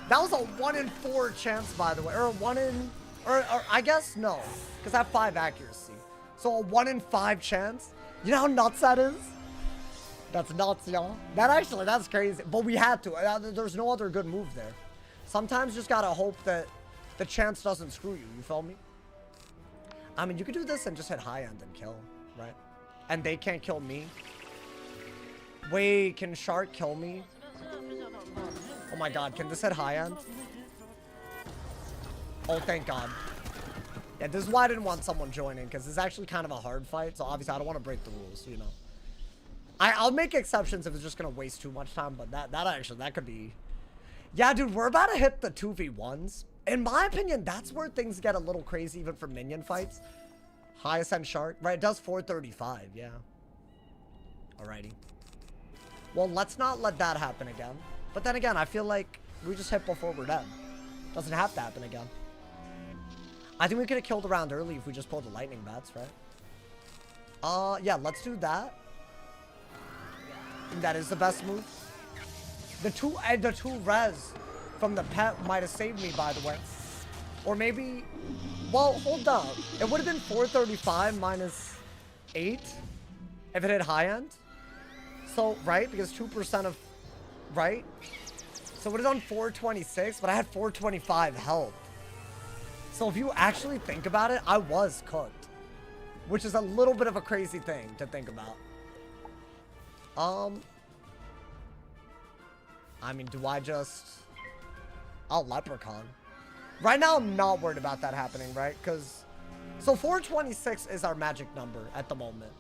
That was a 1 in 4 chance, by the way. Or a 1 in... Or I guess no. Because I have 5 accuracy. So a 1 in 5 chance. You know how nuts that is? That's nuts, y'all. That's crazy. But we had to. There's no other good move there. Sometimes you just gotta hope that the chance doesn't screw you. You feel me? I mean, you could do this and just hit high end and kill, right? And they can't kill me. Wait, can Shark kill me? Oh my god, can this hit high end? Oh, thank god. Yeah, this is why I didn't want someone joining, because it's actually kind of a hard fight, so obviously I don't want to break the rules, you know. I'll make exceptions if it's just going to waste too much time, but that could be... Yeah, dude, we're about to hit the 2v1s. In my opinion, that's where things get a little crazy, even for minion fights. High Ascent Shark, right? It does 435, yeah. Alrighty. Well, let's not let that happen again. But then again, I feel like we just hit before we're dead. Doesn't have to happen again. I think we could have killed around early if we just pulled the lightning bats, right? Yeah, let's do that. I think that is the best move. The two res from the pet might have saved me, by the way. Or maybe, well, hold up. It would have been 435 minus 8 if it hit high end. So, right, because 2% of, right? So it would have done 426, but I had 425 health. So if you actually think about it, I was cooked. Which is a little bit of a crazy thing to think about. I mean, do I just... I'll Leprechaun. Right now, I'm not worried about that happening, right? Because... So 426 is our magic number at the moment.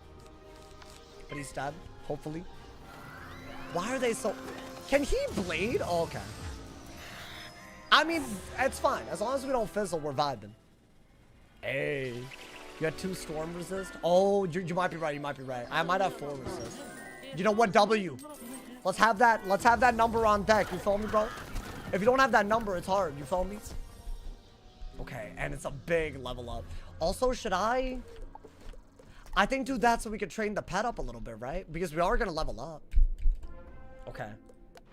But he's dead, hopefully. Why are they so... Can he blade? Oh, okay. I mean, it's fine. As long as we don't fizzle, we're vibing. Hey. You had 2 storm resist? Oh, you might be right. You might be right. I might have 4 resist. You know what? W. Let's have that number on deck. You feel me, bro? If you don't have that number, it's hard. You feel me? Okay, and it's a big level up. Also, should I think do that so we could train the pet up a little bit, right? Because we are going to level up. Okay.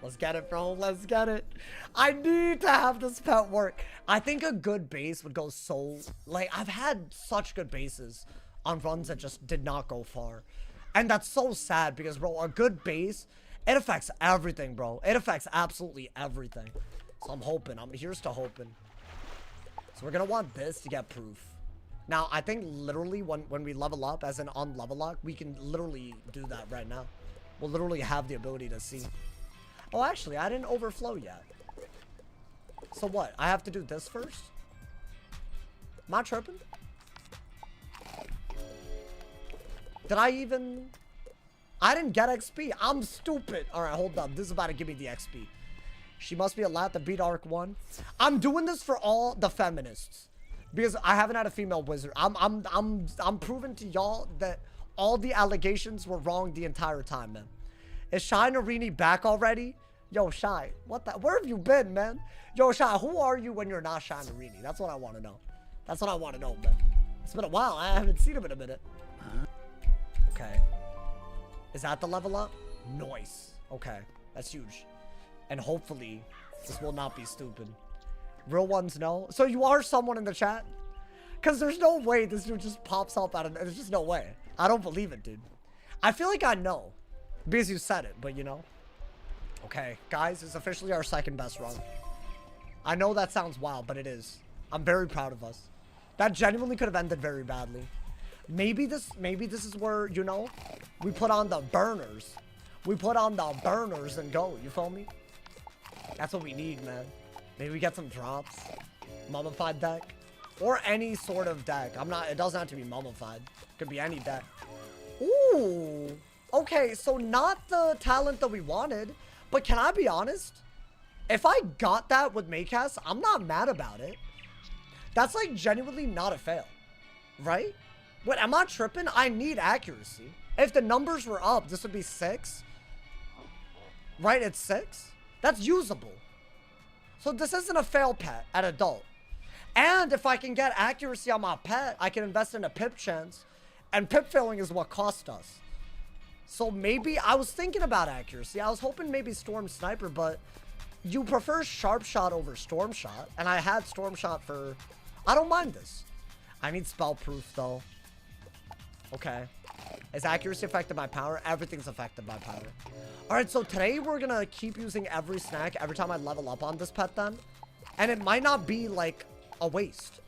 Let's get it, bro. Let's get it. I need to have this pet work. I think a good base would go so... Like, I've had such good bases on runs that just did not go far. And that's so sad because, bro, a good base, it affects everything, bro. It affects absolutely everything. So I'm hoping. Here's to hoping. So we're going to want this to get proof. Now, I think literally when we level up, as in on level lock, we can literally do that right now. We'll literally have the ability to see. Oh, actually, I didn't overflow yet. So what? I have to do this first? Am I tripping? Did I even... I didn't get XP. I'm stupid. All right, hold up. This is about to give me the XP. She must be allowed to beat Arc 1. I'm doing this for all the feminists. Because I haven't had a female wizard. I'm proving to y'all that all the allegations were wrong the entire time, man. Is Shy Narini back already? Yo, Shy, what the... Where have you been, man? Yo, Shy, who are you when you're not Shy Narini? That's what I want to know. That's what I want to know, man. It's been a while. I haven't seen him in a minute. Okay. Is that the level up? Nice. Okay. That's huge. And hopefully, this will not be stupid. Real ones know. So you are someone in the chat? Because there's no way this dude just pops up out of... There's just no way. I don't believe it, dude. I feel like I know. Because you said it, but you know. Okay, guys, it's officially our second best run. I know that sounds wild, but it is. I'm very proud of us. That genuinely could have ended very badly. Maybe this is where, you know, we put on the burners. We put on the burners and go, you feel me? That's what we need, man. Maybe we get some drops. Mummified deck. Or any sort of deck. It doesn't have to be mummified. Could be any deck. Ooh. Okay, so not the talent that we wanted, but can I be honest? If I got that with Maycast, I'm not mad about it. That's like genuinely not a fail, right? Wait, am I tripping? I need accuracy. If the numbers were up, this would be 6. Right, it's 6. That's usable. So this isn't a fail pet at adult. And if I can get accuracy on my pet, I can invest in a pip chance. And pip failing is what cost us. So maybe, I was thinking about accuracy. I was hoping maybe Storm Sniper, but you prefer Sharp Shot over Storm Shot. And I had Storm Shot for... I don't mind this. I need Spell Proof, though. Okay. Is accuracy affected by power? Everything's affected by power. Alright, so today we're gonna keep using every snack every time I level up on this pet then. And it might not be, like, a waste.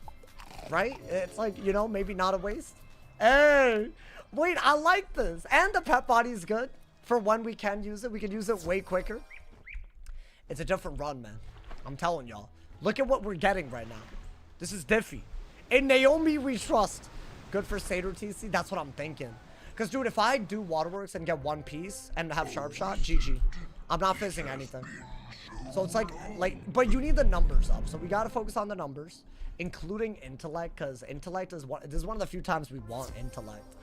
right? It's like, you know, maybe not a waste. Hey, wait, I like this. And the pet body is good for when we can use it. We can use it way quicker. It's a different run, man. I'm telling y'all. Look at what we're getting right now. This is diffy. In Naomi, we trust. Good for Satyr TC. That's what I'm thinking. Because, dude, if I do Waterworks and get one piece and have Sharp Shot, GG. I'm not fizzing anything. So it's like, but you need the numbers up. So we got to focus on the numbers, including intellect, because intellect is this is one of the few times we want intellect,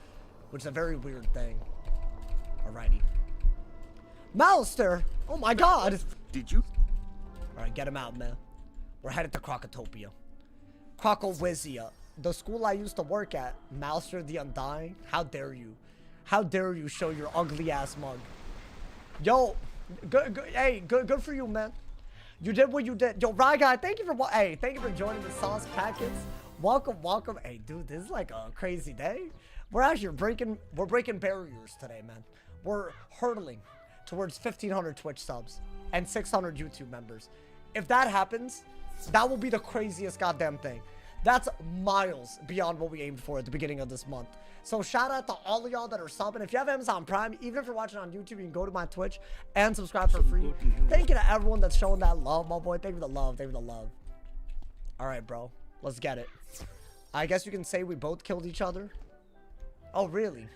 which is a very weird thing. Alrighty. Malister! Oh my god! Did you? Alright, get him out, man. We're headed to Crocotopia. Crocowizia. The school I used to work at. Malister the Undying. How dare you? How dare you show your ugly ass mug? Yo, good for you, man. You did what you did. Yo, Rye Guy, thank you for joining the sauce packets. Welcome. Hey, dude, this is like a crazy day. We're breaking barriers today, man. We're hurtling towards 1,500 Twitch subs and 600 YouTube members. If that happens, that will be the craziest goddamn thing. That's miles beyond what we aimed for at the beginning of this month. So shout out to all of y'all that are subbing. If you have Amazon Prime, even if you're watching on YouTube, you can go to my Twitch and subscribe for free. Thank you to everyone that's showing that love, my boy. Thank you for the love. Thank you for the love. All right, bro. Let's get it. I guess you can say we both killed each other. Oh, really?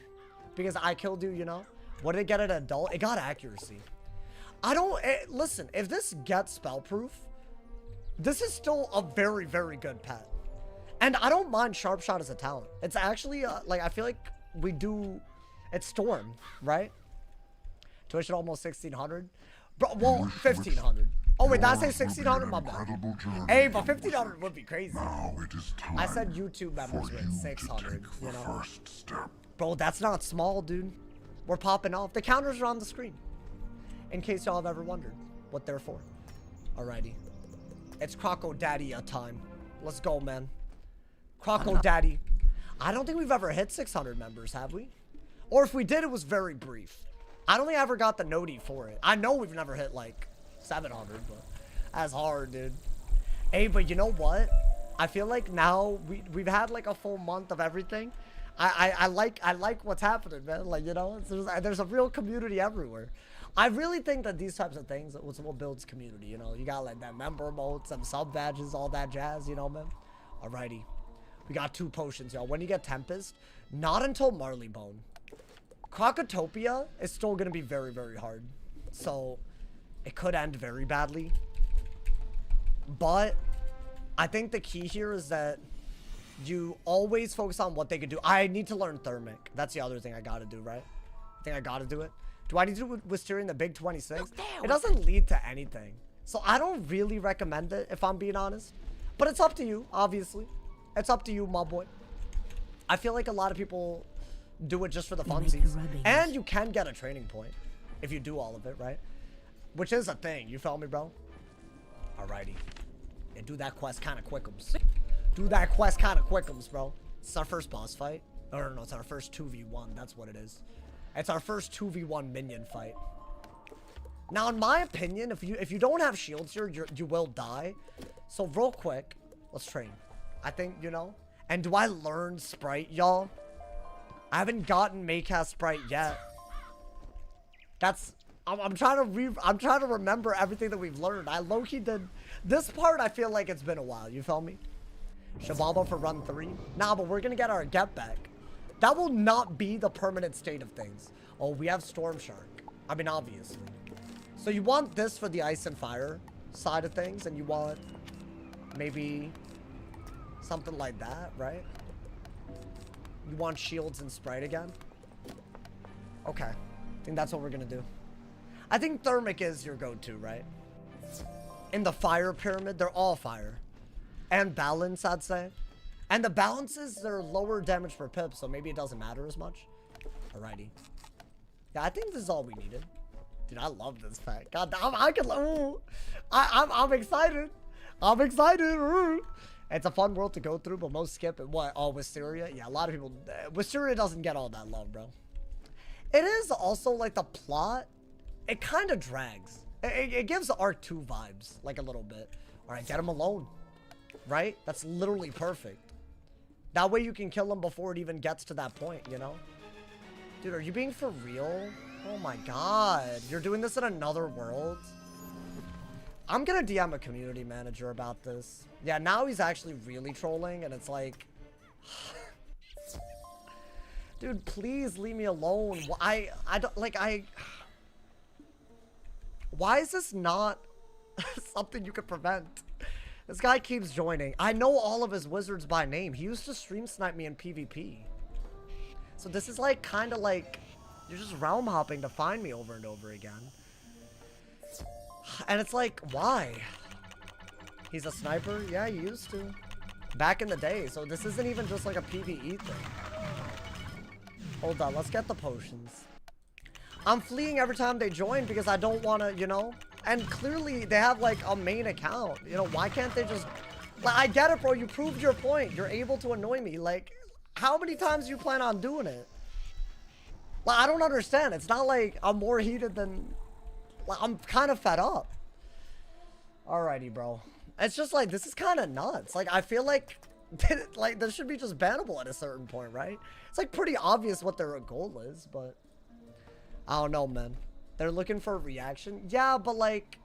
Because I killed you, you know? What did it get at adult? It got accuracy. Listen, if this gets spell proof, this is still a very, very good pet. And I don't mind Sharp Shot as a talent. It's actually, like, I feel like we do... It's Storm, right? Twitch at almost 1,600. Bro, well, 1,500. Oh, wait, did I say 1,600? My bad. Hey, but 1,500 would be crazy. I said YouTube members with 600, you know? Bro, that's not small, dude. We're popping off. The counters are on the screen. In case y'all have ever wondered what they're for. Alrighty. It's Crocodaddy time. Let's go, man. Crocodaddy. I don't think we've ever hit 600 members, have we? Or if we did, it was very brief. I don't think I ever got the noti for it. I know we've never hit like 700, but that's hard, dude. Hey, but you know what? I feel like now we've had like a full month of everything. I like what's happening, man. Like, you know, there's a real community everywhere. I really think that these types of things was what builds community, you know? You got like that member emotes, some sub badges, all that jazz, you know, man? Alrighty. We got 2 potions, y'all. When you get Tempest, not until Marleybone. Crocotopia is still going to be very, very hard. So, it could end very badly. But, I think the key here is that you always focus on what they can do. I need to learn Thermic. That's the other thing I got to do, right? I think I got to do it. Do I need to do Wisterian the big 26? It doesn't lead to anything. So, I don't really recommend it, if I'm being honest. But it's up to you, obviously. It's up to you, my boy. I feel like a lot of people do it just for the funsies. And you can get a training point if you do all of it, right? Which is a thing. You feel me, bro? Alrighty. And do that quest kind of quickums. Do that quest kind of quickums, bro. It's our first boss fight. No, it's our first 2v1. That's what it is. It's our first 2v1 minion fight. Now, in my opinion, if you don't have shields here, you will die. So, real quick, let's train. I think, you know. And do I learn Sprite, y'all? I haven't gotten Maycast Sprite yet. I'm trying to remember everything that we've learned. I low-key did this part. I feel like it's been a while. You feel me? Shababa for run 3. Nah, but we're gonna get our get back. That will not be the permanent state of things. Oh, we have Storm Shark. I mean, obviously. So you want this for the ice and fire side of things, and you want maybe something like that, right? You want shields and Sprite again? Okay. I think that's what we're gonna do. I think Thermic is your go-to, right? In the fire pyramid, they're all fire. And balance, I'd say. And the balances, they're lower damage per pip, so maybe it doesn't matter as much. Alrighty. Yeah, I think this is all we needed. Dude, I love this pack. God damn, I'm excited. I'm excited. Ooh. It's a fun world to go through, but most skip it. What? Oh, Wisteria? Yeah, a lot of people... Wisteria doesn't get all that love, bro. It is also, like, the plot. It kind of drags. It gives Arc 2 vibes, like, a little bit. All right, get him alone. Right? That's literally perfect. That way you can kill him before it even gets to that point, you know? Dude, are you being for real? Oh my god. You're doing this in another world? I'm gonna DM a community manager about this. Yeah, now he's actually really trolling, and it's like... Dude, please leave me alone. I don't, like, Why is this not something you could prevent? This guy keeps joining. I know all of his wizards by name. He used to stream snipe me in PvP. So this is like, kind of like, you're just realm hopping to find me over and over again. And it's like, why? He's a sniper? Yeah, he used to. Back in the day. So this isn't even just like a PvE thing. Hold on, let's get the potions. I'm fleeing every time they join because I don't want to, you know? And clearly they have like a main account. You know, why can't they just... Like, I get it, bro. You proved your point. You're able to annoy me. Like, how many times do you plan on doing it? Like, I don't understand. It's not like I'm more heated than... Like, I'm kind of fed up. Alrighty, bro. It's just like, this is kind of nuts. Like, I feel like... like, this should be just bannable at a certain point, right? It's like pretty obvious what their goal is, but... I don't know, man. They're looking for a reaction. Yeah, but like,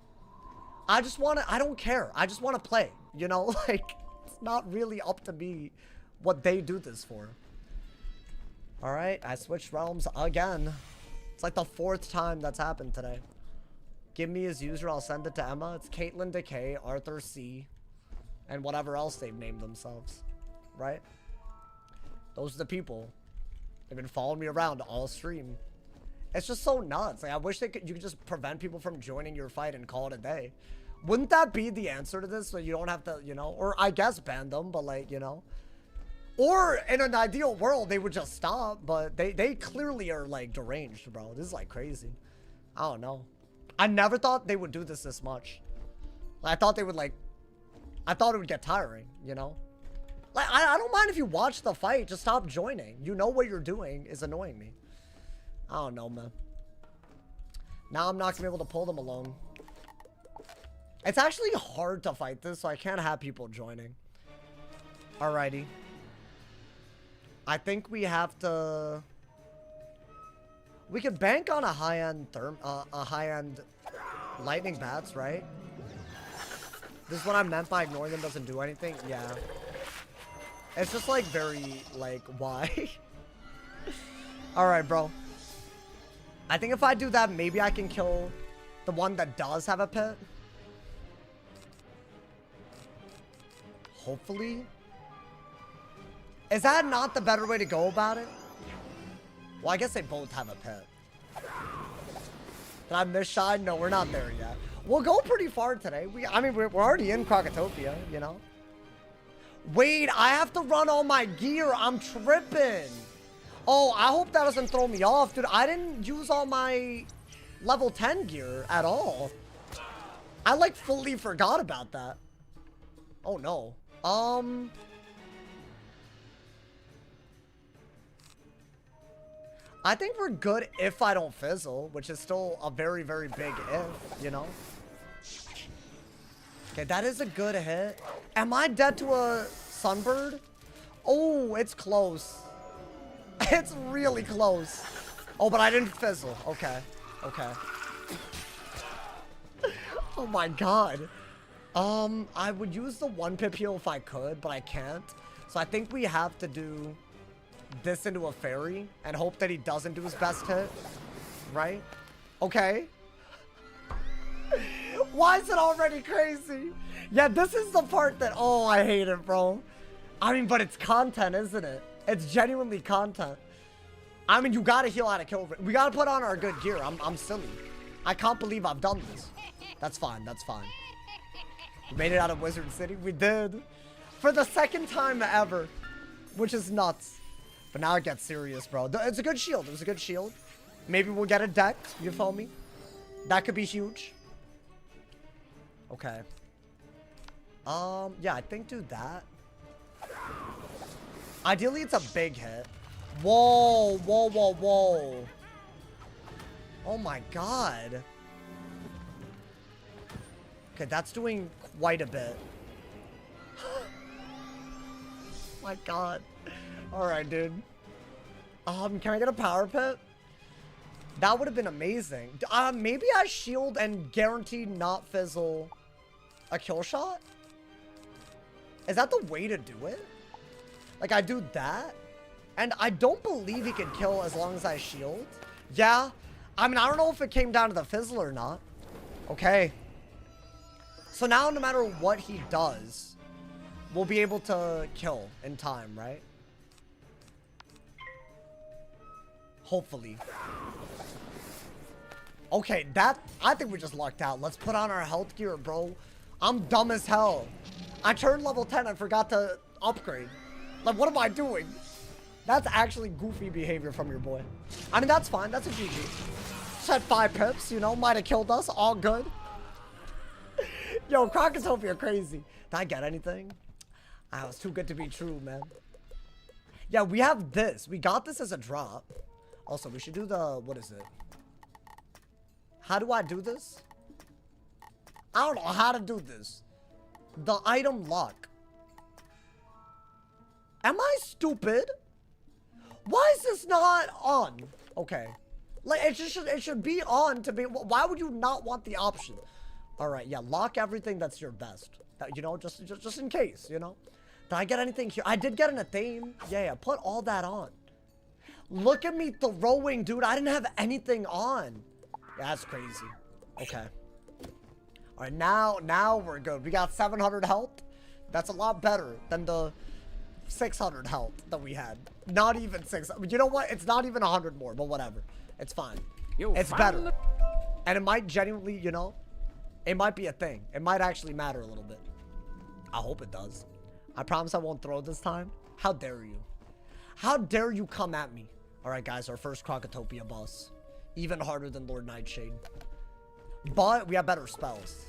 I just want to, I don't care. I just want to play, you know? Like, it's not really up to me what they do this for. All right, I switched realms again. It's like the 4th time that's happened today. Give me his user, I'll send it to Emma. It's Caitlin Decay, Arthur C, and whatever else they've named themselves, right? Those are the people. They've been following me around all stream. It's just so nuts. Like, I wish you could just prevent people from joining your fight and call it a day. Wouldn't that be the answer to this? So you don't have to, you know, or I guess ban them, but like, you know. Or in an ideal world, they would just stop, but they clearly are like deranged, bro. This is like crazy. I don't know. I never thought they would do this much. I thought they would like, I thought it would get tiring, you know. Like, I don't mind if you watch the fight, just stop joining. You know what you're doing is annoying me. I don't know, man. Now I'm not gonna be able to pull them alone. It's actually hard to fight this, so I can't have people joining. Alrighty. I think we have to... We could bank on a high-end lightning bats, right? This is what I meant by ignoring them doesn't do anything? Yeah. It's just like very, like, why? Alright, bro. I think if I do that, maybe I can kill the one that does have a pit. Hopefully. Is that not the better way to go about it? Well, I guess they both have a pit. Did I miss shine? No, we're not there yet. We'll go pretty far today. I mean, we're already in Crocotopia, you know? Wait, I have to run all my gear. I'm tripping. Oh, I hope that doesn't throw me off. Dude, I didn't use all my level 10 gear at all. I, like, fully forgot about that. Oh, no. I think we're good if I don't fizzle, which is still a very, very big if, you know? Okay, that is a good hit. Am I dead to a sunbird? Oh, it's close. It's really close. Oh, but I didn't fizzle. Okay. Okay. Oh my god. I would use the 1 pip heal if I could, but I can't. So I think we have to do this into a fairy and hope that he doesn't do his best hit. Right? Okay. Why is it already crazy? Yeah, this is the part that, oh, I hate it, bro. I mean, but it's content, isn't it? It's genuinely content. I mean, you gotta heal out of kill. We gotta put on our good gear. I'm silly. I can't believe I've done this. That's fine. That's fine. We made it out of Wizard City. We did. For the 2nd time ever. Which is nuts. But now it gets serious, bro. It's a good shield. It was a good shield. Maybe we'll get a deck. You feel me? That could be huge. Okay. Yeah, I think do that. Ideally, it's a big hit. Whoa, whoa, whoa, whoa. Oh my god. Okay, that's doing quite a bit. my god. Alright, dude. Can I get a power pit? That would have been amazing. Maybe I shield and guaranteed not fizzle a kill shot? Is that the way to do it? Like, I do that? And I don't believe he can kill as long as I shield. Yeah. I mean, I don't know if it came down to the fizzle or not. Okay. So now, no matter what he does, we'll be able to kill in time, right? Hopefully. Okay, I think we just lucked out. Let's put on our health gear, bro. I'm dumb as hell. I turned level 10 and forgot to upgrade. Like, what am I doing? That's actually goofy behavior from your boy. I mean, that's fine. That's a GG. Said 5 pips, you know, might have killed us. All good. Yo, Crocotopia crazy. Did I get anything? Ah, it was too good to be true, man. Yeah, we have this. We got this as a drop. Also, we should do the, what is it? How do I do this? I don't know how to do this. The item lock. Am I stupid? Why is this not on? Okay. Like, it should be on to be, why would you not want the option? All right, yeah, lock everything that's your best. That, you know, just in case, you know? Did I get anything here? I did get an Athame. Yeah, put all that on. Look at me throwing, dude. I didn't have anything on. Yeah, that's crazy. Okay. All right, now we're good. We got 700 health. That's a lot better than the 600 health that we had. Not even 600. You know what? It's not even 100 more, but whatever. It's fine. It's better. And it might genuinely, you know, it might be a thing. It might actually matter a little bit. I hope it does. I promise I won't throw this time. How dare you? How dare you come at me? All right, guys, our first Crocotopia boss. Even harder than Lord Nightshade. But we have better spells.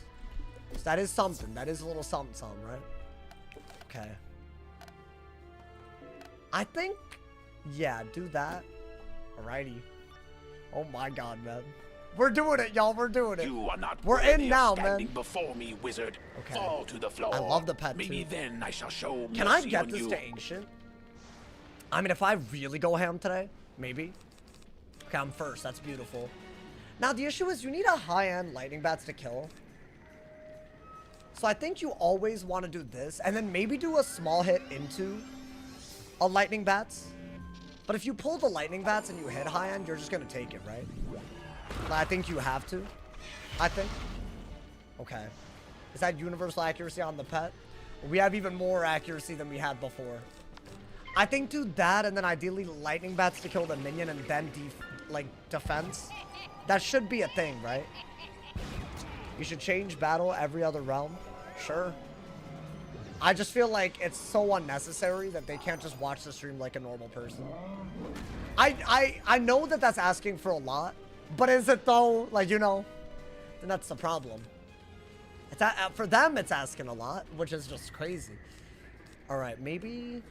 So that is something. That is a little something, right? Okay. I think, yeah, do that. Alrighty. Oh my god, man. We're doing it, y'all. We're doing it. You are not We're in now, man. Before me, wizard. Okay. Fall to the floor. I love the pet Maybe too. then I shall show Can I mercy get on this you. to ancient? I mean, if I really go ham today, maybe. Okay, I'm first. That's beautiful. Now, the issue is you need a high-end lightning bats to kill. So I think you always want to do this, and then maybe do a small hit into a lightning bats. But if you pull the lightning bats and you hit high-end, you're just going to take it, right? I think you have to. I think. Okay. Is that universal accuracy on the pet? We have even more accuracy than we had before. I think do that, and then ideally lightning bats to kill the minion, and then defense. That should be a thing, right? You should change battle every other realm. Sure. I just feel like it's so unnecessary that they can't just watch the stream like a normal person. I know that that's asking for a lot, but is it though? Like, you know, then that's the problem. It's for them, it's asking a lot, which is just crazy. All right, maybe.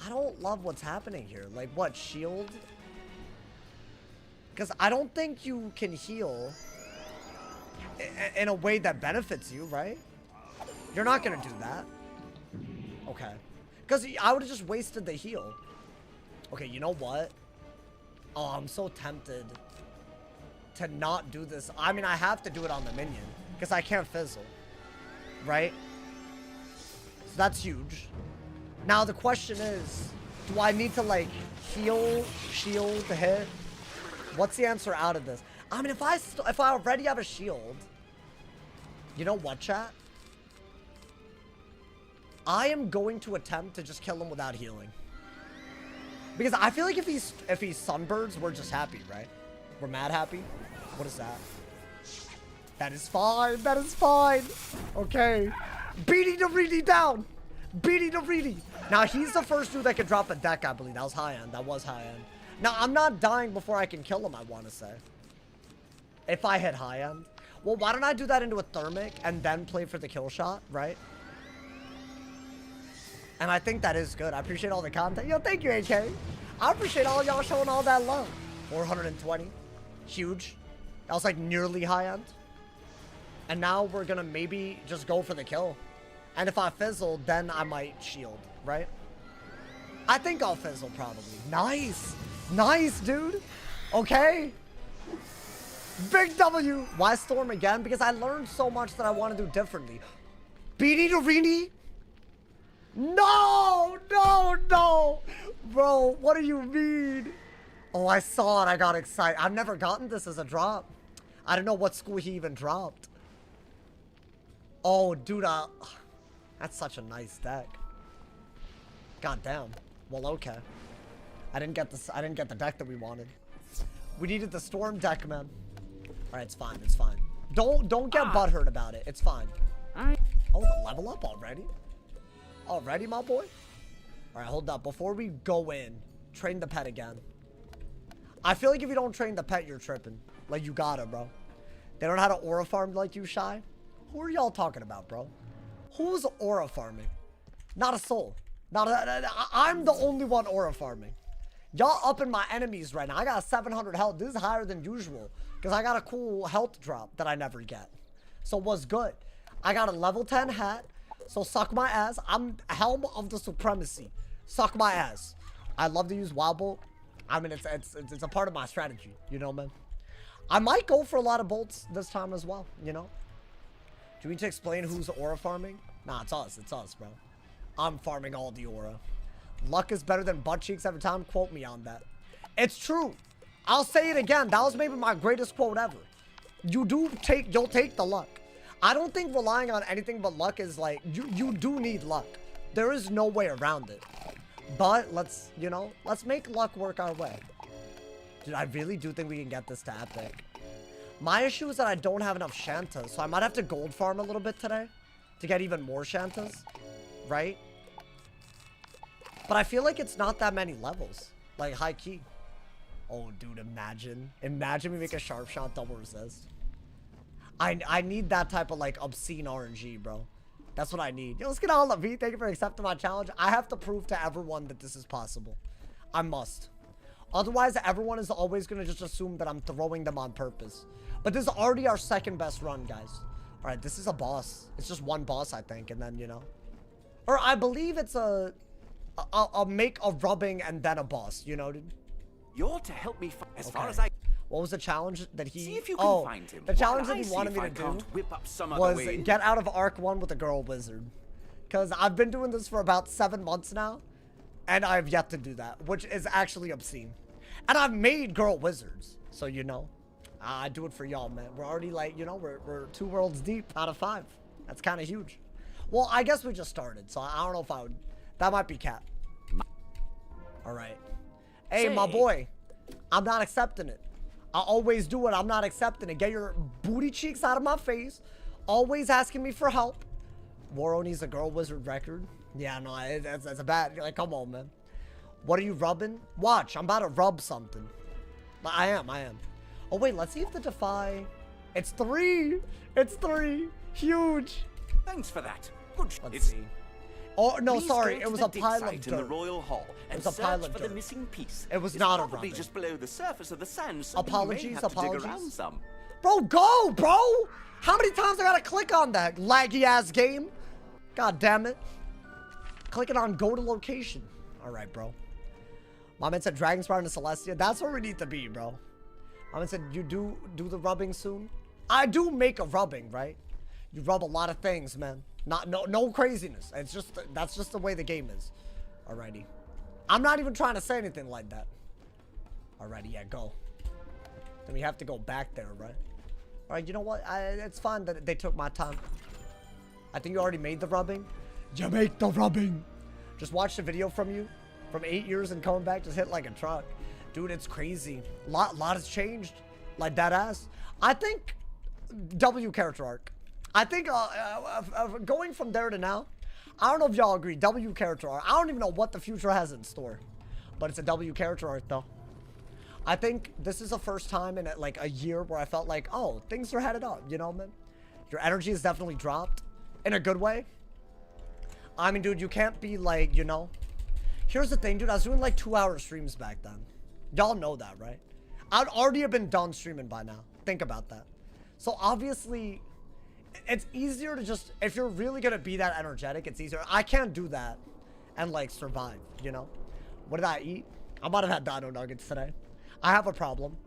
I don't love what's happening here. Like, what, shield? Because I don't think you can heal in a way that benefits you, right? You're not going to do that. Okay. Because I would have just wasted the heal. Okay, you know what? Oh, I'm so tempted to not do this. I mean, I have to do it on the minion because I can't fizzle, right? So that's huge. Now the question is, do I need to like heal, shield, hit? What's the answer out of this? I mean, if I already have a shield, you know what, chat? I am going to attempt to just kill him without healing. Because I feel like if he's sunbirds, we're just happy, right? We're mad happy. What is that? That is fine. That is fine. Okay. Beating the Reedy down. Beating the Reedy. Now, he's the first dude that could drop a deck, I believe. That was high end. That was high end. Now, I'm not dying before I can kill him, I want to say. If I hit high end. Well, why don't I do that into a thermic and then play for the kill shot, right? And I think that is good. I appreciate all the content. Yo, thank you, AK. I appreciate all y'all showing all that love. 420. Huge. That was like nearly high end. And now we're going to maybe just go for the kill. And if I fizzle, then I might shield, right? I think I'll fizzle probably. Nice. Nice, dude. Okay. Big W. Why Storm again? Because I learned so much that I want to do differently. Beanie to Reenie? No, no, no. Bro, what do you mean? Oh, I saw it. I got excited. I've never gotten this as a drop. I don't know what school he even dropped. Oh, dude, that's such a nice deck. God damn. Well, okay. I didn't get this. I didn't get the deck that we wanted. We needed the Storm deck, man. All right, it's fine. It's fine. Don't get butthurt about it. It's fine. Oh, the level up already? Already, my boy? All right, hold up. Before we go in, train the pet again. I feel like if you don't train the pet, you're tripping. Like, you gotta, bro. They don't know how to aura farm like you, Shy. Who are y'all talking about, bro? Who's aura farming? Not a soul. I'm the only one aura farming. Y'all upping my enemies right now. I got 700 health. This is higher than usual because I got a cool health drop that I never get. So what's good? I got a level 10 hat. So suck my ass. I'm Helm of the Supremacy. Suck my ass. I love to use Wild Bolt. I mean, it's a part of my strategy. You know, man. I might go for a lot of bolts this time as well. You know. Do we need to explain who's aura farming? Nah, it's us. It's us, bro. I'm farming all the aura. Luck is better than butt cheeks every time. Quote me on that. It's true. I'll say it again. That was maybe my greatest quote ever. You'll take the luck. I don't think relying on anything but luck is like, you do need luck. There is no way around it. But let's make luck work our way. Dude, I really do think we can get this to epic. My issue is that I don't have enough Shantas, so I might have to gold farm a little bit today to get even more Shantas, right? But I feel like it's not that many levels, like high key. Oh, dude, imagine we make a sharp shot double resist. I need that type of like obscene RNG, bro. That's what I need. Yo, let's get all of V. Thank you for accepting my challenge. I have to prove to everyone that this is possible. I must. Otherwise, everyone is always going to just assume that I'm throwing them on purpose. But this is already our second best run, guys. All right, this is a boss. It's just one boss, I think. And then, you know. Or I believe it's a make a rubbing and then a boss, you know, dude? You're to help me as Okay. far as I... What was the challenge that he... See if you can find him. The challenge While that he I wanted see me if to I do can't whip up some other was way. get out of Arc 1 with a girl wizard. Because I've been doing this for about 7 months now. And I've yet to do that, which is actually obscene. And I've made girl wizards. So, you know, I do it for y'all, man. We're already like, you know, we're 2 worlds deep out of 5. That's kind of huge. Well, I guess we just started. So I don't know if I would... That might be cap. All right. Hey, my boy. I'm not accepting it. I always do it. I'm not accepting it. Get your booty cheeks out of my face. Always asking me for help. Waro needs a girl wizard record. Yeah, no, that's a bad... Like, come on, man. What are you rubbing? Watch, I'm about to rub something. I am. Oh, wait, let's see if the Defy... It's 3. It's 3. Huge. Thanks for that. Good. Let's see. Oh, no, Please sorry. go It to was the a dig pile site of in the dirt. Royal Hall and It was a pile search of for the dirt. missing piece. It was It's not a probably rubbing. just below the surface of the sand, so Apologies, you may have to dig around apologies. some. Bro, go, bro. How many times I gotta click on that laggy ass game? God damn it. Clicking on go to location. All right, bro. My man said Dragon Sprout and Celestia. That's where we need to be, bro. My man said you do the rubbing soon. I do make a rubbing, right? You rub a lot of things, man. No craziness. It's just that's just the way the game is. Alrighty. I'm not even trying to say anything like that. Alrighty, yeah, go. Then we have to go back there, right? Alright, you know what? It's fine that they took my time. I think you already made the rubbing. You make the rubbing. Just watch the video from you. From 8 years and coming back, just hit like a truck. Dude, it's crazy. Lot has changed. Like that ass. I think W character arc. I think going from there to now, I don't know if y'all agree. W character arc. I don't even know what the future has in store. But it's a W character arc though. I think this is the first time in like a year where I felt like, oh, things are headed up. You know, man? Your energy has definitely dropped. In a good way. I mean, dude, you can't be like, you know. Here's the thing, dude. I was doing like 2-hour streams back then. Y'all know that, right? I'd already have been done streaming by now. Think about that. So obviously, it's easier to just, if you're really gonna be that energetic, it's easier. I can't do that and like survive, you know? What did I eat? I might have had dino nuggets today. I have a problem,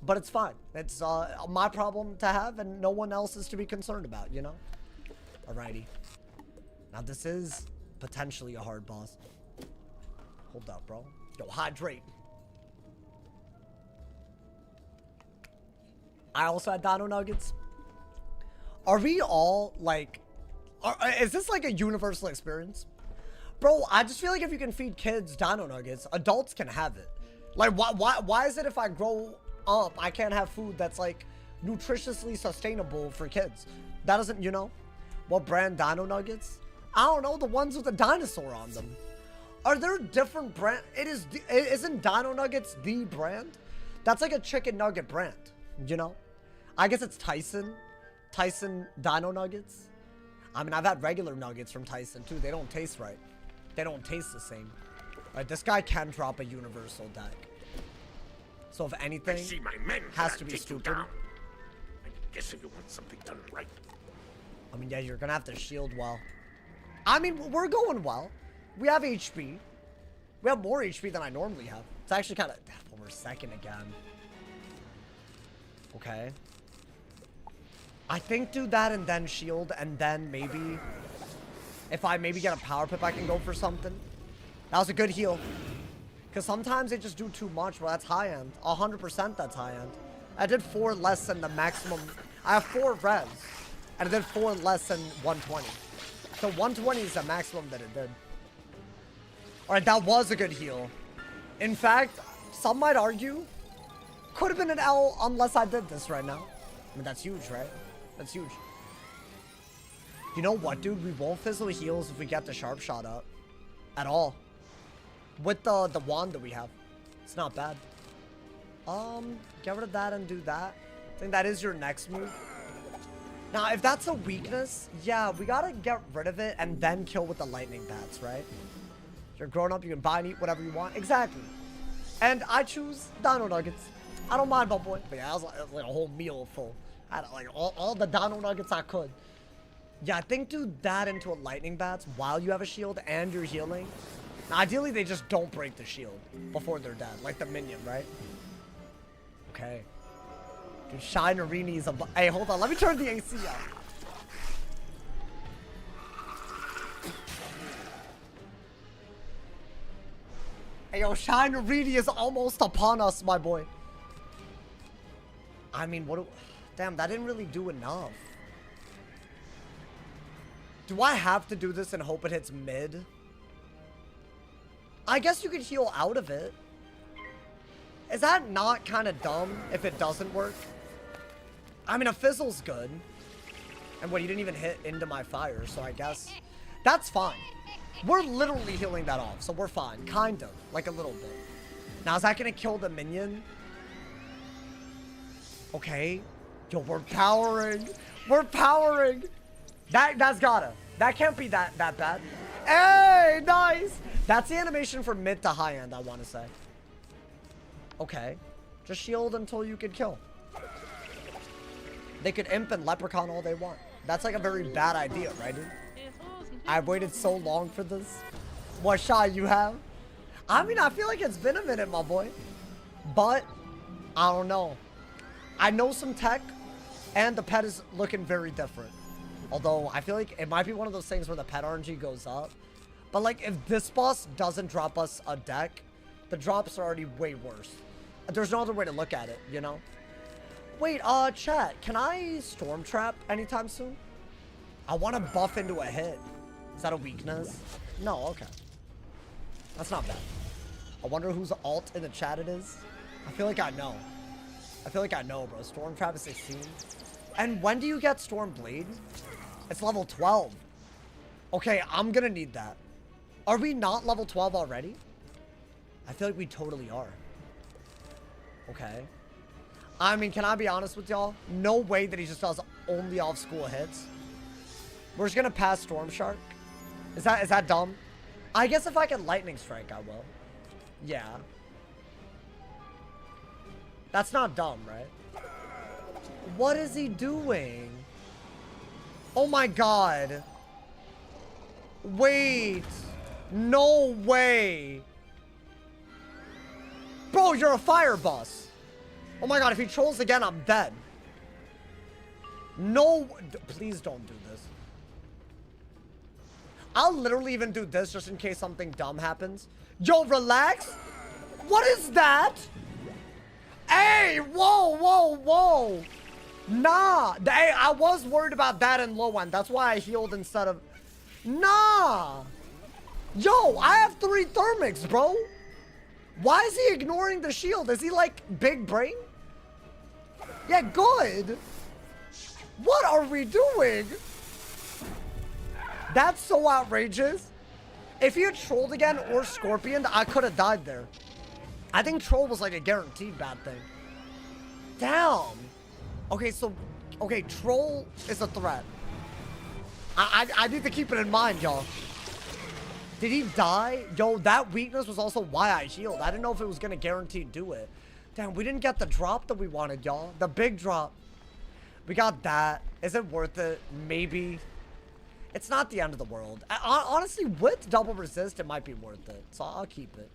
but it's fine. It's my problem to have and no one else is to be concerned about, you know? Alrighty. Now this is potentially a hard boss. Hold up, bro. Yo, hydrate. I also had dino nuggets. Are we all like, is this like a universal experience? Bro, I just feel like if you can feed kids dino nuggets, adults can have it. Like, why is it if I grow up, I can't have food that's like nutritiously sustainable for kids? That doesn't, you know? What brand dino nuggets? I don't know, the ones with a dinosaur on them. Are there different brand? Isn't dino nuggets the brand? That's like a chicken nugget brand, you know? I guess it's Tyson dino nuggets. I mean, I've had regular nuggets from Tyson too. They don't taste right. They don't taste the same. Alright, this guy can drop a universal deck. So if anything, See my men has to be take you stupid. down. I guess if you want something done right. I mean, yeah, you're gonna have to shield well. I mean, we're going well. We have HP. We have more HP than I normally have. It's actually kind of, well, we're second again. Okay. I think do that and then shield, and then maybe if I maybe get a power pip, I can go for something. That was a good heal. Because sometimes they just do too much. Well, that's high end. 100% that's high end. I did 4 less than the maximum. I have 4 revs. And I did 4 less than 120. So 120 is the maximum that it did. Alright, that was a good heal. In fact, some might argue, could have been an L unless I did this right now. I mean, that's huge, right? That's huge. You know what, dude? We won't fizzle heals if we get the sharp shot up. At all. With the wand that we have. It's not bad. Get rid of that and do that. I think that is your next move. Now, if that's a weakness, yeah, we gotta get rid of it and then kill with the lightning bats, right? If you're grown up, you can buy and eat whatever you want. Exactly. And I choose dino nuggets. I don't mind, my boy. But yeah, that was like a whole meal full. I had like all the dino nuggets I could. Yeah, I think do that into a lightning bats while you have a shield and you're healing. Now, ideally, they just don't break the shield before they're dead, like the minion, right? Okay. Dude, Shinerini's a... Hey, hold on. Let me turn the AC up. Hey, yo, Shinerini is almost upon us, my boy. I mean, what do... Damn, that didn't really do enough. Do I have to do this and hope it hits mid? I guess you could heal out of it. Is that not kind of dumb if it doesn't work? I mean, a fizzle's good. And what, you didn't even hit into my fire, so I guess that's fine. We're literally healing that off, so we're fine. Kind of, like a little bit. Now, is that going to kill the minion? Okay. Yo, we're powering. We're powering. That's gotta. That can't be that bad. Hey, nice. That's the animation for mid to high end, I want to say. Okay. Just shield until you can kill. They could imp and leprechaun all they want. That's like a very bad idea, right, dude? I've waited so long for this. What shot you have? I mean, I feel like it's been a minute, my boy. But, I don't know. I know some tech, and the pet is looking very different. Although, I feel like it might be one of those things where the pet RNG goes up. But, like, if this boss doesn't drop us a deck, the drops are already way worse. There's no other way to look at it, you know? Wait, chat, can I storm trap anytime soon? I want to buff into a hit. Is that a weakness? No, okay. That's not bad. I wonder whose alt in the chat it is. I feel like I know. I feel like I know, bro. Storm trap is 16. And when do you get Storm Blade? It's level 12. Okay, I'm gonna need that. Are we not level 12 already? I feel like we totally are. Okay. I mean, can I be honest with y'all? No way that he just does only off-school hits. We're just gonna pass Storm Shark. Is that dumb? I guess if I can Lightning Strike, I will. Yeah. That's not dumb, right? What is he doing? Oh my god. Wait. No way. Bro, you're a fire boss. Oh my god, if he trolls again, I'm dead. No, please don't do this. I'll literally even do this just in case something dumb happens. Yo, relax. What is that? Hey, whoa, whoa, whoa. Nah. Hey, I was worried about that in low end. That's why I healed instead of... Nah. Yo, I have 3 thermics, bro. Why is he ignoring the shield? Is he like big brain? Yeah, good. What are we doing? That's so outrageous. If he had trolled again or scorpioned, I could have died there. I think troll was like a guaranteed bad thing. Damn. Okay, so, okay, troll is a threat. I need to keep it in mind, y'all. Did he die? Yo, that weakness was also why I healed. I didn't know if it was gonna guarantee do it. Damn, we didn't get the drop that we wanted, y'all. The big drop. We got that. Is it worth it? Maybe. It's not the end of the world. Honestly, with double resist, it might be worth it. So I'll keep it.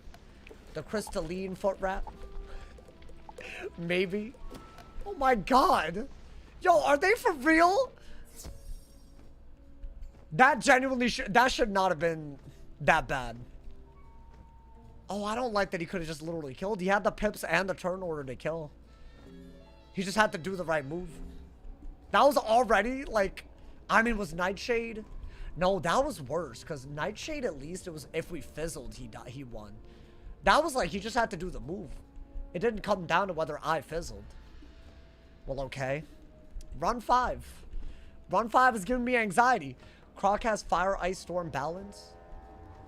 The crystalline foot wrap. Maybe. Oh my god. Yo, are they for real? That genuinely that should not have been that bad. Oh, I don't like that he could have just literally killed. He had the pips and the turn order to kill. He just had to do the right move. That was already like, I mean, was Nightshade? No, that was worse because Nightshade, at least it was, if we fizzled, he won. That was like, he just had to do the move. It didn't come down to whether I fizzled. Well, okay. Run 5. Run 5 is giving me anxiety. Croc has fire, ice, storm, balance.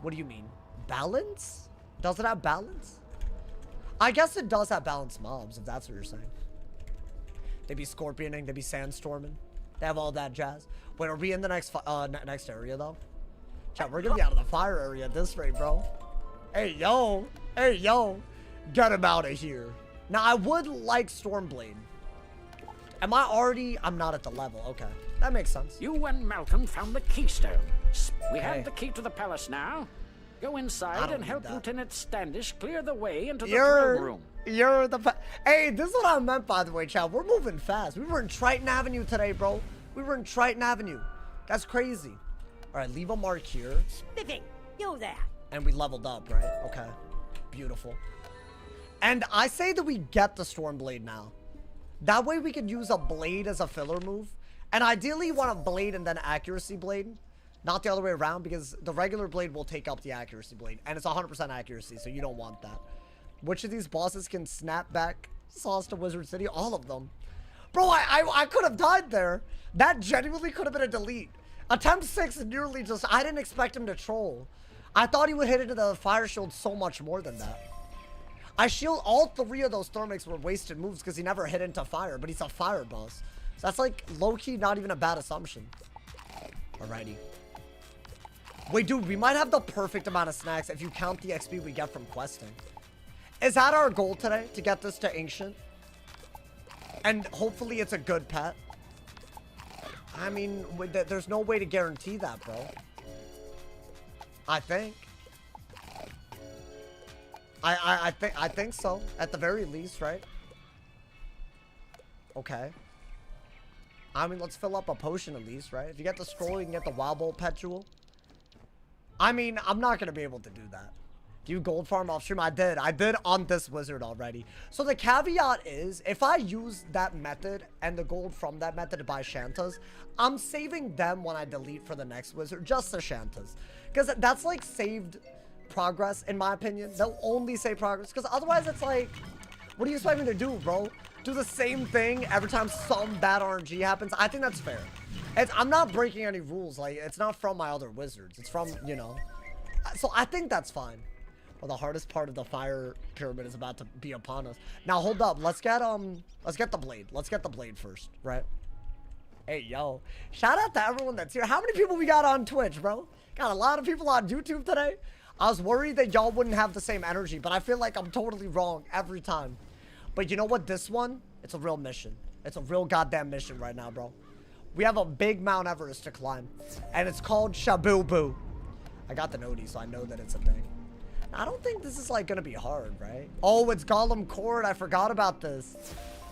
What do you mean? Balance? Does it have balance? I guess it does have balanced mobs, if that's what you're saying. They be scorpioning, they be sandstorming. They have all that jazz. Wait, are we in the next area, though? Chat, we're gonna be out of the fire area at this rate, bro. Hey, yo. Hey, yo. Get him out of here. Now, I would like Stormblade. Am I already... I'm not at the level. Okay. That makes sense. You and Malcolm found the keystone. We have the key to the palace now. Go inside and help Lieutenant Standish clear the way into the throne room. You're the... Hey, this is what I meant, by the way, chat. We're moving fast. We were in Triton Avenue today, bro. We were in Triton Avenue. That's crazy. All right, leave a mark here. Spiffing, you there. And we leveled up, right? Okay. Beautiful. And I say that we get the Stormblade now. That way we could use a blade as a filler move. And ideally you want a blade and then accuracy blade. Not the other way around, because the regular blade will take up the accuracy blade. And it's 100% accuracy, so you don't want that. Which of these bosses can snap back sauce to Wizard City? All of them. Bro, I could have died there. That genuinely could have been a delete. Attempt 6 nearly just... I didn't expect him to troll. I thought he would hit into the fire shield so much more than that. I shield all 3 of those thermics were wasted moves because he never hit into fire, but he's a fire boss. So that's like low-key not even a bad assumption. Alrighty. Wait, dude, we might have the perfect amount of snacks if you count the XP we get from questing. Is that our goal today? To get this to Ancient? And hopefully it's a good pet. I mean, there's no way to guarantee that, bro. I think. I think so. At the very least, right? Okay. I mean, let's fill up a potion at least, right? If you get the scroll, you can get the Wild Bolt Pet Jewel. I mean, I'm not going to be able to do that. Do you gold farm off stream? I did. I did on this wizard already. So the caveat is, if I use that method and the gold from that method to buy Shantas, I'm saving them when I delete for the next wizard. Just the Shantas. Because that's like saved progress, in my opinion. They'll only save progress. Because otherwise it's like, what do you expect me to do, bro? Do the same thing every time some bad RNG happens? I think that's fair. I'm not breaking any rules. Like, it's not from my other wizards. It's from, you know. So I think that's fine. Well, the hardest part of the fire pyramid is about to be upon us. Now, hold up. Let's get the blade. Let's get the blade first, right? Hey, yo. Shout out to everyone that's here. How many people we got on Twitch, bro? Got a lot of people on YouTube today. I was worried that y'all wouldn't have the same energy, but I feel like I'm totally wrong every time. But you know what? This one, it's a real mission. It's a real goddamn mission right now, bro. We have a big Mount Everest to climb. And it's called Shabu Boo. I got the noti, so I know that it's a thing. I don't think this is like gonna be hard, right? Oh, it's Gollum Court. I forgot about this.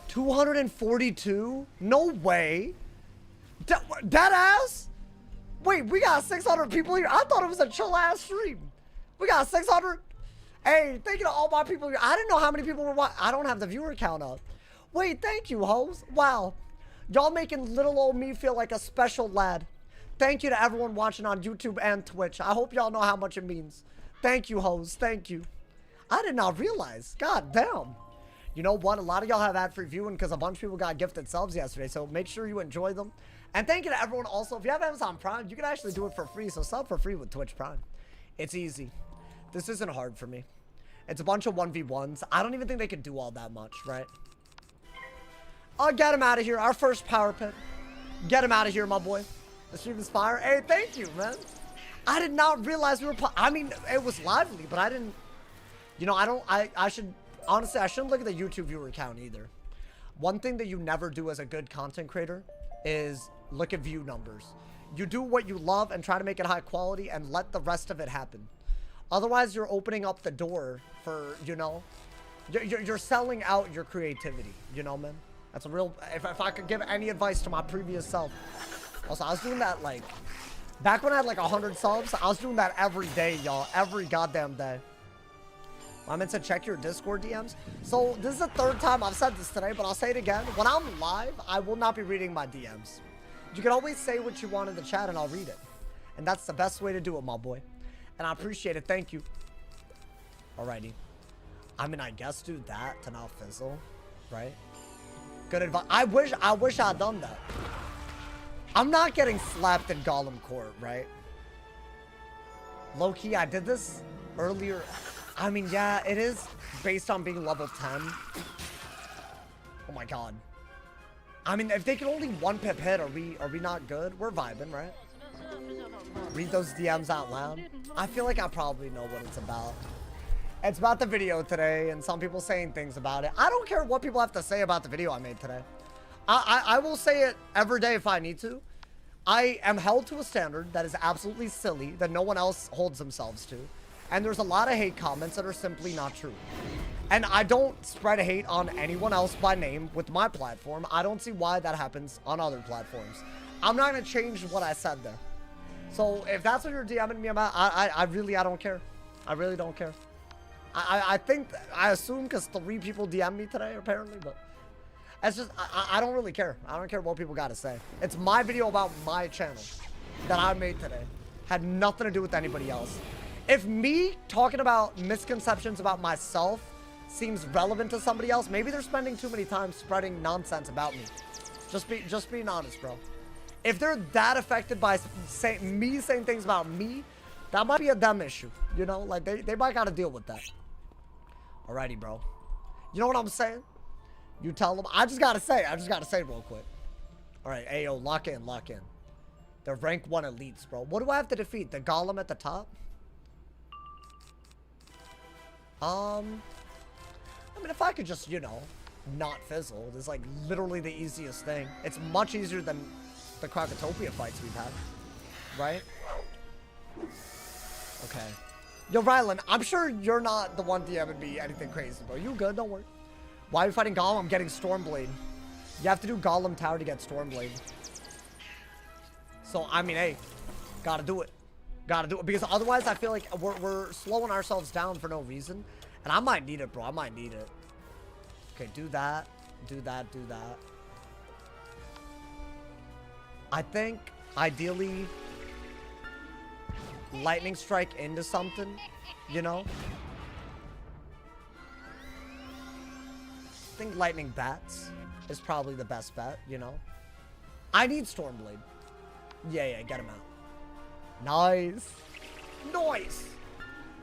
242? No way. Dead ass? Wait, we got 600 people here. I thought it was a chill ass stream. We got 600. Hey, thank you to all my people here. I didn't know how many people were watching. I don't have the viewer count up. Wait, thank you, hoes. Wow. Y'all making little old me feel like a special lad. Thank you to everyone watching on YouTube and Twitch. I hope y'all know how much it means. Thank you, hoes. Thank you. I did not realize. God damn. You know what? A lot of y'all have ad-free viewing because a bunch of people got gifted subs yesterday. So make sure you enjoy them. And thank you to everyone also. If you have Amazon Prime, you can actually do it for free. So sub for free with Twitch Prime. It's easy. This isn't hard for me. It's a bunch of 1v1s. I don't even think they could do all that much, right? I'll get him out of here. Our first power pit. Get him out of here, my boy. The stream is fire. Hey, thank you, man. I did not realize we were I mean, it was lively, but I didn't, you know, I should, honestly, I shouldn't look at the YouTube viewer count either. One thing that you never do as a good content creator is look at view numbers. You do what you love and try to make it high quality and let the rest of it happen. Otherwise, you're opening up the door for, you know, you're selling out your creativity, you know, man? That's a real, if I could give any advice to my previous self. Also, I was doing that, like, back when I had, like, 100 subs, I was doing that every day, y'all. Every goddamn day. I meant to check your Discord DMs. So, this is the third time I've said this today, but I'll say it again. When I'm live, I will not be reading my DMs. You can always say what you want in the chat, and I'll read it. And that's the best way to do it, my boy. And I appreciate it. Thank you. Alrighty. I mean, I guess do that to not fizzle, right? Good advice. I wish I'd done that. I'm not getting slapped in Gollum Court, right? Low-key, I did this earlier. I mean, yeah, it is based on being level 10. Oh my god. I mean, if they can only one pip hit, are we not good? We're vibing, right? Read those DMs out loud. I feel like I probably know what it's about. It's about the video today and some people saying things about it. I don't care what people have to say about the video I made today. I will say it every day if I need to. I am held to a standard that is absolutely silly, that no one else holds themselves to. And there's a lot of hate comments that are simply not true. And I don't spread hate on anyone else by name with my platform. I don't see why that happens on other platforms. I'm not going to change what I said there. So if that's what you're DMing me about, I don't care. I really don't care. I assume because 3 people DM'd me today, apparently, but it's just, I don't really care. I don't care what people got to say. It's my video about my channel that I made today. Had nothing to do with anybody else. If me talking about misconceptions about myself seems relevant to somebody else, maybe they're spending too many time spreading nonsense about me. Just being honest, bro. If they're that affected by me saying things about me, that might be a them issue. You know, like they might gotta deal with that. Alrighty, bro. You know what I'm saying? You tell them. I just gotta say real quick. Alright, ayo, lock in. They're rank 1 elites, bro. What do I have to defeat? The golem at the top? I mean, if I could just, you know, not fizzle, it's like literally the easiest thing. It's much easier than the Crocotopia fights we've had, right? Okay. Yo, Rylan, I'm sure you're not the one DMing me anything crazy, bro. You good? Don't worry. Why are you fighting Gollum? I'm getting Stormblade. You have to do Gollum Tower to get Stormblade. So, I mean, hey, gotta do it. Gotta do it. Because otherwise, I feel like we're slowing ourselves down for no reason. And I might need it, bro. I might need it. Okay, do that. Do that. I think, ideally, lightning strike into something, you know? I think lightning bats is probably the best bet, you know? I need Stormblade. Yeah, get him out. Nice.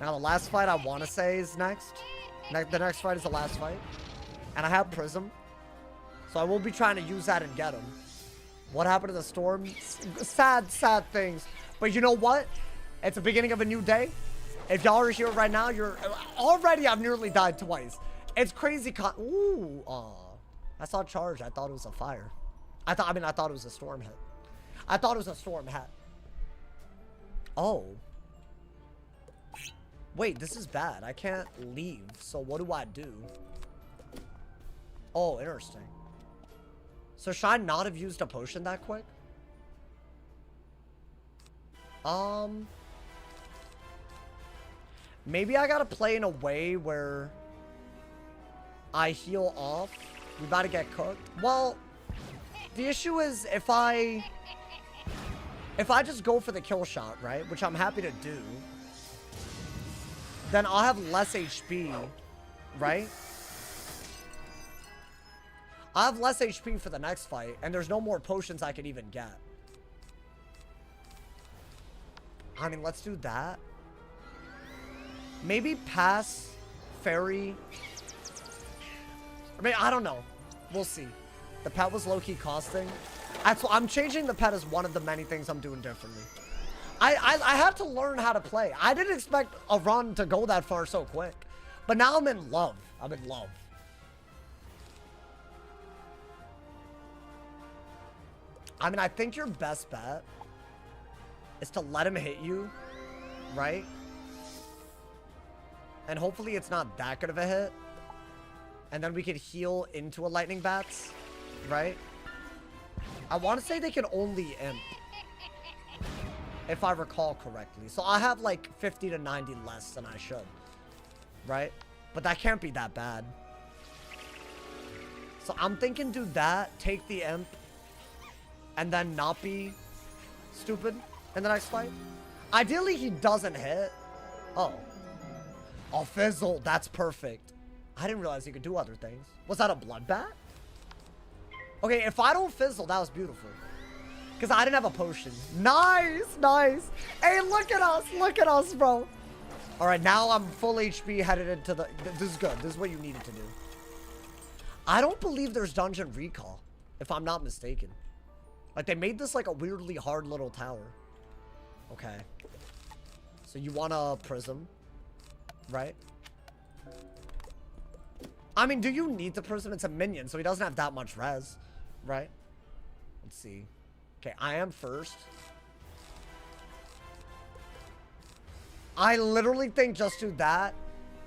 Now, the last fight I want to say is next. The next fight is the last fight. And I have Prism. So I will be trying to use that and get him. What happened to the storm? Sad things. But you know what? It's the beginning of a new day. If y'all are here right now, already I've nearly died twice. It's crazy. Ooh, I saw charge. I thought it was a fire. I thought it was a storm hit. I thought it was a storm hat. Oh. Wait, this is bad. I can't leave. So what do I do? Oh, interesting. So should I not have used a potion that quick? Maybe I gotta play in a way where I heal off. We about to get cooked. Well, the issue is if I just go for the kill shot, right? Which I'm happy to do. Then I'll have less HP, right? I'll have less HP for the next fight, and there's no more potions I can even get. I mean, let's do that. Maybe pass fairy. I mean, I don't know. We'll see. The pet was low-key costing. I'm changing the pet as one of the many things I'm doing differently. I had to learn how to play. I didn't expect a run to go that far so quick. But now I'm in love. I'm in love. I mean, I think your best bet is to let him hit you, right? And hopefully it's not that good of a hit. And then we could heal into a lightning bats, right? I want to say they can only imp, if I recall correctly. So I have like 50 to 90 less than I should, right? But that can't be that bad. So I'm thinking do that, take the imp, and then not be stupid in the next fight. Ideally, he doesn't hit. Oh. Oh, fizzle. That's perfect. I didn't realize he could do other things. Was that a blood bat? Okay, if I don't fizzle, that was beautiful. Because I didn't have a potion. Nice, nice. Hey, look at us. Look at us, bro. All right, now I'm full HP headed into the... This is good. This is what you needed to do. I don't believe there's dungeon recall, if I'm not mistaken. Like, they made this like a weirdly hard little tower. Okay. So you want a prism, right? I mean, do you need the prism? It's a minion, so he doesn't have that much res, right? Let's see. Okay, I am first. I literally think just do that.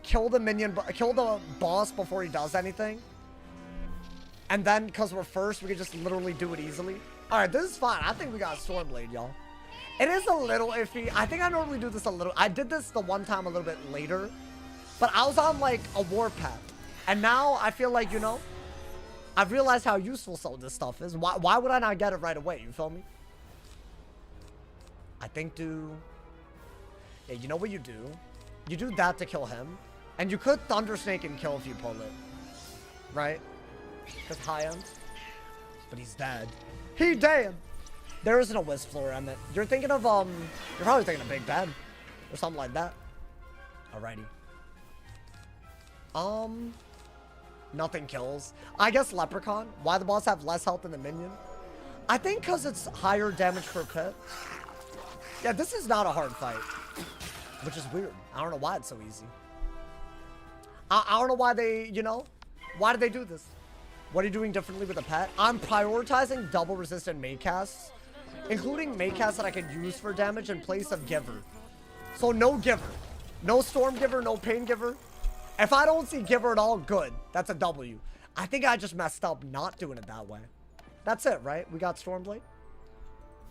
Kill the minion, kill the boss before he does anything. And then, because we're first, we can just literally do it easily. Alright, this is fine. I think we got Stormblade, y'all. It is a little iffy. I think I normally do this a little... I did this the one time a little bit later. But I was on, like, a warpath. And now, I feel like, you know... I've realized how useful some of this stuff is. Why would I not get it right away? You feel me? I think do... Yeah, you know what you do? You do that to kill him. And you could Thunder Snake and kill if you pull it. Right? Because high end. But he's dead. He dead! There isn't a Wisp Floor, Emmett. You're thinking of, you're probably thinking of Big Ben. Or something like that. Alrighty. Nothing kills. I guess Leprechaun. Why the boss have less health than the minion? I think because it's higher damage per crit. Yeah, this is not a hard fight. Which is weird. I don't know why it's so easy. I don't know why they, you know? Why did they do this? What are you doing differently with a pet? I'm prioritizing double resistant May casts, including May casts that I can use for damage in place of Giver. So no Giver. No Storm Giver, no Pain Giver. If I don't see Giver at all, good. That's a W. I think I just messed up not doing it that way. That's it, right? We got Stormblade.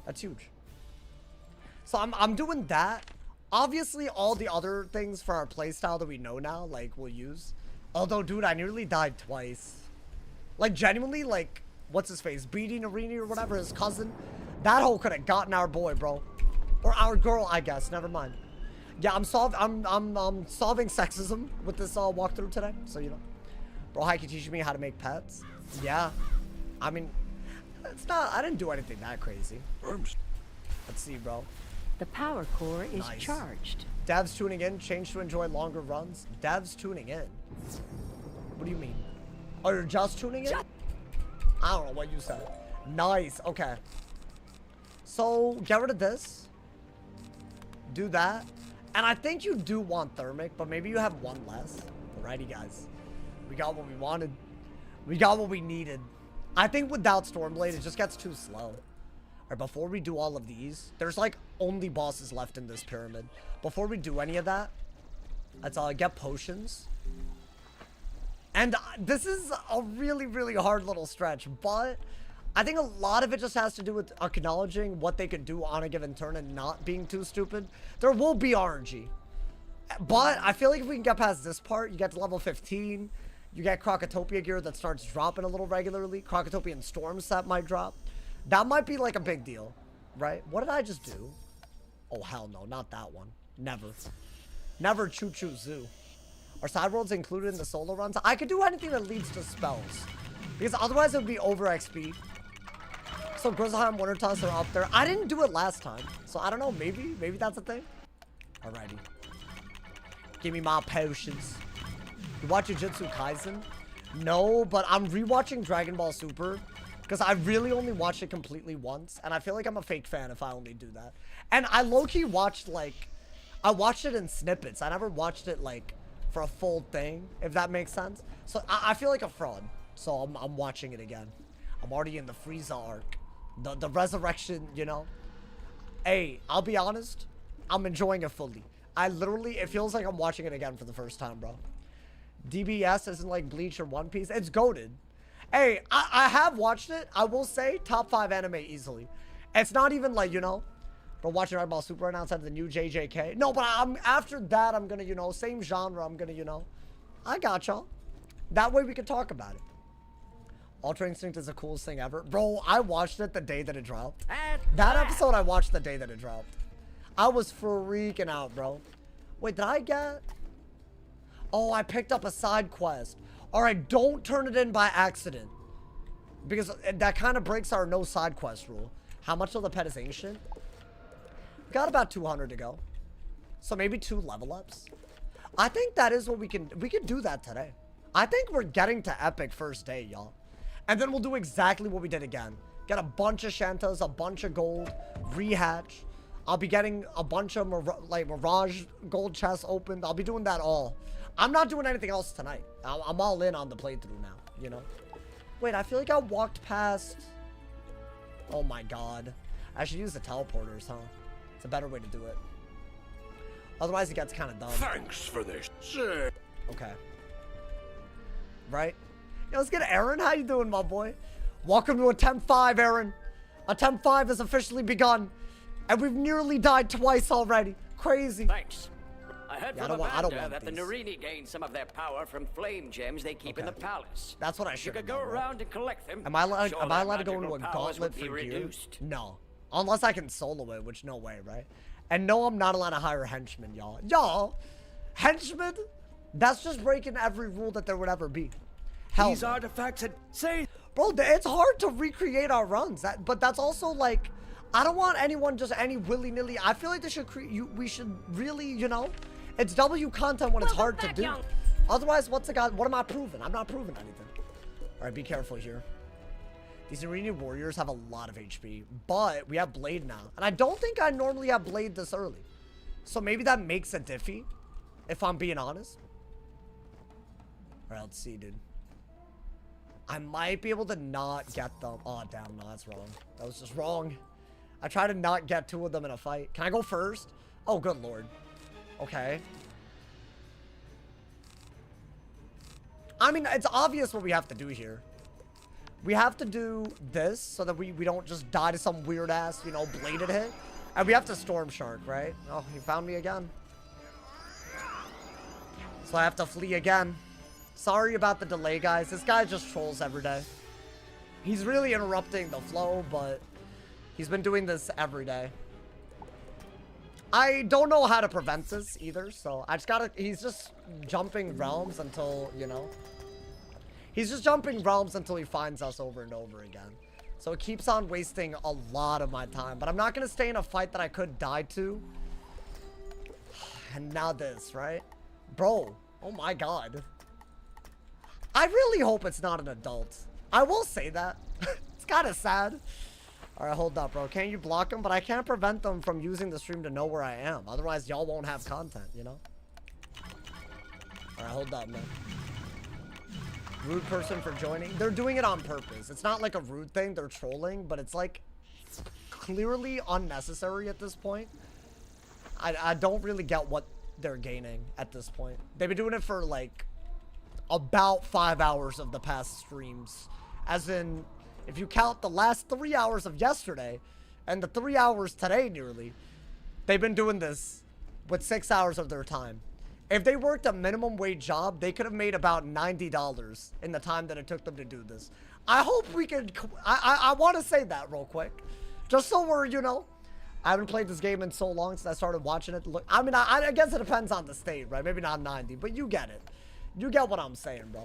That's huge. So I'm doing that. Obviously, all the other things for our playstyle that we know now, like, we'll use. Although, dude, I nearly died twice. Like, genuinely, like, what's his face? Beating Arini or whatever, his cousin. That hole could have gotten our boy, bro. Or our girl, I guess. Never mind. Yeah, I'm solving sexism with this walkthrough today. So, you know. Bro, how can you teach me how to make pets? Yeah. I mean, it's not... I didn't do anything that crazy. Let's see, bro. The power core is Nice. charged. Devs tuning in. Change to enjoy longer runs. Devs tuning in. What do you mean? Oh, you're just tuning in? I don't know what you said. Nice. Okay. So, get rid of this. Do that. And I think you do want Thermic, but maybe you have one less. Alrighty, guys. We got what we wanted. We got what we needed. I think without Stormblade, it just gets too slow. Alright, before we do all of these, there's like only bosses left in this pyramid. Before we do any of that, let's get potions. And this is a really, really hard little stretch, but I think a lot of it just has to do with acknowledging what they could do on a given turn and not being too stupid. There will be RNG. But I feel like if we can get past this part, you get to level 15, you get Crocotopia gear that starts dropping a little regularly. Crocotopia and Storm set might drop. That might be like a big deal, right? What did I just do? Oh, hell no, not that one. Never. Never Choo Choo Zoo. Are side worlds included in the solo runs? I could do anything that leads to spells. Because otherwise it would be over XP. So Grizzleheim, Wintertusk are up there. I didn't do it last time. So I don't know, maybe that's a thing. Alrighty. Give me my potions. You watch Jujutsu Kaisen? No, but I'm rewatching Dragon Ball Super. Because I really only watched it completely once. And I feel like I'm a fake fan if I only do that. And I low-key watched like... I watched it in snippets. I never watched it like... for a full thing, if that makes sense. So I feel like a fraud. So I'm watching it again. I'm already in the Frieza arc. The resurrection, you know. Hey, I'll be honest. I'm enjoying it fully. I literally, it feels like I'm watching it again for the first time, bro. DBS isn't like Bleach or One Piece. It's goated. Hey, I have watched it. I will say top 5 anime easily. It's not even like, you know, bro, watching Dragon Ball Super right now instead of the new JJK. No, but after that, I'm gonna, you know, same genre. I'm gonna, you know, I got y'all. That way we can talk about it. Ultra Instinct is the coolest thing ever. Bro, I watched it the day that it dropped. That episode I watched the day that it dropped. I was freaking out, bro. Wait, did I get... Oh, I picked up a side quest. Alright, don't turn it in by accident. Because that kind of breaks our no side quest rule. How much of the pet is ancient? Got about 200 to go. So maybe 2 level ups. I think that is what we can do that today. I think we're getting to epic first day, y'all. And then we'll do exactly what we did again. Get a bunch of Shantas, a bunch of gold, rehatch. I'll be getting a bunch of Mirage gold chests opened. I'll be doing that all. I'm not doing anything else tonight. I'm all in on the playthrough now, you know. Wait, I feel like I walked past... Oh my god. I should use the teleporters, huh? It's a better way to do it. Otherwise, it gets kind of dumb. Thanks for this, sir. Okay. Right? Yo, let's get Aaron. How you doing, my boy? Welcome to Attempt 5, Aaron. Attempt 5 has officially begun. And we've nearly died twice already. Crazy. Thanks. I heard from Amanda that the Narini gained some of their power from flame gems they keep in the palace. That's what I should You could go around and collect them. Am I allowed to go into a gauntlet for gear? Reduced. No. Unless I can solo it, which no way, right? And no, I'm not allowed to hire henchmen, y'all. Y'all, henchmen? That's just breaking every rule that there would ever be. Hell These no. artifacts had say. Bro, it's hard to recreate our runs. But that's also like, I don't want anyone just any willy-nilly. I feel like they should we should really, you know, it's W content when it's hard to do. Otherwise, what am I proving? I'm not proving anything. All right, be careful here. These Narini warriors have a lot of HP, but we have Blade now. And I don't think I normally have Blade this early. So maybe that makes it diffy, if I'm being honest. All right, let's see, dude. I might be able to not get them. Oh, damn, no, that's wrong. That was just wrong. I tried to not get 2 of them in a fight. Can I go first? Oh, good lord. Okay. I mean, it's obvious what we have to do here. We have to do this so that we don't just die to some weird ass, you know, bladed hit. And we have to Storm Shark, right? Oh, he found me again. So I have to flee again. Sorry about the delay, guys. This guy just trolls every day. He's really interrupting the flow, but he's been doing this every day. I don't know how to prevent this either, so I just gotta... He's just jumping realms until, you know... He's just jumping realms until he finds us over and over again. So it keeps on wasting a lot of my time. But I'm not gonna stay in a fight that I could die to. And now this, right? Bro, oh my god. I really hope it's not an adult. I will say that. It's kind of sad. All right, hold up, bro. Can't you block them? But I can't prevent them from using the stream to know where I am. Otherwise, y'all won't have content, you know? All right, hold up, man. Rude person for joining. They're doing it on purpose. It's not like a rude thing. They're trolling, but it's like clearly unnecessary at this point. I don't really get what they're gaining at this point. They've been doing it for like about 5 hours of the past streams. As in, if you count the last 3 hours of yesterday and the 3 hours today nearly, they've been doing this with 6 hours of their time. If they worked a minimum wage job, they could have made about $90 in the time that it took them to do this. I hope we can, I want to say that real quick. Just so we're, you know, I haven't played this game in so long since I started watching it. Look, I mean, I guess it depends on the state, right? Maybe not 90, but you get it. You get what I'm saying, bro.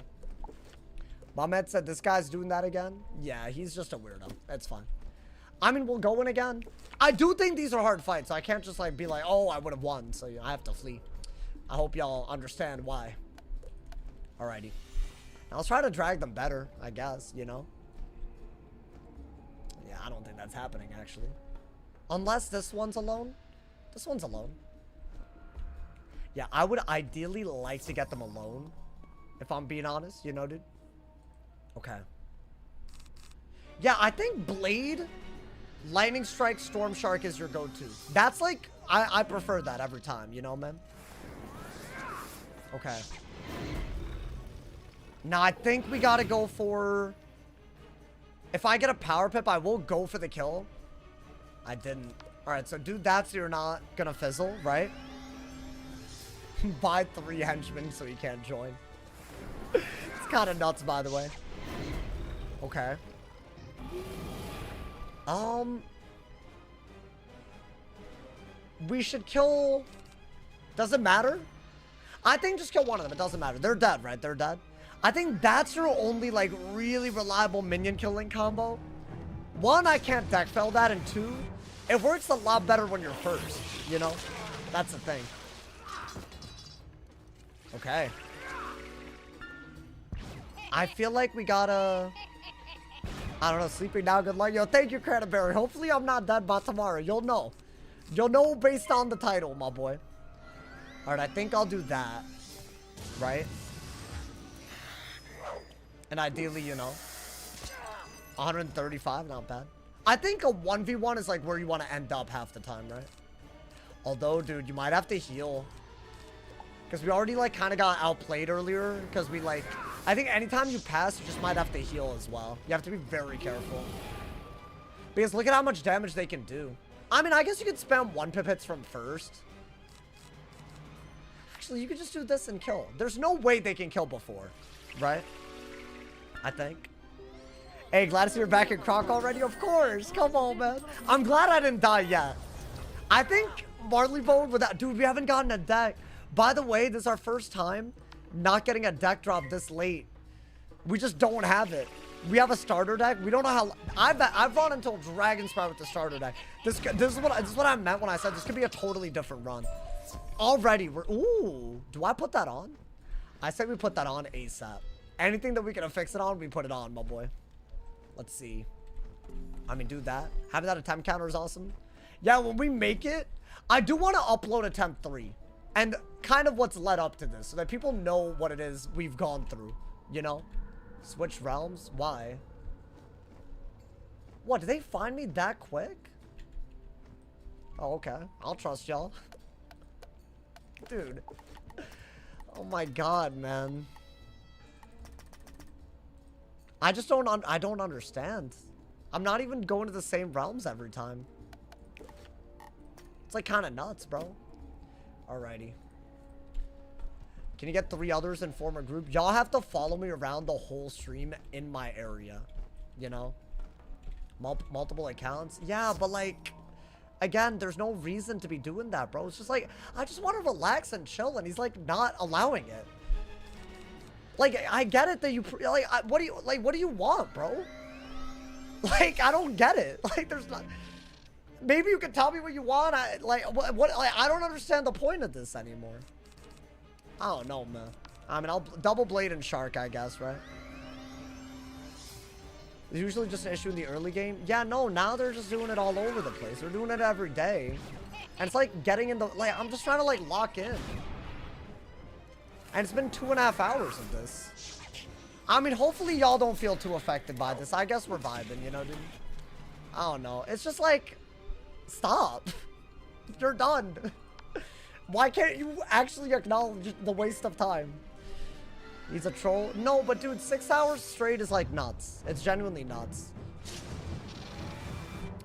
Mamed said, this guy's doing that again? Yeah, he's just a weirdo. That's fine. I mean, we'll go in again. I do think these are hard fights, so I can't just, like, be like, oh, I would have won, so you know, I have to flee. I hope y'all understand why. Alrighty. Now, let's try to drag them better, I guess, you know? Yeah, I don't think that's happening, actually. Unless this one's alone. This one's alone. Yeah, I would ideally like to get them alone. If I'm being honest, you know, dude? Okay. Yeah, I think Blade, Lightning Strike, Storm Shark is your go-to. That's like, I prefer that every time, you know, man? Okay. Now, I think we gotta go for... If I get a Power Pip, I will go for the kill. I didn't. Alright, so do that so you're not gonna fizzle, right? Buy 3 henchmen so he can't join. It's kind of nuts, by the way. Okay. We should kill... Does it matter? I think just kill one of them. It doesn't matter. They're dead, right? They're dead. I think that's your only, like, really reliable minion killing combo. 1, I can't deck fail that, and 2, it works a lot better when you're first, you know? That's the thing. Okay. I feel like we gotta... I don't know, sleeping now, good luck. Yo, thank you, Crocotopia. Hopefully I'm not dead by tomorrow. You'll know. You'll know based on the title, my boy. Alright, I think I'll do that. Right? And ideally, you know, 135, not bad. I think a 1v1 is like where you want to end up half the time, right? Although, dude, you might have to heal. Because we already, like, kind of got outplayed earlier. Because we, like, I think anytime you pass, you just might have to heal as well. You have to be very careful. Because look at how much damage they can do. I mean, I guess you could spam 1-pip hits from first. Actually, you could just do this and kill. There's no way they can kill before, right? I think. Hey, glad to see you're back in Croc already. Of course. Come on, man. I'm glad I didn't die yet. I think Marley Bone without... Dude, we haven't gotten a deck. By the way, this is our first time not getting a deck drop this late. We just don't have it. We have a starter deck. We don't know how... I've run until Dragon Spire with the starter deck. This is what I meant when I said this could be a totally different run. Already, we're... Ooh. Do I put that on? I say we put that on ASAP. Anything that we can fix it on, we put it on, my boy. Let's see. I mean, do that. Having that attempt counter is awesome. Yeah, when we make it, I do want to upload attempt 3. And kind of what's led up to this, so that people know what it is we've gone through. You know? Switch realms? Why? What, did they find me that quick? Oh, okay. I'll trust y'all. Dude. Oh my god, man. I just don't understand. I'm not even going to the same realms every time. It's like kind of nuts, bro. Alrighty. Can you get 3 others and form a group? Y'all have to follow me around the whole stream in my area. You know? Multiple accounts. Yeah, but like... Again, there's no reason to be doing that, bro. It's just like, I just want to relax and chill, and he's like not allowing it. Like, I get it that you, like, what do you want, bro? Like, I don't get it. Like, there's not, maybe you can tell me what you want. Like, I don't understand the point of this anymore. I don't know, man. I mean, I'll double blade and shark, I guess, right? It's usually just an issue in the early game. Yeah, no, now they're just doing it all over the place. They're doing it every day. And it's like getting in the, like, I'm just trying to, like, lock in. And it's been 2.5 hours of this. I mean, hopefully y'all don't feel too affected by this. I guess we're vibing, you know, dude? I don't know. It's just like, Stop. You're done. Why can't you actually acknowledge the waste of time? He's a troll. No, but dude, 6 hours straight is like nuts. It's genuinely nuts.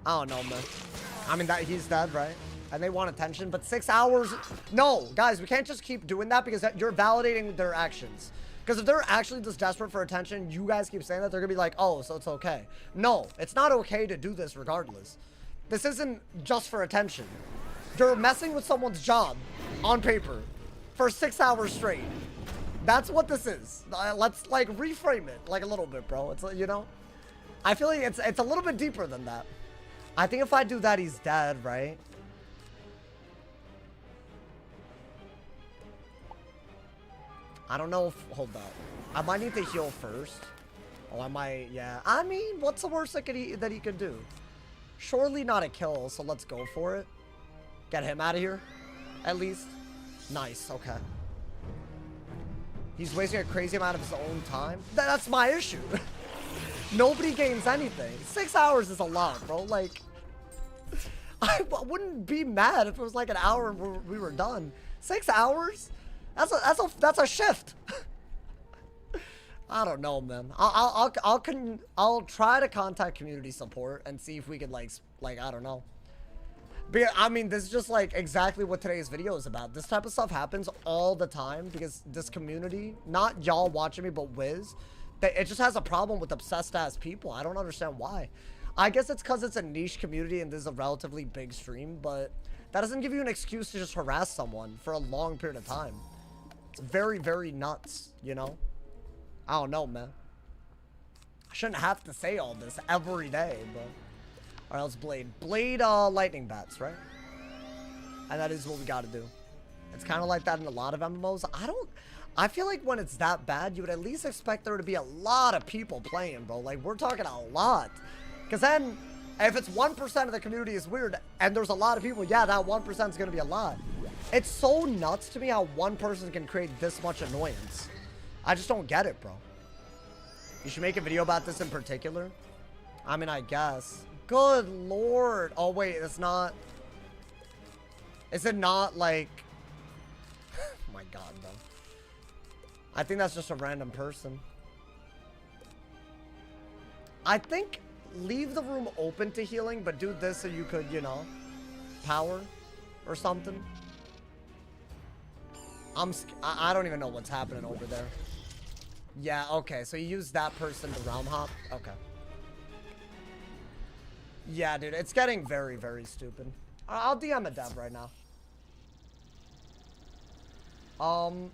I don't know, man. I mean, that he's dead, right? And they want attention, but 6 hours. No, guys, we can't just keep doing that because you're validating their actions. Because if they're actually just desperate for attention, you guys keep saying that, they're gonna be like, oh, so it's okay. No, it's not okay to do this regardless. This isn't just for attention. You're messing with someone's job on paper for 6 hours straight. That's what this is. Let's like reframe it like a little bit, bro. It's, you know, I feel like it's a little bit deeper than that. I think if I do that, he's dead, right? I don't know if, hold up. I might need to heal first. Oh, I might, yeah. I mean, what's the worst that he could do? Surely not a kill, so let's go for it. Get him out of here, at least. Nice, okay. He's wasting a crazy amount of his own time. That's my issue. Nobody gains anything. 6 hours is a lot, bro. Like, I wouldn't be mad if it was like an hour and we were done. 6 hours? That's a shift. I don't know, man. I'll try to contact community support and see if we could like I don't know. But I mean, this is just like exactly what today's video is about. This type of stuff happens all the time because this community, not y'all watching me, but Wiz, it just has a problem with obsessed ass people. I don't understand why. I guess it's because it's a niche community and this is a relatively big stream, but that doesn't give you an excuse to just harass someone for a long period of time. It's very, very nuts, you know? I don't know, man. I shouldn't have to say all this every day, but... Alright, let's Blade. Blade, lightning bats, right? And that is what we gotta do. It's kind of like that in a lot of MMOs. I feel like when it's that bad, you would at least expect there to be a lot of people playing, bro. Like, we're talking a lot. Because then, if it's 1% of the community is weird, and there's a lot of people, yeah, that 1% is gonna be a lot. It's so nuts to me how one person can create this much annoyance. I just don't get it, bro. You should make a video about this in particular. I mean, I guess. Good lord. Oh, wait, it's not. Is it not like... Oh my god, bro. I think that's just a random person. I think leave the room open to healing, but do this so you could, you know, power or something. I don't even know what's happening over there. Yeah, okay, so you use that person to realm hop? Okay. Yeah, dude, it's getting very, very stupid. I'll DM a dev right now. I'm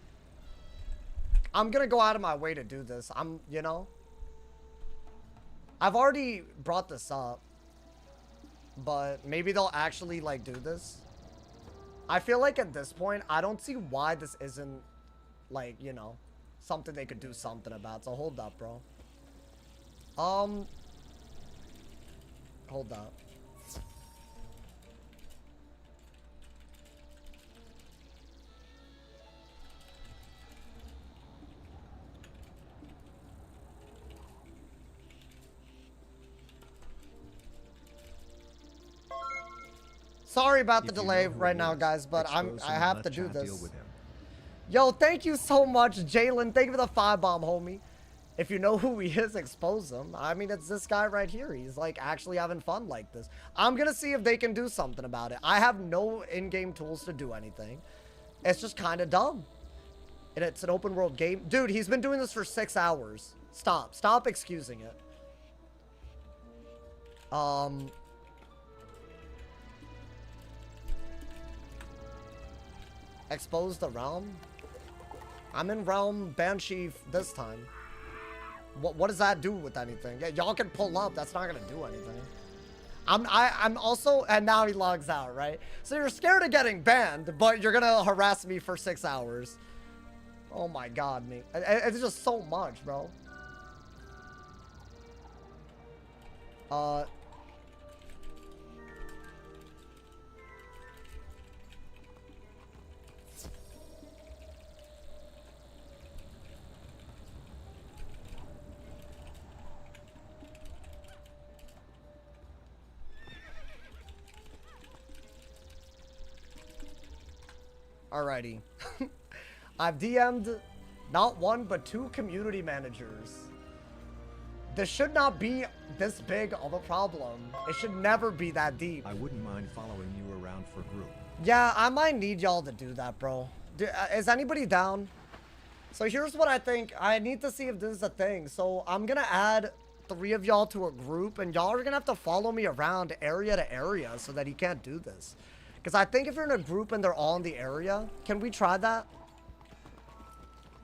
gonna go out of my way to do this. You know, I've already brought this up, but maybe they'll actually, like, do this. I feel like at this point, I don't see why this isn't, like, you know, something they could do something about. So hold up, bro. Hold up. Sorry about the delay right now, guys, but I have to do this. Yo, thank you so much, Jalen. Thank you for the 5-bomb, homie. If you know who he is, expose him. I mean, it's this guy right here. He's, like, actually having fun like this. I'm gonna see if they can do something about it. I have no in-game tools to do anything. It's just kind of dumb. And it's an open world game. Dude, he's been doing this for 6 hours. Stop. Stop excusing it. Expose the realm? I'm in realm Banshee this time. What does that do with anything? Yeah, y'all can pull up. That's not gonna do anything. I'm also, and now he logs out, right? So you're scared of getting banned, but you're gonna harass me for 6 hours. Oh my god, me. It's just so much, bro. Alrighty. I've DM'd not one, but 2 community managers. This should not be this big of a problem. It should never be that deep. I wouldn't mind following you around for group. Yeah, I might need y'all to do that, bro. Is anybody down? So here's what I think. I need to see if this is a thing. So I'm gonna add 3 of y'all to a group, and y'all are gonna have to follow me around area to area so that he can't do this. Because I think if you're in a group and they're all in the area, can we try that?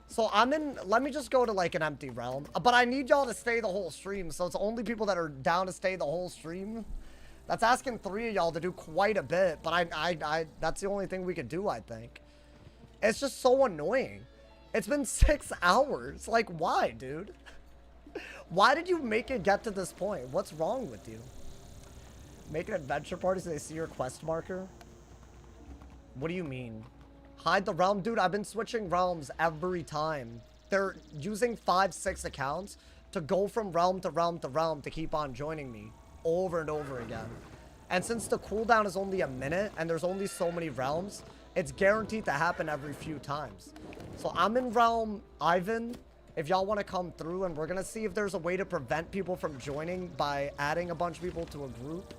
So I'm in, let me just go to like an empty realm. But I need y'all to stay the whole stream. So it's only people that are down to stay the whole stream. That's asking 3 of y'all to do quite a bit. But I that's the only thing we could do, I think. It's just so annoying. It's been 6 hours. Like, why, dude? Why did you make it get to this point? What's wrong with you? Make an adventure party so they see your quest marker? What do you mean? Hide the realm? Dude, I've been switching realms every time. They're using 5, 6 accounts to go from realm to realm to realm to keep on joining me over and over again. And since the cooldown is only a minute and there's only so many realms, it's guaranteed to happen every few times. So I'm in realm Ivan. If y'all want to come through, and we're going to see if there's a way to prevent people from joining by adding a bunch of people to a group.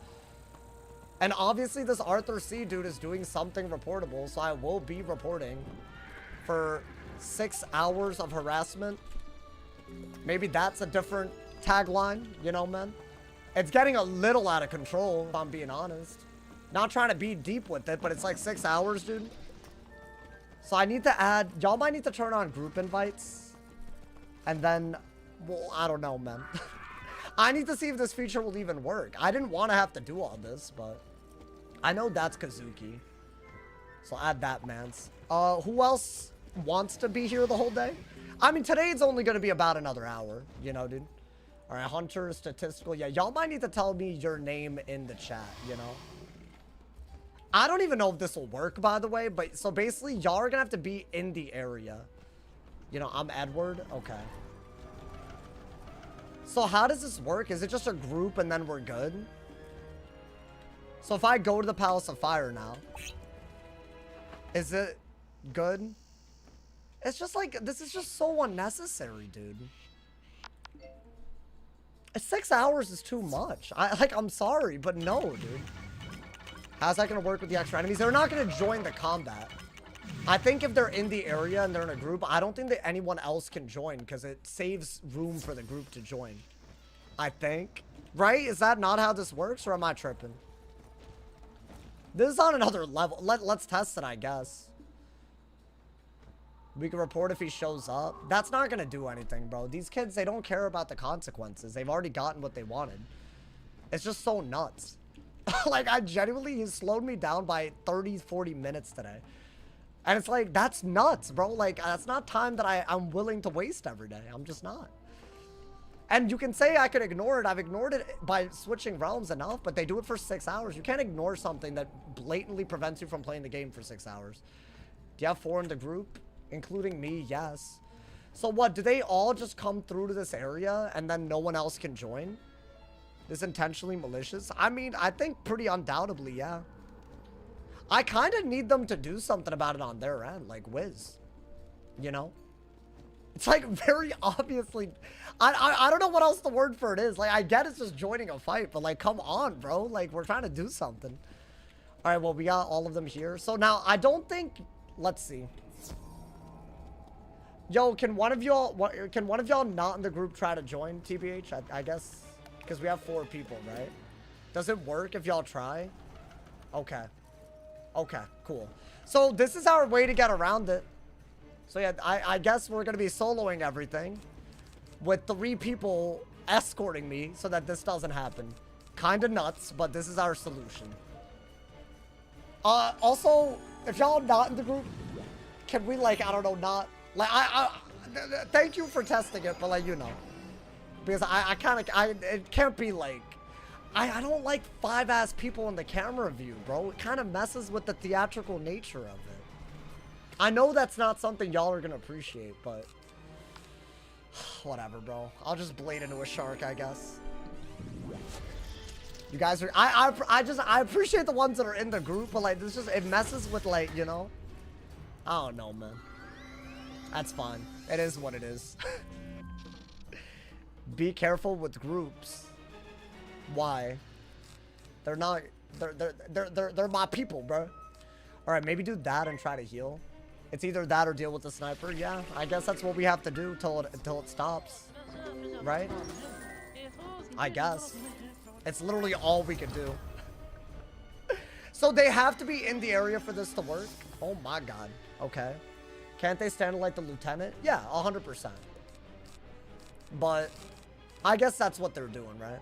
And obviously this Arthur C dude is doing something reportable, so I will be reporting for 6 hours of harassment. Maybe that's a different tagline, you know, man. It's getting a little out of control, if I'm being honest. Not trying to be deep with it, but it's like 6 hours, dude. So I need to add, y'all might need to turn on group invites. And then, well, I don't know, man. I need to see if this feature will even work. I didn't want to have to do all this, but I know that's Kazuki. So add that, mans. Who else wants to be here the whole day? I mean, today it's only going to be about another hour, you know, dude. All right, Hunter, statistical. Yeah, y'all might need to tell me your name in the chat, you know. I don't even know if this will work, by the way, but so basically y'all are going to have to be in the area. You know, I'm Edward. Okay. So how does this work? Is it just a group and then we're good? So if I go to the Palace of Fire now, is it good? It's just like, this is just so unnecessary, dude. 6 hours is too much. I'm sorry, but no, dude. How's that going to work with the extra enemies? They're not going to join the combat. I think if they're in the area and they're in a group, I don't think that anyone else can join because it saves room for the group to join. I think. Right? Is that not how this works, or am I tripping? This is on another level. Let's test it, I guess. We can report if he shows up. That's not going to do anything, bro. These kids, they don't care about the consequences. They've already gotten what they wanted. It's just so nuts. Like, I genuinely, he slowed me down by 30, 40 minutes today. And it's like, that's nuts, bro. Like, that's not time that I'm willing to waste every day. I'm just not. And you can say I could ignore it. I've ignored it by switching realms enough, but they do it for 6 hours. You can't ignore something that blatantly prevents you from playing the game for 6 hours. Do you have 4 in the group? Including me, yes. So what, do they all just come through to this area and then no one else can join? This intentionally malicious? I mean, I think pretty undoubtedly, yeah. I kind of need them to do something about it on their end, like Wiz. You know? It's like very obviously, I don't know what else the word for it is. Like, I get it's just joining a fight, but like, come on, bro. Like, we're trying to do something. All right, well, we got all of them here. So now, I don't think, let's see. Yo, can one of y'all not in the group try to join, TBH? I guess, because we have 4 people, right? Does it work if y'all try? Okay. Okay, cool. So this is our way to get around it. So yeah, I guess we're going to be soloing everything with 3 people escorting me so that this doesn't happen. Kind of nuts, but this is our solution. Also, if y'all not in the group, can we, like, I don't know, not... Like, thank you for testing it, but, like, you know. Because it can't be, like... I don't like 5-ass people in the camera view, bro. It kind of messes with the theatrical nature of it. I know that's not something y'all are gonna appreciate, but... Whatever, bro. I'll just blade into a shark, I guess. You guys are... I appreciate the ones that are in the group, but, like, this just... It messes with, like, you know... I don't know, man. That's fine. It is what it is. Be careful with groups. Why? They're not. They're my people, bro. All right, maybe do that and try to heal. It's either that or deal with the sniper. Yeah, I guess that's what we have to do until it stops, right? I guess it's literally all we can do. So they have to be in the area for this to work. Oh my god. Okay. Can't they stand like the lieutenant? Yeah, 100%. But I guess that's what they're doing, right?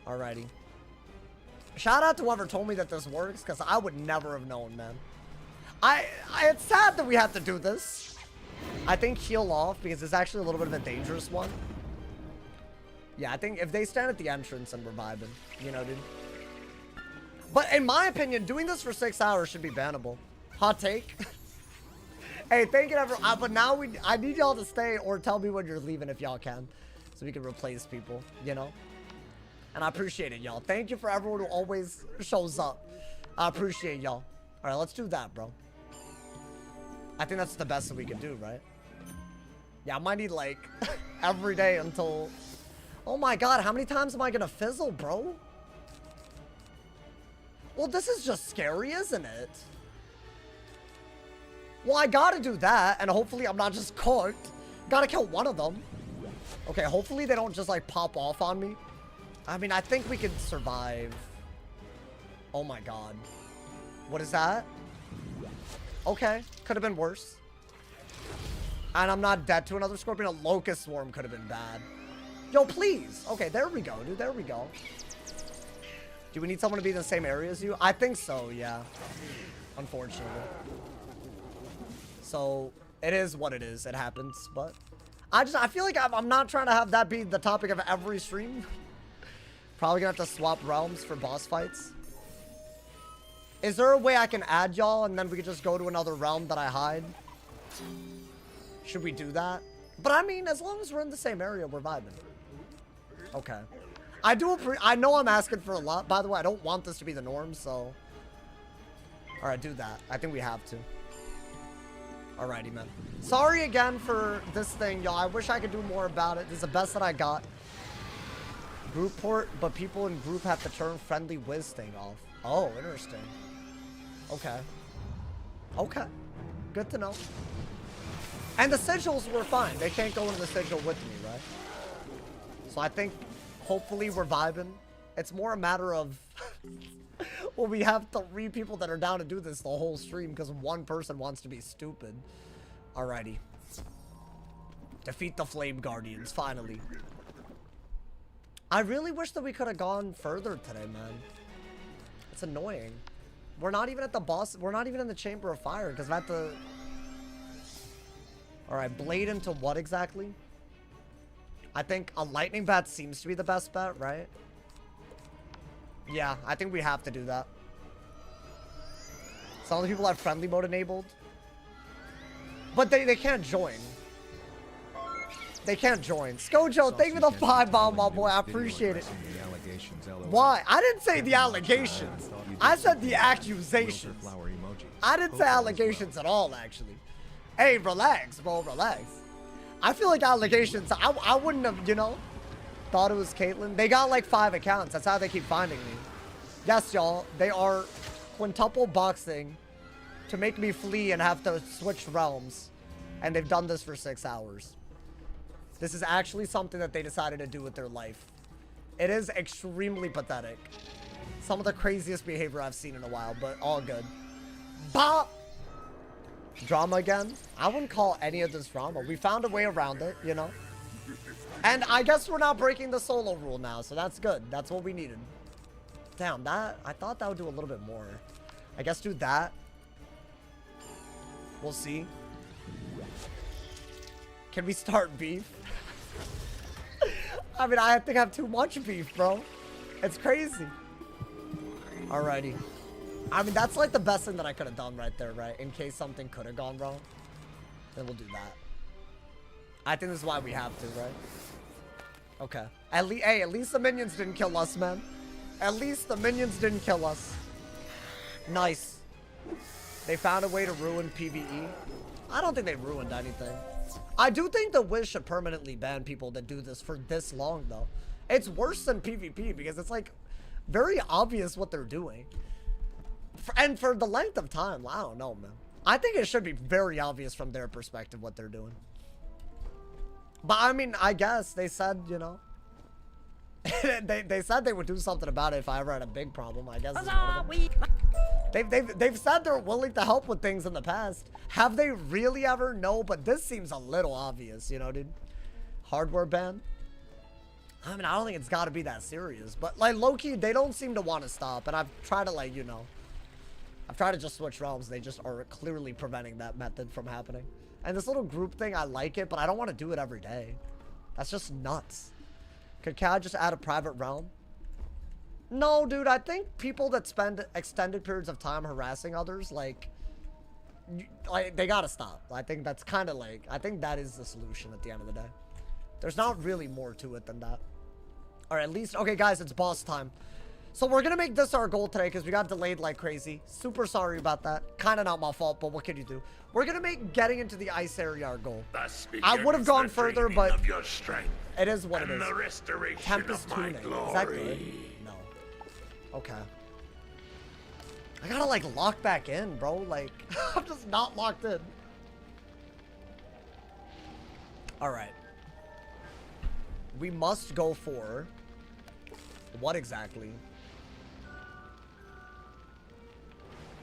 Alrighty. Shout out to whoever told me that this works, because I would never have known, man. It's sad that we have to do this. I think heal off, because it's actually a little bit of a dangerous one. Yeah, I think if they stand at the entrance and we're vibing, you know, dude. But in my opinion, doing this for 6 hours should be bannable. Hot take. Hey, thank you, everyone. But now I need y'all to stay or tell me when you're leaving if y'all can, so we can replace people, you know. And I appreciate it, y'all. Thank you for everyone who always shows up. I appreciate y'all. All right, let's do that, bro. I think that's the best that we can do, right? Yeah, I might need like every day until. Oh my god, how many times am I gonna fizzle, bro? Well, this is just scary, isn't it? Well, I gotta do that, and hopefully I'm not just cooked. Gotta kill one of them. Okay, hopefully they don't just like pop off on me. I mean, I think we can survive. Oh my god. What is that? Okay, could have been worse. And I'm not dead to another scorpion. A locust swarm could have been bad. Yo, please. Okay, there we go, dude. There we go. Do we need someone to be in the same area as you? I think so, yeah. Unfortunately. So, it is what it is. It happens, but I feel like I'm not trying to have that be the topic of every stream. Probably gonna have to swap realms for boss fights. Is there a way I can add y'all and then we can just go to another realm that I hide? Should we do that? But I mean, as long as we're in the same area, we're vibing. Okay. I know I'm asking for a lot. By the way, I don't want this to be the norm, so. Alright, do that. I think we have to. Alrighty, man. Sorry again for this thing, y'all. I wish I could do more about it. This is the best that I got. Group port, but people in group have to turn friendly whiz thing off. Oh, interesting. Okay. Okay. Good to know. And the sigils were fine. They can't go into the sigil with me, right? So I think hopefully we're vibing. It's more a matter of well, we have 3 people that are down to do this the whole stream because one person wants to be stupid. Alrighty. Defeat the Flame Guardians, finally. I really wish that we could have gone further today, man. It's annoying. We're not even at the boss. We're not even in the Chamber of Fire because I have to. Alright, blade into what exactly? I think a lightning bat seems to be the best bet, right? Yeah, I think we have to do that. Some of the people have friendly mode enabled. But they can't join. They can't join. Skojo, thank you for the 5 bomb, my boy. I appreciate it. Why? I didn't say the allegations. I said the accusations. I didn't say allegations at all, actually. Hey, relax, bro. Relax. I feel like allegations. I wouldn't have, you know, thought it was Caitlyn. They got like 5 accounts. That's how they keep finding me. Yes, y'all. They are quintuple boxing to make me flee and have to switch realms. And they've done this for 6 hours. This is actually something that they decided to do with their life. It is extremely pathetic. Some of the craziest behavior I've seen in a while, but all good. Bop! Drama again? I wouldn't call any of this drama. We found a way around it, you know? And I guess we're not breaking the solo rule now, so that's good. That's what we needed. Damn, that... I thought that would do a little bit more. I guess do that. We'll see. Can we start beef? I mean, I think I have too much beef, bro. It's crazy. Alrighty. I mean, that's like the best thing that I could have done right there, right? In case something could have gone wrong. Then we'll do that. I think this is why we have to, right? Okay. Hey, at least the minions didn't kill us, man. At least the minions didn't kill us. Nice. They found a way to ruin PvE. I don't think they ruined anything. I do think the Wiz should permanently ban people that do this for this long, though. It's worse than PvP because it's like very obvious what they're doing. And for the length of time, I don't know, man. I think it should be very obvious from their perspective what they're doing. But I mean, I guess they said, you know, they said they would do something about it if I ever had a big problem. I guess. They've said they're willing to help with things in the past. Have they really ever? No, but this seems a little obvious, you know, dude. Hardware ban. I mean, I don't think it's got to be that serious, but like low-key, they don't seem to want to stop. And I've tried to, like, you know, I've tried to just switch realms. They just are clearly preventing that method from happening. And this little group thing, I like it, but I don't want to do it every day. That's just nuts. Can I just add a private realm? No, dude, I think people that spend extended periods of time harassing others, like they gotta stop. I think that's kind of like, I think that is the solution at the end of the day. There's not really more to it than that. Or at least, okay, guys, it's boss time. So we're gonna make this our goal today because we got delayed like crazy. Super sorry about that. Kind of not my fault, but what can you do? We're gonna make getting into the ice area our goal. I would have gone further, but it is what it is. Tempest tuning. Is that good? No. Okay. I gotta like lock back in, bro. Like, I'm just not locked in. Alright. We must go for... what exactly?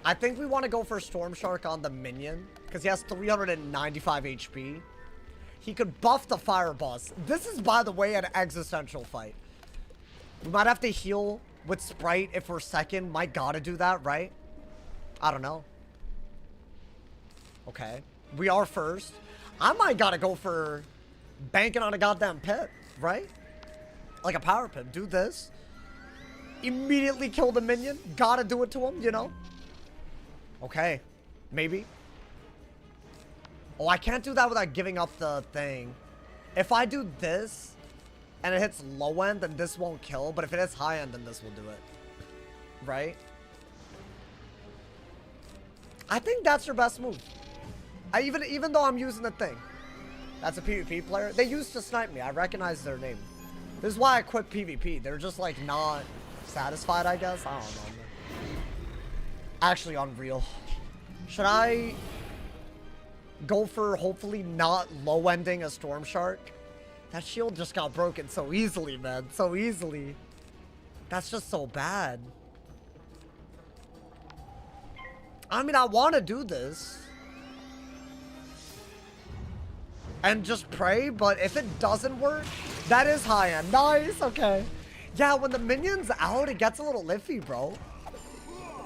I think we want to go for Storm Shark on the minion. Because he has 395 HP. He could buff the fire boss. This is, by the way, an existential fight. We might have to heal with Sprite if we're second. Might gotta do that, right? I don't know. Okay. We are first. I might gotta go for banking on a goddamn pit, right? Like a power pit. Do this. Immediately kill the minion. Gotta do it to him, you know? Okay. Maybe. Oh, I can't do that without giving up the thing. If I do this and it hits low end, then this won't kill. But if it hits high end, then this will do it. Right? I think that's your best move. Even though I'm using the thing. That's a PvP player. They used to snipe me. I recognize their name. This is why I quit PvP. They're just like not satisfied, I guess. I don't know, man. Actually unreal. Should I go for hopefully not low ending a Storm Shark? That shield just got broken so easily, man. So easily. That's just so bad. I mean, I want to do this. And just pray, but if it doesn't work, that is high end. Nice, okay. Yeah, when the minion's out, it gets a little iffy, bro.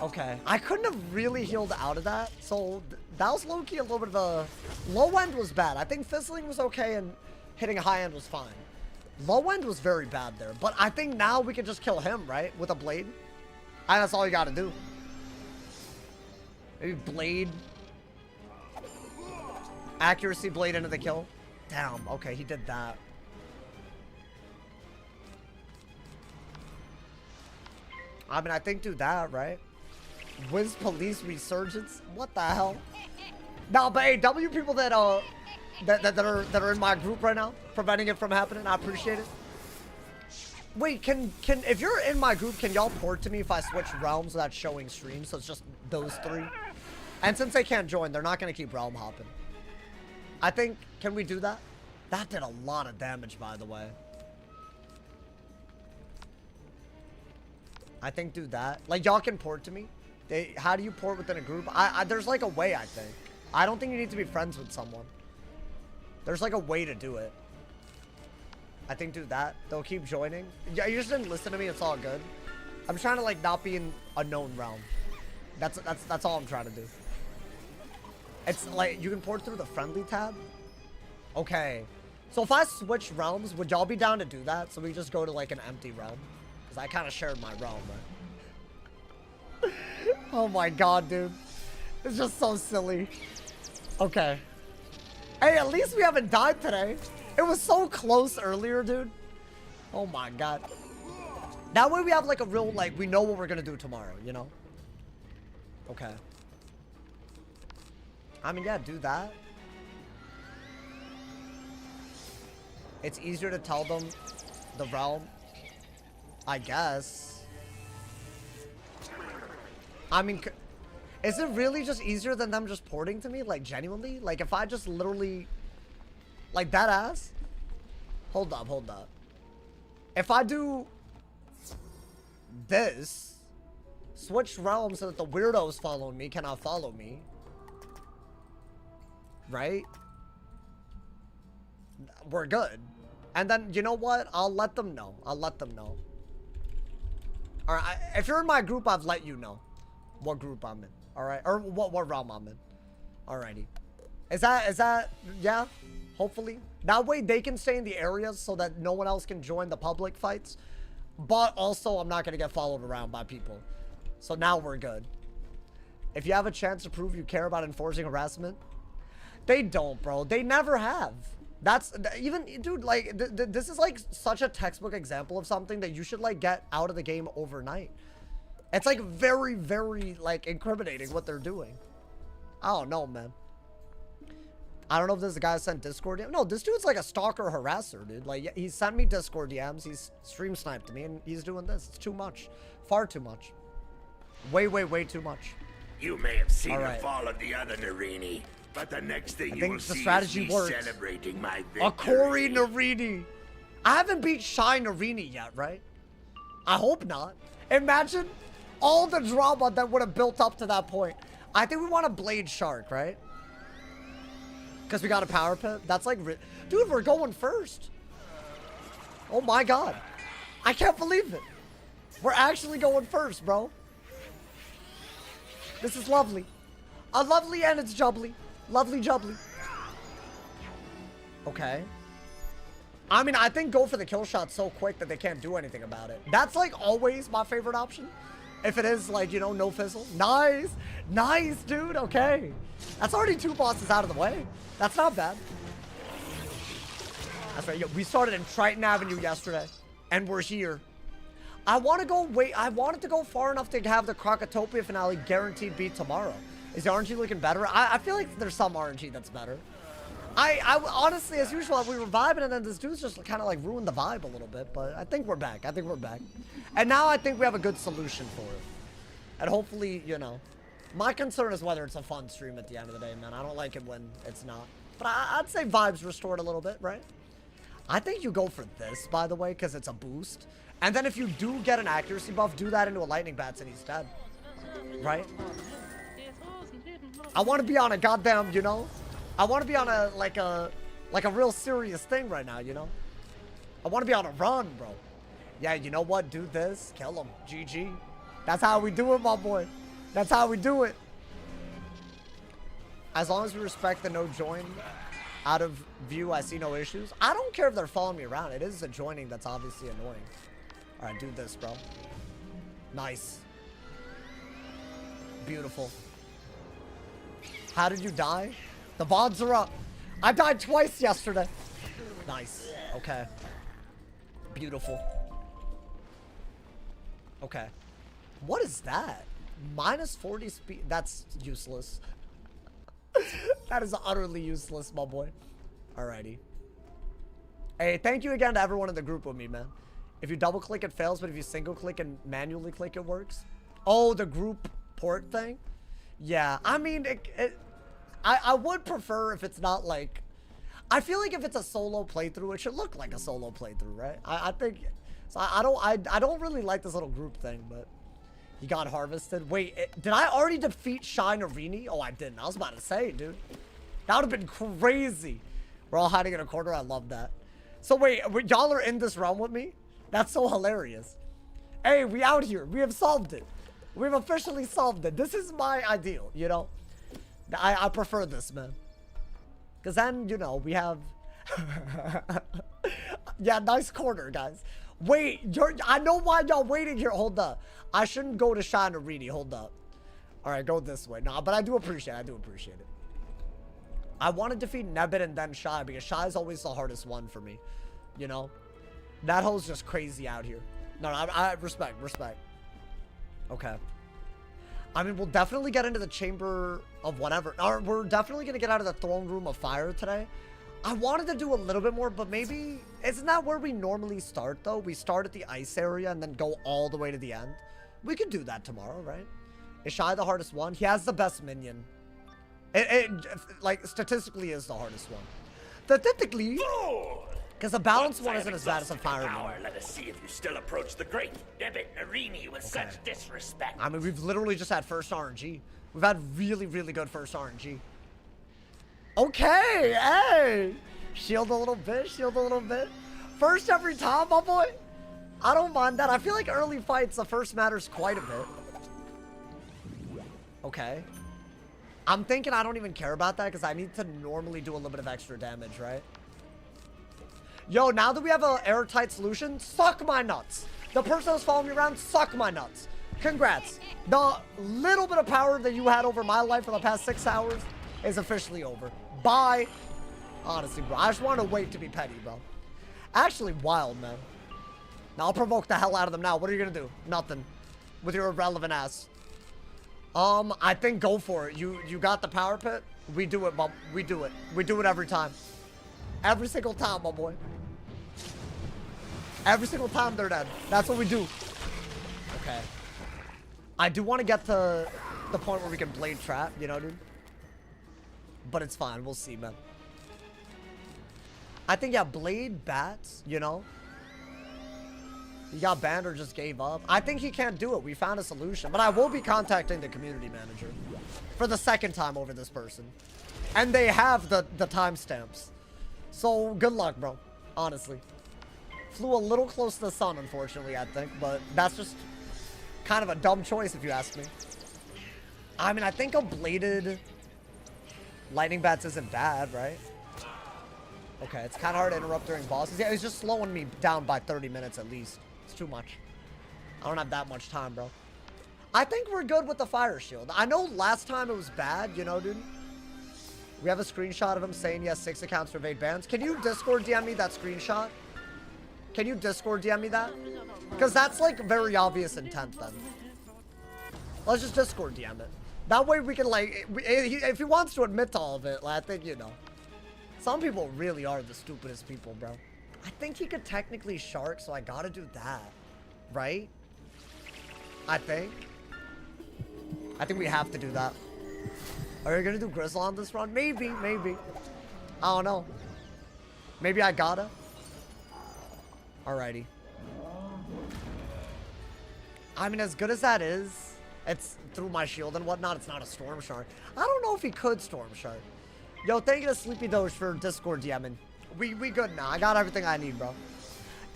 Okay. I couldn't have really healed out of that, so that was low-key a little bit of a... Low end was bad. I think fizzling was okay and hitting high end was fine. Low end was very bad there, but I think now we can just kill him, right? With a blade. And that's all you gotta do. Maybe blade... Accuracy blade into the kill. Damn, okay, he did that. I mean, I think do that, right? Wiz police resurgence? What the hell? No, but hey, W people that are in my group right now, preventing it from happening, I appreciate it. Wait, can if you're in my group, can y'all port to me if I switch realms without showing streams? So it's just those three. And since they can't join, they're not gonna keep realm hopping. I think, can we do that? That did a lot of damage, by the way. I think do that. Like, y'all can port to me. How do you port within a group? There's like a way, I think. I don't think you need to be friends with someone. There's like a way to do it. I think do that. They'll keep joining. Yeah, you just didn't listen to me. It's all good. I'm trying to like not be in a known realm. That's all I'm trying to do. It's like, you can port through the friendly tab? Okay. So if I switch realms, would y'all be down to do that? So we just go to like an empty realm? Because I kind of shared my realm, right? Oh my god, dude. It's just so silly. Okay. Hey, at least we haven't died today. It was so close earlier, dude. Oh my god. That way we have like a real, like, we know what we're going to do tomorrow, you know? Okay. I mean, yeah, do that. It's easier to tell them the realm, I guess. I mean, is it really just easier than them just porting to me? Like, genuinely? Like, if I just literally... Like, that ass? Hold up, hold up. If I do... this... Switch realms so that the weirdos following me cannot follow me. Right? We're good. And then, you know what? I'll let them know. I'll let them know. Alright, if you're in my group, I've let you know what group I'm in. Alright? Or what realm I'm in. Alrighty. Is that, yeah? Hopefully. That way they can stay in the areas so that no one else can join the public fights. But also, I'm not going to get followed around by people. So now we're good. If you have a chance to prove you care about enforcing harassment, they don't, bro. They never have. That's even, dude, like, this is like such a textbook example of something that you should like get out of the game overnight. It's like very, very like incriminating what they're doing. I don't know, man. I don't know if this guy sent Discord DMs. No, this dude's like a stalker harasser, dude. Like, he sent me Discord DMs. He's stream sniped me, and he's doing this. It's too much. Far too much. Way, way, way too much. You may have seen All right. the fall of the other Narini, but the next thing you will the see strategy is me works. celebrating my victory. A Corey Narini. I haven't beat Shy Narini yet, right? I hope not. Imagine all the drama that would have built up to that point. I think we want a Blade Shark, right? Because we got a Power Pit. That's like... Dude, we're going first. Oh my god. I can't believe it. We're actually going first, bro. This is lovely. A lovely and it's jubbly. Lovely jubbly. Okay. I mean, I think go for the kill shot so quick that they can't do anything about it. That's like always my favorite option. If it is like, you know, no fizzle. Nice. Nice, dude. Okay. That's already 2 bosses out of the way. That's not bad. That's right. Yo, we started in Triton Avenue yesterday. And we're here. I want to go, I wanted to go far enough to have the Crocotopia finale guaranteed beat tomorrow. Is the RNG looking better? I feel like there's some RNG that's better. I honestly, as usual, we were vibing and then this dude's just kind of like ruined the vibe a little bit. But I think we're back. I think we're back. And now I think we have a good solution for it. And hopefully, you know. My concern is whether it's a fun stream at the end of the day, man. I don't like it when it's not. But I'd say vibes restored a little bit, right? I think you go for this, by the way, because it's a boost. And then if you do get an accuracy buff, do that into a lightning bats and he's dead. Right? I want to be on a goddamn, you know? I want to be on a, like a real serious thing right now, you know? I want to be on a run, bro. Yeah, you know what? Do this. Kill him. GG. That's how we do it, my boy. That's how we do it. As long as we respect the no join out of view, I see no issues. I don't care if they're following me around. It is the joining that's obviously annoying. All right, do this, bro. Nice. Beautiful. How did you die? The VODs are up. I died twice yesterday. Nice. Okay. Beautiful. Okay. What is that? Minus 40 speed. That's useless. That is utterly useless, my boy. Alrighty. Hey, thank you again to everyone in the group with me, man. If you double click, it fails, but if you single click and manually click, it works. Oh, the group port thing? Yeah, I mean, I would prefer if it's not like... I feel like if it's a solo playthrough, it should look like a solo playthrough, right? I think... So I don't really like this little group thing, but... He got harvested. Wait, did I already defeat Shy Narini? Oh, I didn't. I was about to say, dude. That would have been crazy. We're all hiding in a corner. I love that. So wait, y'all are in this realm with me? That's so hilarious. Hey, we out here. We have solved it. We've officially solved it. This is my ideal, you know? I prefer this, man. Because then, you know, we have... Yeah, nice corner, guys. Wait, I know why y'all waiting here. Hold up. I shouldn't go to Shy Narini. Hold up. All right, go this way. Nah, but I do appreciate it. I want to defeat Nebbit and then Shy because Shy is always the hardest one for me. You know? That hole's just crazy out here. No, I respect. Okay. I mean, we'll definitely get into the Chamber of whatever. Or we're definitely going to get out of the Throne Room of Fire today. I wanted to do a little bit more, but maybe... Isn't that where we normally start, though? We start at the ice area and then go all the way to the end. We could do that tomorrow, right? Is Shy the hardest one? He has the best minion. It like, statistically is the hardest one. Statistically... Because the balanced one isn't as bad as a fire minion. Let us see if you still approach the great Debit Narini with such disrespect. I mean, we've literally just had first RNG. We've had really, really good first RNG. Okay, hey! Shield a little bit, shield a little bit. First every time, my boy. I don't mind that. I feel like early fights, the first matters quite a bit. Okay. I'm thinking I don't even care about that because I need to normally do a little bit of extra damage, right? Yo, now that we have an airtight solution, suck my nuts. The person that was following me around, suck my nuts. Congrats. The little bit of power that you had over my life for the past 6 hours is officially over. Bye. Honestly, bro. I just want to wait to be petty, bro. Actually, wild, man. Now, I'll provoke the hell out of them now. What are you going to do? Nothing. With your irrelevant ass. I think go for it. You got the power pit? We do it, bum. We do it. We do it every time. Every single time, my boy. Every single time they're dead. That's what we do. Okay. I do want to get to the point where we can blade trap, you know, dude? But it's fine. We'll see, man. I think, yeah, blade bats, you know? He got banned or just gave up. I think he can't do it. We found a solution. But I will be contacting the community manager for the second time over this person. And they have the timestamps. So, good luck, bro. Honestly. Flew a little close to the sun, unfortunately, I think. But that's just kind of a dumb choice, if you ask me. I mean, I think a bladed lightning bats isn't bad, right? Okay, it's kind of hard to interrupt during bosses. Yeah, it's just slowing me down by 30 minutes at least. It's too much. I don't have that much time, bro. I think we're good with the fire shield. I know last time it was bad, you know, dude? We have a screenshot of him saying he has 6 accounts to evade bans. Can you Discord DM me that screenshot? Can you Discord DM me that? Because that's like very obvious intent then. Let's just Discord DM it. That way we can like, if he wants to admit to all of it, like, I think, you know. Some people really are the stupidest people, bro. I think he could technically shark, so I gotta do that. Right? I think we have to do that. Are you gonna do Grizzle on this run? Maybe, maybe. I don't know. Maybe I gotta. Alrighty. I mean, as good as that is, it's through my shield and whatnot, it's not a Storm Shard. I don't know if he could Storm Shard. Yo, thank you to Sleepy Doge for Discord DMing. We good now. I got everything I need, bro.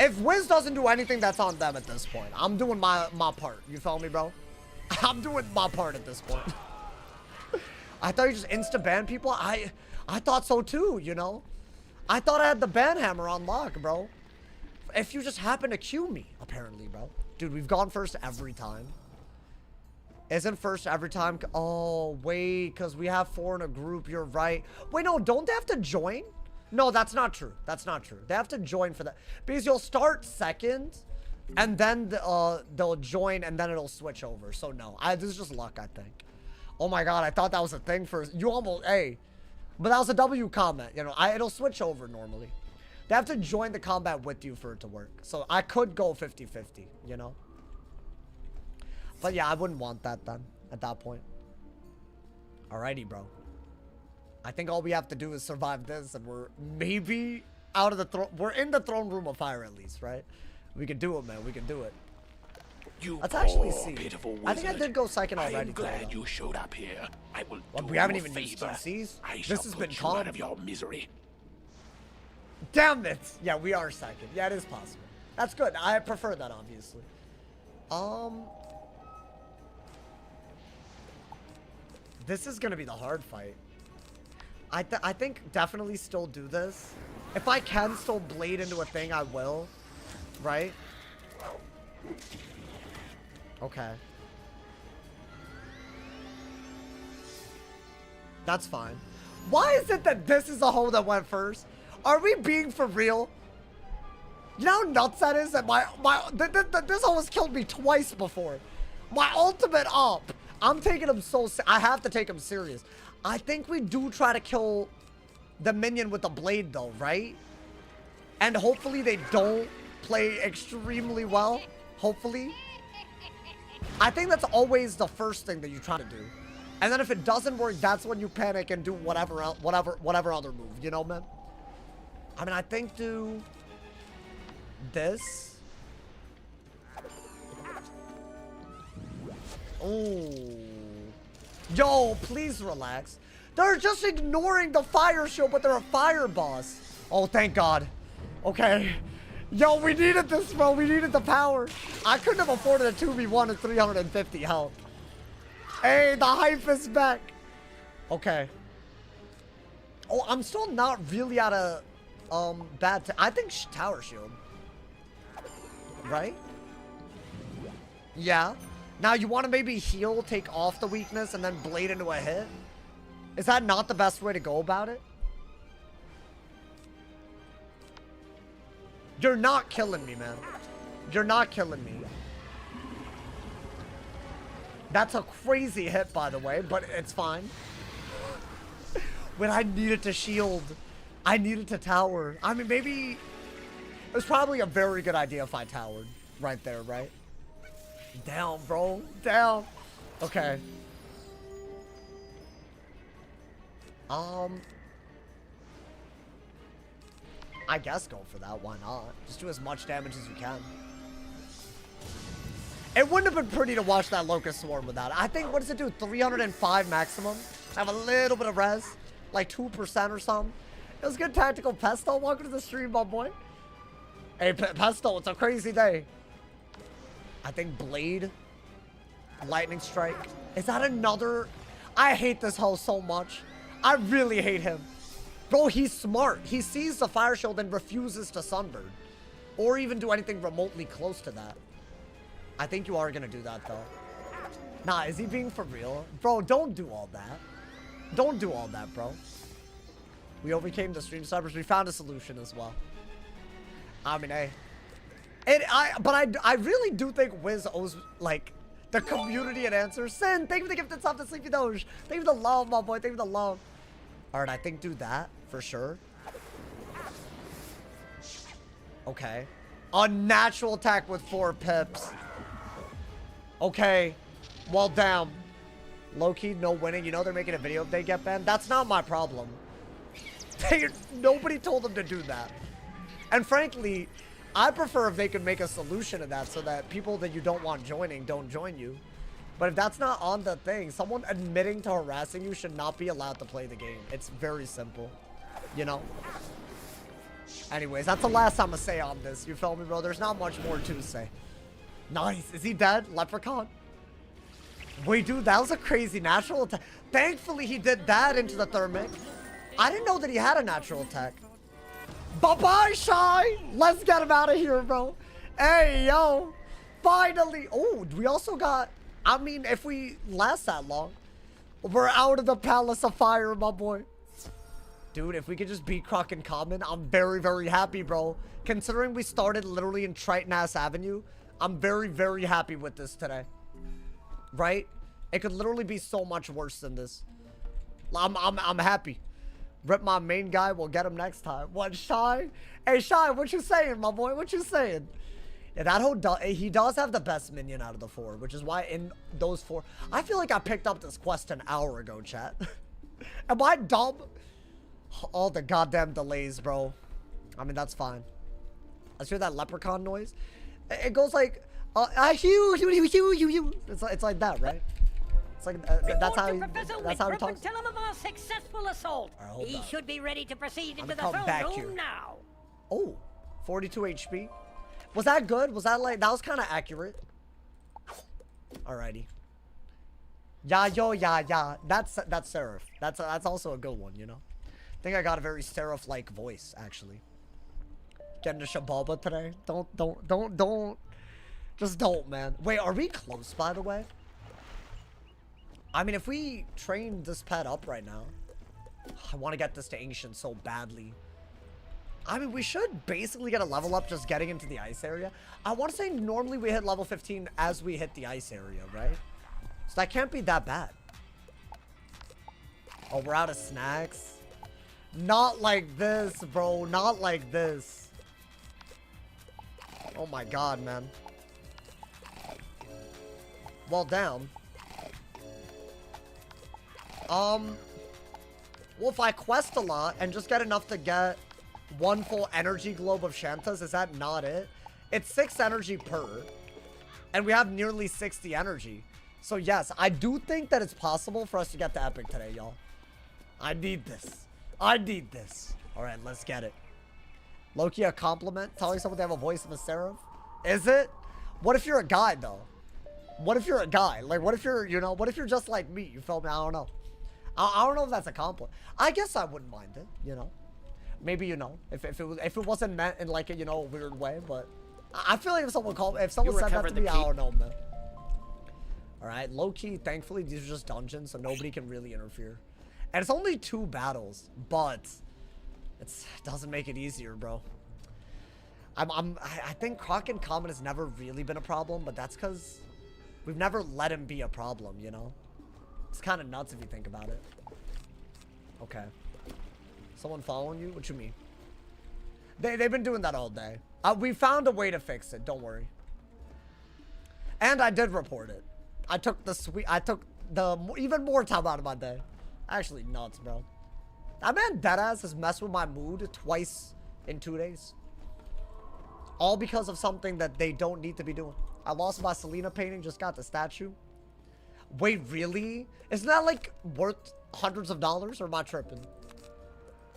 If Wiz doesn't do anything, that's on them at this point. I'm doing my part. You feel me, bro? I'm doing my part at this point. I thought you just insta-ban people. I thought so too, you know? I thought I had the ban hammer on lock, bro. If you just happen to queue me, apparently, bro. Dude, we've gone first every time. Isn't first every time? Oh, wait, because we have 4 in a group. You're right. Wait, no, don't they have to join? No, that's not true. That's not true. They have to join for that. Because you'll start second, and then they'll join, and then it'll switch over. So, no. This is just luck, I think. Oh, my God. I thought that was a thing for... You almost... Hey. But that was a W comment. You know, it'll switch over normally. They have to join the combat with you for it to work. So, I could go 50-50, you know? But yeah, I wouldn't want that then, at that point. Alrighty, bro. I think all we have to do is survive this, and we're maybe out of the throne. We're in the throne room of fire, at least, right? We can do it, man. We can do it. Let's actually see. I think I did go second already. I'm glad you showed up here. I will do we haven't you a even used favor. CCs. This has been calm. out of your misery. Damn it! Yeah, we are second. Yeah, it is possible. That's good. I prefer that, obviously. This is gonna be the hard fight. I think definitely still do this. If I can still blade into a thing, I will. Right? Okay. That's fine. Why is it that this is the hole that went first? Are we being for real? You know how nuts that is? That this hole has killed me twice before. My ultimate up. I'm taking him so I have to take him serious. I think we do try to kill the minion with the blade though, right? And hopefully they don't play extremely well. Hopefully. I think that's always the first thing that you try to do. And then if it doesn't work, that's when you panic and do whatever other move, you know, man? I mean, I think do this. Oh. Yo, please relax. They're just ignoring the fire shield, but they're a fire boss. Oh, thank God. Okay. Yo, we needed this, bro. We needed the power. I couldn't have afforded a 2v1 at 350 health. Hey, the hype is back. Okay. Oh, I'm still not really out of bad. I think tower shield. Right? Yeah. Now you want to maybe heal, take off the weakness, and then blade into a hit? Is that not the best way to go about it? You're not killing me, man. You're not killing me. That's a crazy hit, by the way, but it's fine. When I needed to shield, I needed to tower. I mean, maybe it was probably a very good idea if I towered right there, right? Down, bro. Down. Okay. I guess go for that. Why not? Just do as much damage as you can. It wouldn't have been pretty to watch that Locust Swarm without it. I think, what does it do? 305 maximum? I have a little bit of res. Like 2% or something. It was good tactical. Pesto, welcome to the stream, my boy. Hey, Pesto, it's a crazy day. I think Blade. Lightning Strike. Is that another? I hate this hoe so much. I really hate him. Bro, he's smart. He sees the fire shield and refuses to sunburn. Or even do anything remotely close to that. I think you are going to do that, though. Nah, is he being for real? Bro, don't do all that. Don't do all that, bro. We overcame the stream snipers. We found a solution as well. I mean, hey. But I really do think Wiz owes, like, the community an answer. Sin, thank you for the gifted sub to Sleepy Doge. Thank you for the love, my boy. Thank you for the love. Alright, I think do that for sure. Okay. Unnatural attack with 4 pips. Okay. Well, damn. Low-key, no winning. You know they're making a video if they get banned. That's not my problem. Nobody told them to do that. And frankly, I prefer if they could make a solution to that so that people that you don't want joining don't join you. But if that's not on the thing, someone admitting to harassing you should not be allowed to play the game. It's very simple, you know? Anyways, that's the last time I say on this. You feel me, bro? There's not much more to say. Nice. Is he dead? Leprechaun? Wait, dude, that was a crazy natural attack. Thankfully, he did that into the thermic. I didn't know that he had a natural attack. Bye-bye, Shy. Let's get him out of here, bro. Hey, yo. Finally. Oh, we also got... I mean, if we last that long, we're out of the Palace of Fire, my boy. Dude, if we could just beat Croc in common, I'm very, very happy, bro. Considering we started literally in Triton Avenue, I'm very, very happy with this today. Right? It could literally be so much worse than this. I'm happy. Rip my main guy, we'll get him next time. What, Shy? Hey, Shy, what you saying, my boy? What you saying? Yeah, that whole he does have the best minion out of the 4, which is why in those 4, I feel like I picked up this quest an hour ago, chat. Am I dumb? All the goddamn delays, bro. I mean, that's fine. Let's hear that leprechaun noise. It goes like, it's like that, right? It's like that's how he talks. Tell him of our successful assault. Right, he should be ready to proceed into the throne room now. Oh, 42 HP. Was that good? Was that like, that was kind of accurate. Alrighty. Yeah. That's Seraph. That's also a good one, you know. I think I got a very Seraph-like voice, actually. Getting to Shababa today. Don't. Just don't, man. Wait, are we close, by the way? I mean, if we train this pet up right now, I want to get this to Ancient so badly. I mean, we should basically get a level up just getting into the ice area. I want to say normally we hit level 15 as we hit the ice area, right? So that can't be that bad. Oh, we're out of snacks. Not like this, bro. Not like this. Oh my god, man. Well, damn. Well, if I quest a lot and just get enough to get one full energy globe of Shantas, is that not it? It's 6 energy per. And we have nearly 60 energy. So yes, I do think that it's possible for us to get to Epic today, y'all. I need this. I need this. Alright, let's get it. Loki, a compliment? Telling someone they have a voice of a seraph? Is it? What if you're a guy, though? What if you're a guy? Like, what if you're, you know, what if you're just like me? You feel me? I don't know. I don't know if that's a compliment. I guess I wouldn't mind it, you know. Maybe, you know, if it wasn't meant in like a, you know, a weird way, but I feel like if someone said that to me, I don't know, man. All right, low key. Thankfully, these are just dungeons, so nobody can really interfere. And it's only 2 battles, but it doesn't make it easier, bro. I think Croc in common has never really been a problem, but that's because we've never let him be a problem, you know. It's kind of nuts if you think about it. Okay. Someone following you? What you mean? They've been doing that all day. We found a way to fix it. Don't worry. And I did report it. I took the even more time out of my day. Actually nuts, bro. That man deadass has messed with my mood twice in 2 days. All because of something that they don't need to be doing. I lost my Selena painting, just got the statue. Wait, really? Isn't that like worth hundreds of dollars, or am I tripping?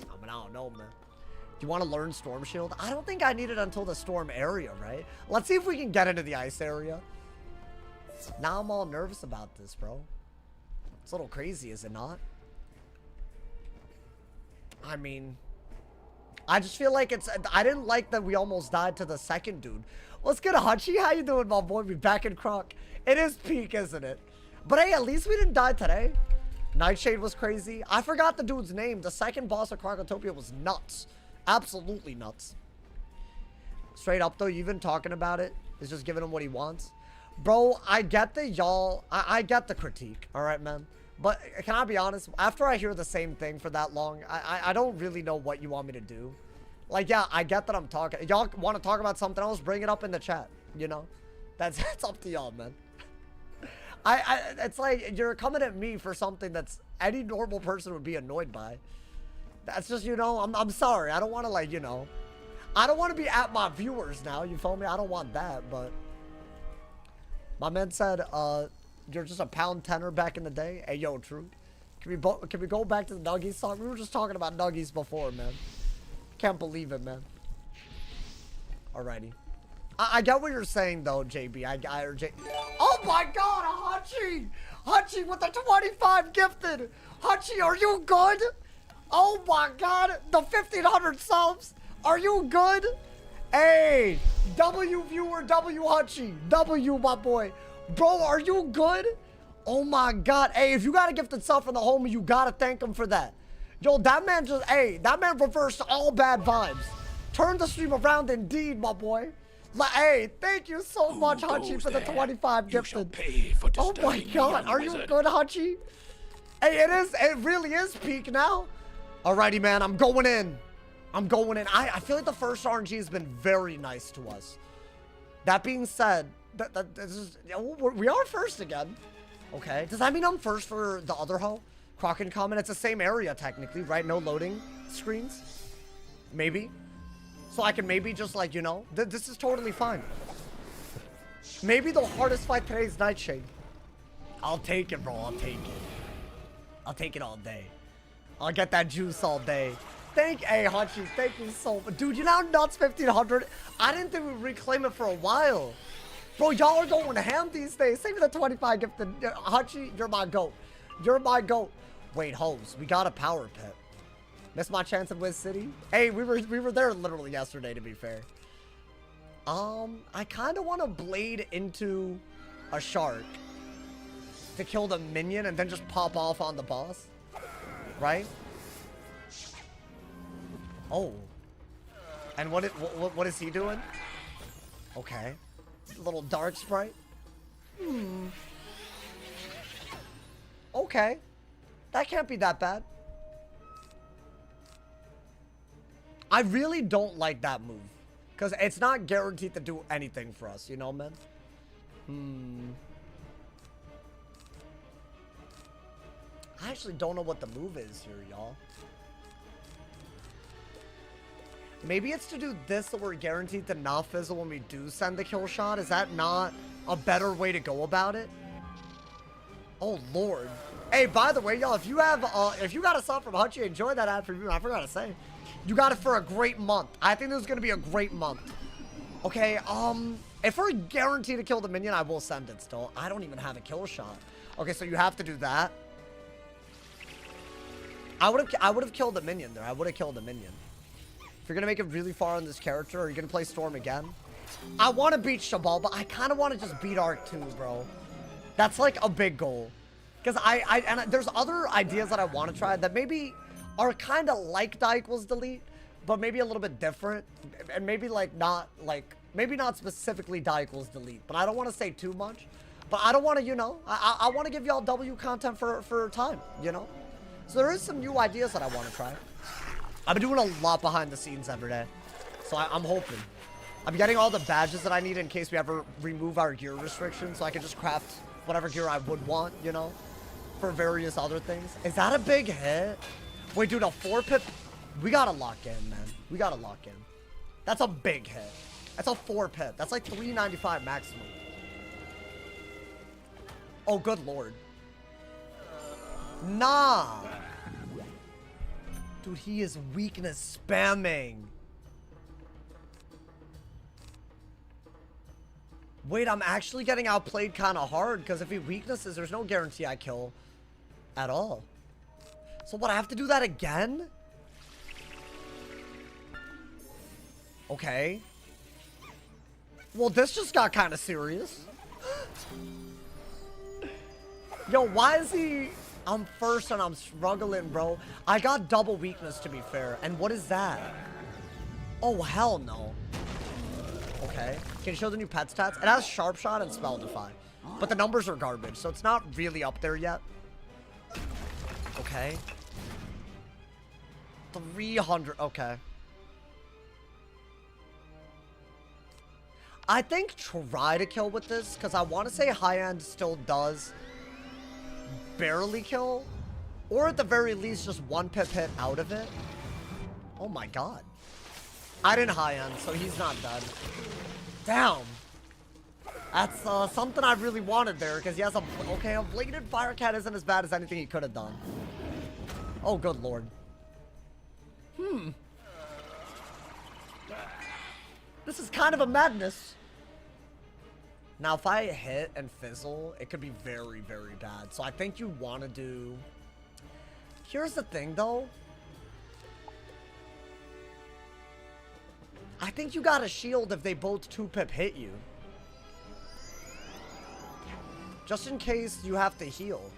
I mean, I don't know, man. Do you want to learn Storm Shield? I don't think I need it until the storm area, right? Let's see if we can get into the ice area. Now I'm all nervous about this, bro. It's a little crazy, is it not? I mean, I just feel like I didn't like that we almost died to the second dude. What's good, Hachi? How you doing, my boy? We back in Croc. It is peak, isn't it? But hey, at least we didn't die today. Nightshade was crazy. I forgot the dude's name. The second boss of Crocotopia was nuts. Absolutely nuts. Straight up, though, you even talking about it is just giving him what he wants. Bro, I get the y'all. I get the critique. All right, man. But can I be honest? After I hear the same thing for that long, I don't really know what you want me to do. Like, yeah, I get that I'm talking. Y'all want to talk about something else? Bring it up in the chat. You know? It's up to y'all, man. It's like you're coming at me for something that's any normal person would be annoyed by. That's just, you know, I'm sorry. I don't want to, like, you know, I don't want to be at my viewers now. You feel me? I don't want that, but my man said, you're just a pound tenner back in the day. Hey, yo, true. Can we go back to the Nuggies talk? We were just talking about Nuggies before, man. Can't believe it, man. Alrighty. I get what you're saying, though, JB. Oh, my God, a Hachi! Hachi with the 25 gifted! Hachi, are you good? Oh, my God, the 1,500 subs! Are you good? Hey, W viewer, W Hachi. W, my boy. Bro, are you good? Oh, my God. Hey, if you got a gifted sub from the homie, you got to thank him for that. Yo, that man just, hey, that man reversed all bad vibes. Turned the stream around indeed, my boy. Like, hey, thank you so much, Hachi, for the 25 gifted. Oh my God, are you good, Hachi? Hey, it really is peak now. Alrighty, man, I'm going in. I'm going in. I feel like the first RNG has been very nice to us. That being said, we are first again. Okay, does that mean I'm first for the other hoe? Croc in common, it's the same area technically, right? No loading screens? Maybe. So I can maybe just, like, you know, this is totally fine. Maybe the hardest fight today is Nightshade. I'll take it, bro. I'll take it. I'll take it all day. I'll get that juice all day. Hey, Hachi, thank you so much. Dude, you know nuts 1,500? I didn't think we'd reclaim it for a while. Bro, y'all are going ham these days. Save me the 25 gifted. Hachi, you're my goat. You're my goat. Wait, hoes, we got a power pit. Missed my chance in Wiz City? Hey, we were there literally yesterday, to be fair. I kind of want to blade into a shark to kill the minion and then just pop off on the boss. Right? Oh. And what is he doing? Okay. Little dark sprite. Okay. That can't be that bad. I really don't like that move. Because it's not guaranteed to do anything for us, you know, man? I actually don't know what the move is here, y'all. Maybe it's to do this so we're guaranteed to not fizzle when we do send the kill shot. Is that not a better way to go about it? Oh, Lord. Hey, by the way, y'all, if you got a sub from Hutchie, enjoy that ad for you. I forgot to say. You got it for a great month. I think this is going to be a great month. Okay, if we're guaranteed to kill the minion, I will send it still. I don't even have a kill shot. Okay, so you have to do that. I would have killed the minion there. I would have killed the minion. If you're going to make it really far on this character, are you going to play Storm again? I want to beat Shabal, but I kind of want to just beat Arc too, bro. That's like a big goal. Because there's other ideas that I want to try that maybe are kind of like die equals delete, but maybe a little bit different. And maybe maybe not specifically die equals delete, but I don't want to say too much. But I don't want to, you know, I want to give y'all W content for time, you know? So there is some new ideas that I want to try. I've been doing a lot behind the scenes every day. So I'm hoping. I'm getting all the badges that I need in case we ever remove our gear restrictions, so I can just craft whatever gear I would want, you know, for various other things. Is that a big hit? Wait, dude, a 4-pip? We gotta lock in, man. We gotta lock in. That's a big hit. That's a 4-pip. That's like 395 maximum. Oh, good lord. Nah. Dude, he is weakness spamming. Wait, I'm actually getting outplayed kind of hard because if he weaknesses, there's no guarantee I kill at all. So what, I have to do that again? Okay. Well, this just got kind of serious. Yo, why is he... I'm first and I'm struggling, bro. I got double weakness, to be fair. And what is that? Oh, hell no. Okay. Can you show the new pet stats? It has Sharp Shot and Spell Defy. But the numbers are garbage, so it's not really up there yet. Okay. 300. Okay. I think try to kill with this, because I want to say high end still does barely kill, or at the very least just 1-pip hit out of it. Oh my god. I didn't high end, so he's not dead. Damn. That's something I really wanted there, because he has a... Okay, a Bladed Firecat isn't as bad as anything he could have done. Oh, good lord. This is kind of a madness. Now, if I hit and fizzle, it could be very, very bad. So I think you want to do... Here's the thing, though. I think you got a shield if they both 2-pip hit you. Just in case you have to heal.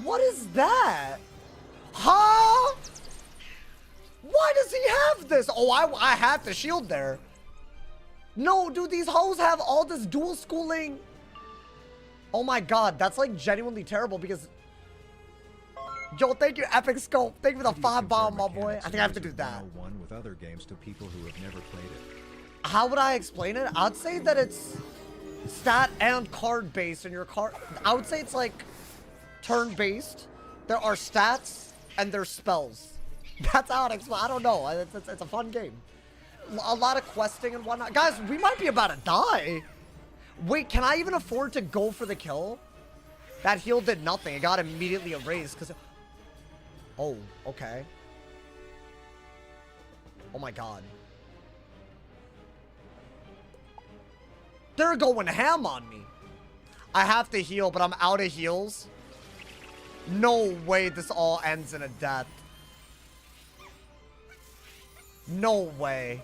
What is that? Huh? Why does he have this? Oh, I have the shield there. No, dude, these hoes have all this dual schooling. Oh my god, that's like genuinely terrible because... Yo, thank you, Epic Scope. Thank you for the 5 bomb, my boy. I think I have to do that. With other games to people who have never played it. How would I explain it? I'd say that it's stat and card based, and your card... I would say it's like turn based. There are stats and there's spells. That's how it explains. I don't know. It's a fun game. A lot of questing and whatnot. Guys, we might be about to die. Wait, can I even afford to go for the kill? That heal did nothing. It got immediately erased because... Oh, okay. Oh my god. They're going ham on me. I have to heal, but I'm out of heals. No way this all ends in a death. No way.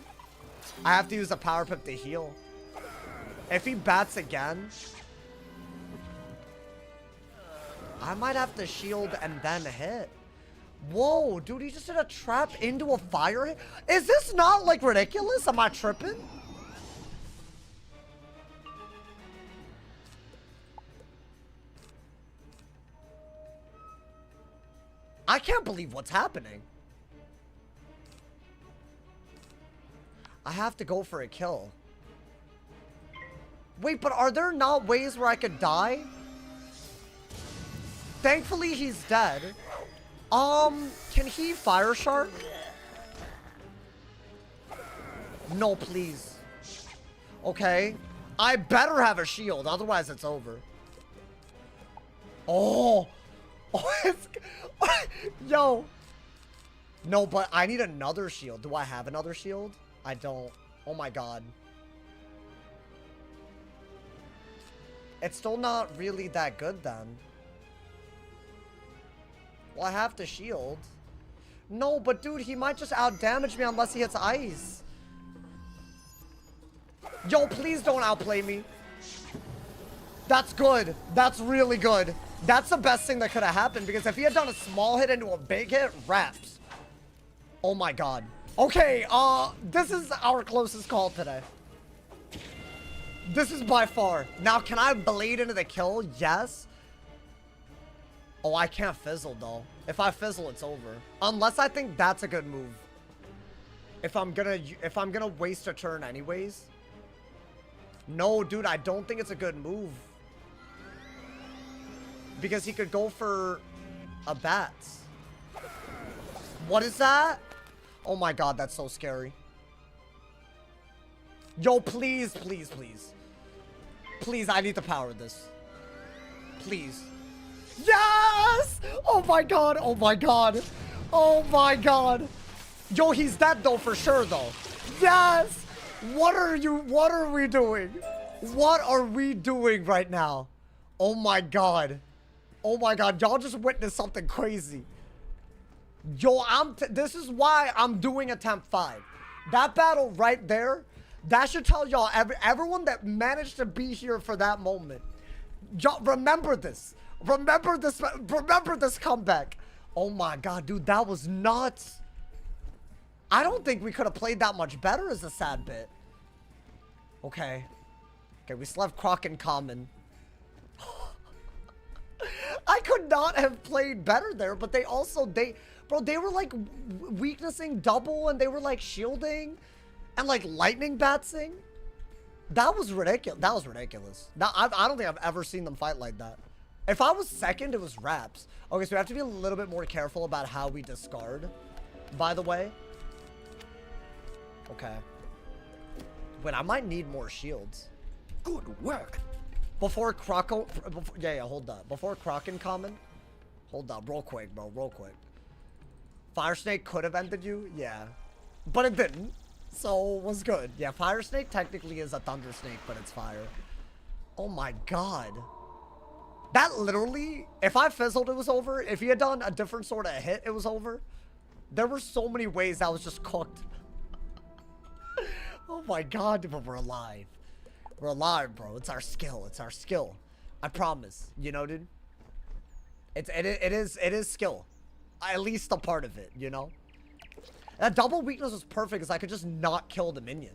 I have to use a power pip to heal. If he bats again, I might have to shield and then hit. Whoa, dude, he just did a trap into a fire hit? Is this not, like, ridiculous? Am I tripping? I can't believe what's happening. I have to go for a kill. Wait, but are there not ways where I could die? Thankfully, he's dead. Can he fire shark? No, please. Okay. I better have a shield, otherwise it's over. Oh. Oh, it's... Yo. No, but I need another shield. Do I have another shield? I don't. Oh my god. It's still not really that good then. Well, I have to shield. No, but dude, he might just out-damage me unless he hits ice. Yo, please don't outplay me. That's good. That's really good. That's the best thing that could have happened, because if he had done a small hit into a big hit, wraps. Oh my god. Okay, this is our closest call today. This is by far. Now, can I blade into the kill? Yes. Oh, I can't fizzle though. If I fizzle, it's over. Unless I think that's a good move. If I'm gonna waste a turn anyways. No, dude, I don't think it's a good move. Because he could go for a bat. What is that? Oh my god, that's so scary. Yo, please, please, please. Please, I need to power this. Please. Yes! Oh my god, oh my god. Oh my god. Yo, he's dead though, for sure though. Yes! What are we doing? What are we doing right now? Oh my god. Oh my god, y'all just witnessed something crazy. Yo, this is why I'm doing attempt 5. That battle right there, that should tell y'all, everyone that managed to be here for that moment. Y'all, remember this. Remember this comeback. Oh my god, dude, that was nuts. I don't think we could have played that much better as a sad bit. Okay. Okay, we still have Croc in common. I could not have played better there, but they also, bro, they were like weaknessing double, and they were like shielding and like lightning batsing. That was ridiculous. That was ridiculous. Now, I don't think I've ever seen them fight like that. If I was second, it was wraps. Okay, so we have to be a little bit more careful about how we discard, by the way. Okay. Wait, I might need more shields. Good work. Before yeah, hold up. Before Croc in common. Hold up, real quick, bro, real quick. Fire Snake could have ended you, yeah. But it didn't. So, it was good. Yeah, Fire Snake technically is a Thunder Snake, but it's fire. Oh my god. That literally, if I fizzled, it was over. If he had done a different sort of hit, it was over. There were so many ways that was just cooked. Oh my god, but we're alive. We're alive, bro. It's our skill. It's our skill. I promise. You know, dude? It is skill. At least a part of it, you know? That double weakness was perfect because I could just not kill the minion.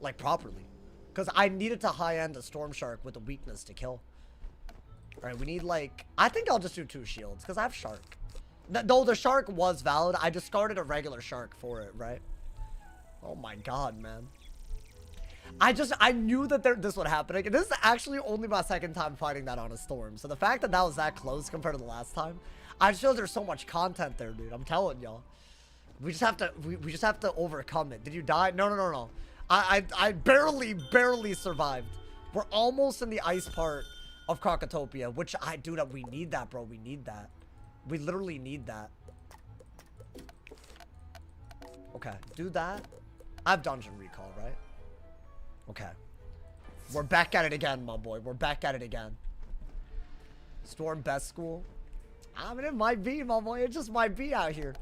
Like, properly. Because I needed to high-end a Storm Shark with a weakness to kill. Alright, we need, like... I think I'll just do 2 shields because I have Shark. Though the Shark was valid, I discarded a regular Shark for it, right? Oh my god, man. I knew that this would happen. Like, this is actually only my second time fighting that on a Storm. So the fact that that was that close compared to the last time, I just feel there's so much content there, dude. I'm telling y'all. We just have to, we just have to overcome it. Did you die? No, no, no, no. I barely survived. We're almost in the ice part of Crocotopia, which dude, we need that, bro. We need that. We literally need that. Okay, do that. I have Dungeon Recall, right? Okay. We're back at it again, my boy. We're back at it again. Storm Best School. I mean, it might be, my boy. It just might be out here.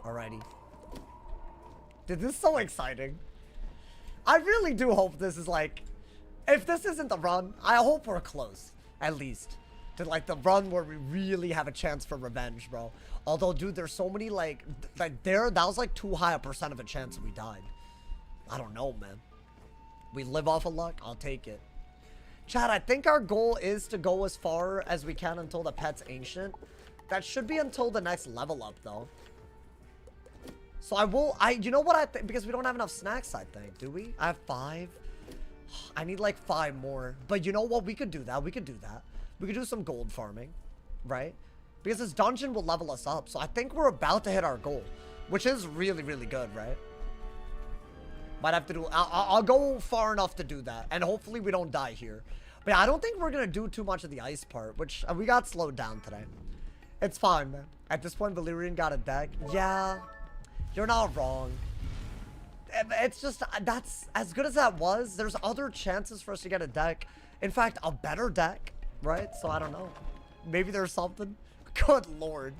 Alrighty. Dude, this is so exciting. I really do hope this is like... If this isn't the run, I hope we're close. At least. To like the run where we really have a chance for revenge, bro. Although, dude, there's so many like that was like too high a percent of a chance we died. I don't know, man. We live off of luck. I'll take it. Chad, I think our goal is to go as far as we can until the pet's ancient. That should be until the next level up, though. So you know what I think? Because we don't have enough snacks, I think. Do we? I have 5. I need like 5 more. But you know what? We could do that. We could do that. We could do some gold farming, right? Because this dungeon will level us up. So I think we're about to hit our goal, which is really, really good, right? Might have to do... I'll go far enough to do that. And hopefully we don't die here. But yeah, I don't think we're going to do too much of the ice part, which we got slowed down today. It's fine, man. At this point, Valerian got a deck. Yeah, you're not wrong. It's just, that's as good as that was. There's other chances for us to get a deck. In fact, a better deck, right? So I don't know. Maybe there's something. Good lord.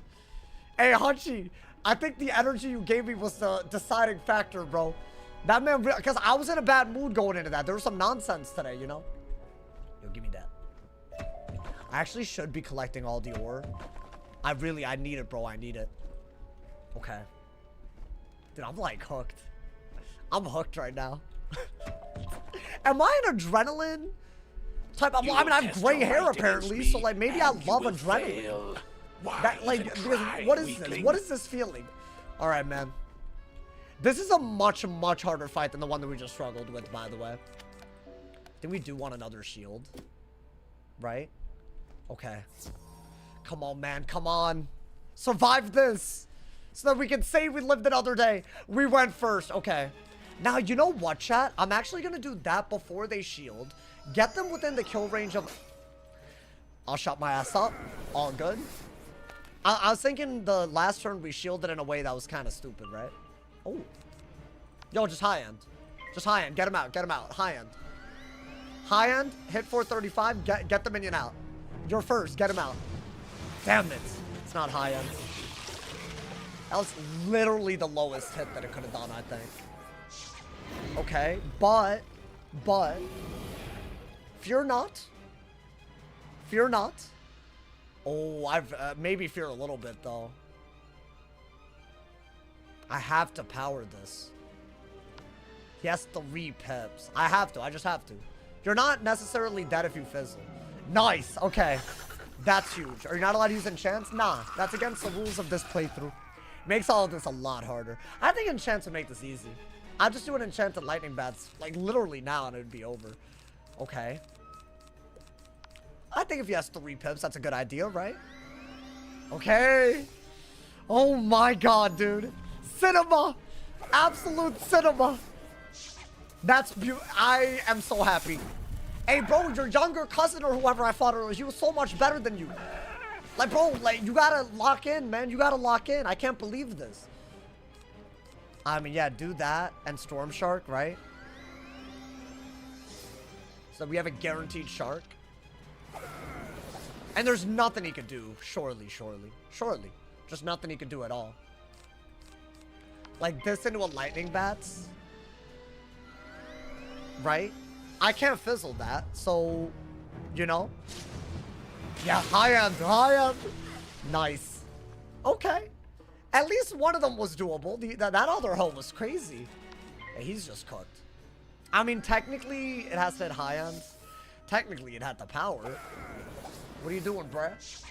Hey, Hunchy, I think the energy you gave me was the deciding factor, bro. That man, because I was in a bad mood going into that. There was some nonsense today, you know? Yo, give me that. I actually should be collecting all the ore. I need it, bro. I need it. Okay. Dude, I'm like hooked. I'm hooked right now. Am I an adrenaline type? I mean, I have gray hair apparently, so like maybe I love adrenaline. That like, because what is this? What is this feeling? All right, man. This is a much harder fight than the one that we just struggled with, by the way. I think we do want another shield, right? Okay. Come on, man. Come on. Survive this so that we can say we lived another day. We went first. Okay. Now, you know what, chat? I'm actually going to do that before they shield. Get them within the kill range of... I'll shut my ass up. All good. I was thinking the last turn we shielded in a way that was kind of stupid, right? Oh. Yo, just high end. Just high end. Get him out. Get him out. High end. High end. Hit 435. Get the minion out. You're first. Get him out. Damn it. It's not high end. That was literally the lowest hit that it could have done, I think. Okay. But. Fear not. Fear not. Oh, I've maybe fear a little bit, though. I have to power this. He has 3 pips. I have to. I just have to. You're not necessarily dead if you fizzle. Nice. Okay. That's huge. Are you not allowed to use enchants? Nah. That's against the rules of this playthrough. Makes all of this a lot harder. I think enchants would make this easy. I'll just do an enchanted lightning bats, like, literally now, and it would be over. Okay. I think if he has 3 pips, that's a good idea, right? Okay. Oh my god, dude. Cinema. Absolute cinema. That's beautiful. I am so happy. Hey, bro, your younger cousin or whoever I fought earlier, he was so much better than you. Like, bro, like, you gotta lock in, man. You gotta lock in. I can't believe this. I mean, yeah, do that and Storm Shark, right? So we have a guaranteed shark. And there's nothing he could do. Surely. Just nothing he could do at all. Like this into a lightning bats. Right? I can't fizzle that. So, you know. Yeah, high end. Nice. Okay. At least one of them was doable. That other hoe was crazy. Yeah, he's just cooked. I mean, technically, it has to hit high end. Technically, it had the power. What are you doing, bruh?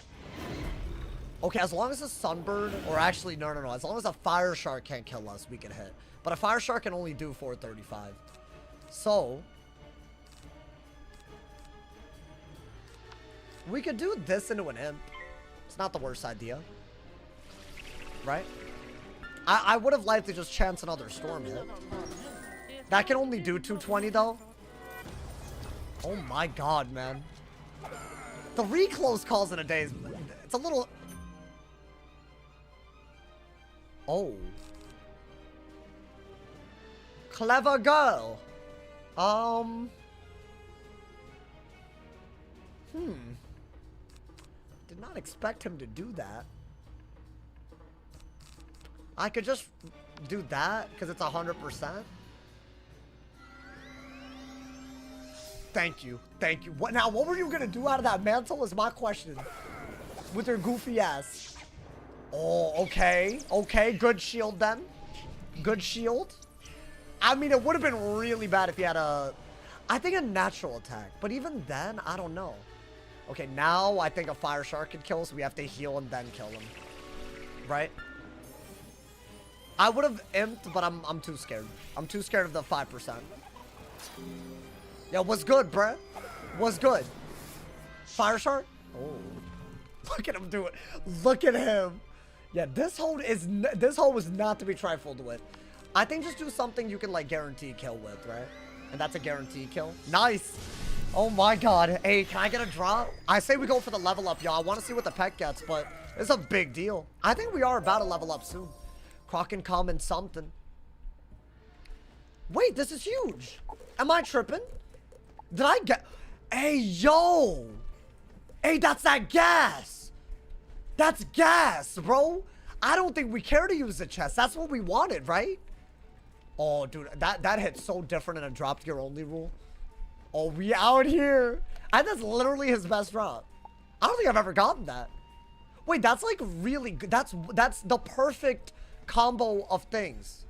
Okay, as long as a sunbird, or actually, no. As long as a fire shark can't kill us, we can hit. But a fire shark can only do 435. So, we could do this into an imp. It's not the worst idea. Right? I would have liked to just chance another storm hit. That can only do 220, though. Oh my god, man. 3 close calls in a day. It's a little... Oh. Clever girl. Did not expect him to do that. I could just do that because it's 100%. Thank you. What now? What were you gonna do out of that mantle is my question. With your goofy ass. Oh, okay. Good shield then. Good shield. I mean, it would have been really bad if he had I think a natural attack. But even then, I don't know. Okay, now I think a fire shark could kill, so we have to heal and then kill him. Right? I would have imped, but I'm too scared. I'm too scared of the 5%. Yo, what's good, bruh? What's good? Fire shark? Oh. Look at him do it. Look at him. Yeah, this hole was not to be trifled with. I think just do something you can like guarantee kill with, right? And that's a guaranteed kill. Nice. Oh my god. Hey, can I get a drop? I say we go for the level up, y'all. I want to see what the pet gets, but it's a big deal. I think we are about to level up soon. Croc and common something. Wait, this is huge. Am I tripping? Did I get... Hey, yo. Hey, that's that gas. That's gas, bro. I don't think we care to use the chest. That's what we wanted, right? Oh, dude, that hits so different in a drop gear only rule. Oh, we out here. And that's literally his best drop. I don't think I've ever gotten that. Wait, that's like really good. That's the perfect combo of things.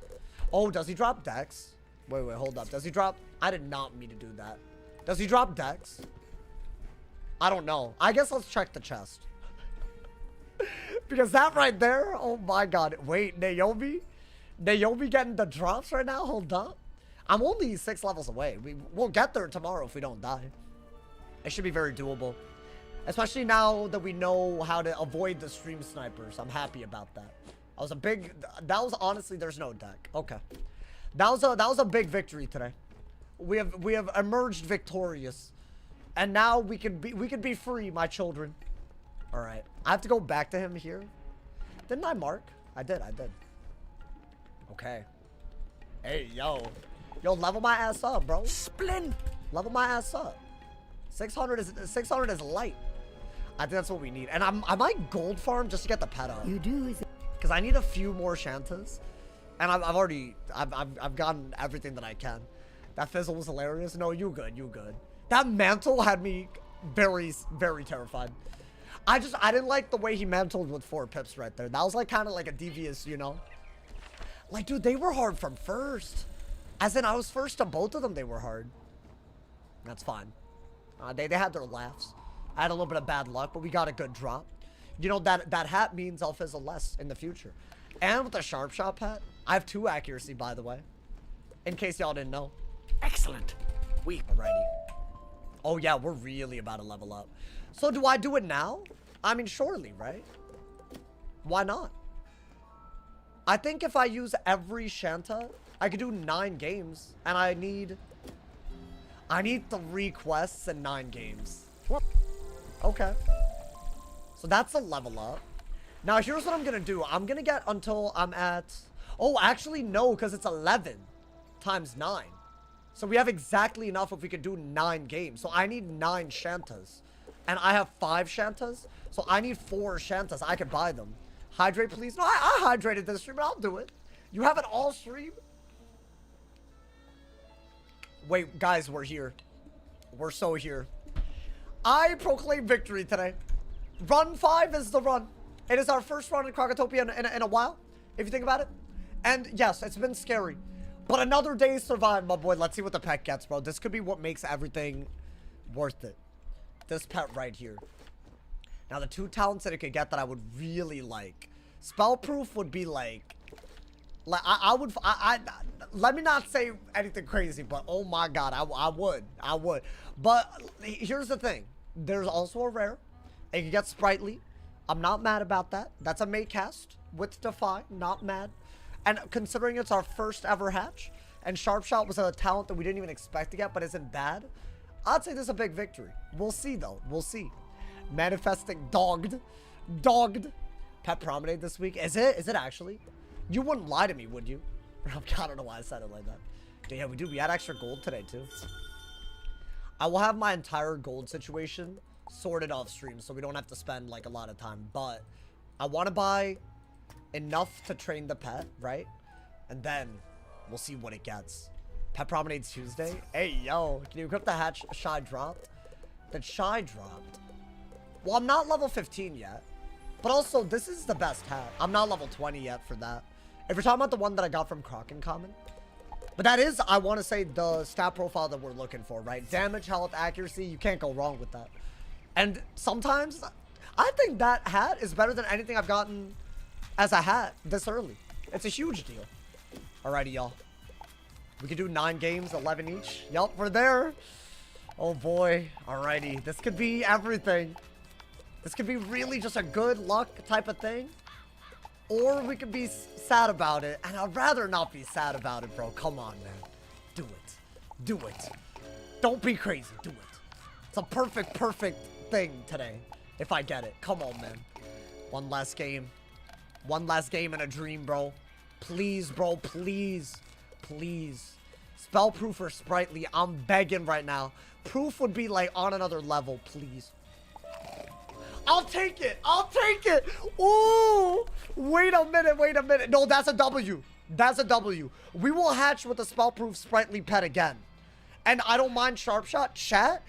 Oh, does he drop Dex? Wait, hold up. Does he drop? I did not mean to do that. Does he drop Dex? I don't know. I guess let's check the chest. Because that right there, oh my god. Wait, Naomi? Naomi getting the drops right now? Hold up. I'm only 6 levels away. We'll get there tomorrow if we don't die. It should be very doable. Especially now that we know how to avoid the stream snipers. I'm happy about that. That was honestly, there's no deck. Okay. That was a big victory today. We have emerged victorious. And now we can be free, my children. All right. I have to go back to him here. Didn't I mark? I did. Okay. Hey, yo. Yo, level my ass up, bro. Splint. Level my ass up. 600 is light. I think that's what we need. And I might gold farm just to get the pet up. You do. Because I need a few more Shantas. And I've gotten everything that I can. That fizzle was hilarious. No, you good. That mantle had me very, very terrified. I didn't like the way he mantled with 4 pips right there. That was like kind of like a devious, you know? Like, dude, they were hard from first. As in, I was first to both of them, they were hard. That's fine. They had their laughs. I had a little bit of bad luck, but we got a good drop. You know, that hat means I'll fizzle less in the future. And with the sharp shot pet, I have 2 accuracy, by the way. In case y'all didn't know. Excellent. Alrighty. Oh, yeah, we're really about to level up. So, do I do it now? I mean, surely, right? Why not? I think if I use every Shanta, I could do 9 games. And I need 3 quests and 9 games. Okay. So that's a level up. Now, here's what I'm going to do. I'm going to get until I'm at... Oh, actually, no, because it's 11 times 9. So we have exactly enough if we could do 9 games. So I need 9 Shantas. And I have 5 Shantas. So I need 4 Shantas. I can buy them. Hydrate, please. No, I hydrated this stream, but I'll do it. You have it all stream? Wait, guys, we're here. We're so here. I proclaim victory today. Run 5 is the run. It is our first run in Crocotopia in a while, if you think about it. And yes, it's been scary. But another day survived, my boy. Let's see what the pet gets, bro. This could be what makes everything worth it. This pet right here. Now, the 2 talents that it could get that I would really like. Spellproof would be like let me not say anything crazy, but oh my god, I would. But here's the thing. There's also a rare. It can get sprightly. I'm not mad about that. That's a mate cast with Defy. Not mad. And considering it's our first ever hatch, and Sharp Shot was a talent that we didn't even expect to get, but isn't bad, I'd say this is a big victory. We'll see, though. We'll see. Manifesting dogged. Pet Promenade this week. Is it actually? You wouldn't lie to me, would you? I don't know why I said it like that. Yeah, we do. We had extra gold today, too. I will have my entire gold situation sorted off stream, so we don't have to spend, like, a lot of time. But I want to buy enough to train the pet, right? And then we'll see what it gets. Pet Promenade Tuesday. Hey, yo. Can you equip the hatch? Shy dropped. The Shy dropped. Well, I'm not level 15 yet. But also, this is the best hat. I'm not level 20 yet for that. If you're talking about the one that I got from Croc and Common. But that is, I want to say, the stat profile that we're looking for, right? Damage, health, accuracy. You can't go wrong with that. And sometimes, I think that hat is better than anything I've gotten as a hat this early. It's a huge deal. Alrighty, y'all. We can do 9 games, 11 each. Yup, we're there. Oh boy. Alrighty. This could be everything. This could be really just a good luck type of thing. Or we could be sad about it. And I'd rather not be sad about it, bro. Come on, man. Do it. Do it. Don't be crazy. Do it. It's a perfect thing today. If I get it. Come on, man. One last game. One last game and a dream, bro. Please, bro. Please. Please. Spellproof or sprightly. I'm begging right now. Proof would be like on another level. Please. I'll take it. I'll take it. Ooh. Wait a minute. Wait a minute. No, that's a W. That's a W. We will hatch with a spellproof sprightly pet again. And I don't mind sharp shot. Chat.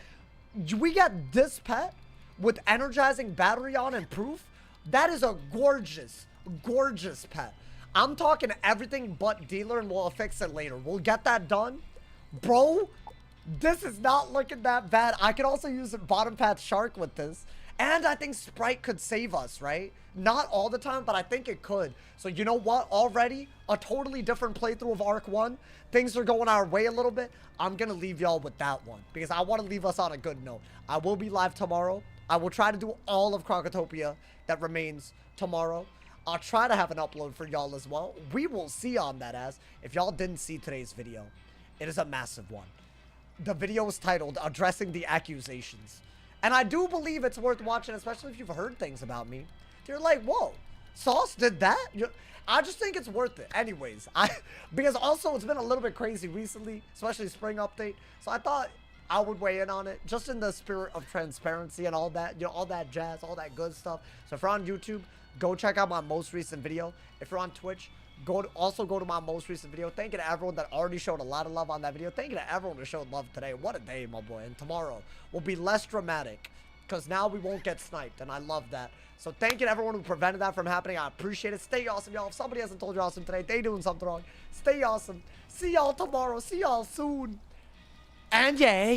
We get this pet with energizing battery on and proof. That is a gorgeous, gorgeous pet. I'm talking everything but dealer, and we'll fix it later. We'll get that done. Bro, this is not looking that bad. I could also use a bottom path shark with this. And I think Sprite could save us, right? Not all the time, but I think it could. So you know what? Already, a totally different playthrough of Arc 1. Things are going our way a little bit. I'm going to leave y'all with that one because I want to leave us on a good note. I will be live tomorrow. I will try to do all of Crocotopia that remains tomorrow. I'll try to have an upload for y'all as well. We will see on that as. If y'all didn't see today's video, it is a massive one. The video is titled Addressing the Accusations. And I do believe it's worth watching, especially if you've heard things about me. You're like, whoa, Sauce did that? I just think it's worth it. Anyways, because also it's been a little bit crazy recently, especially spring update. So I thought I would weigh in on it just in the spirit of transparency and all that, you know, all that jazz, all that good stuff. So if you're on YouTube, go check out my most recent video. If you're on Twitch, also go to my most recent video. Thank you to everyone that already showed a lot of love on that video. Thank you to everyone who showed love today. What a day, my boy. And tomorrow will be less dramatic because now we won't get sniped, and I love that. So thank you to everyone who prevented that from happening. I appreciate it. Stay awesome, y'all. If somebody hasn't told you awesome today, they doing something wrong. Stay awesome. See y'all tomorrow. See y'all soon. And yeah.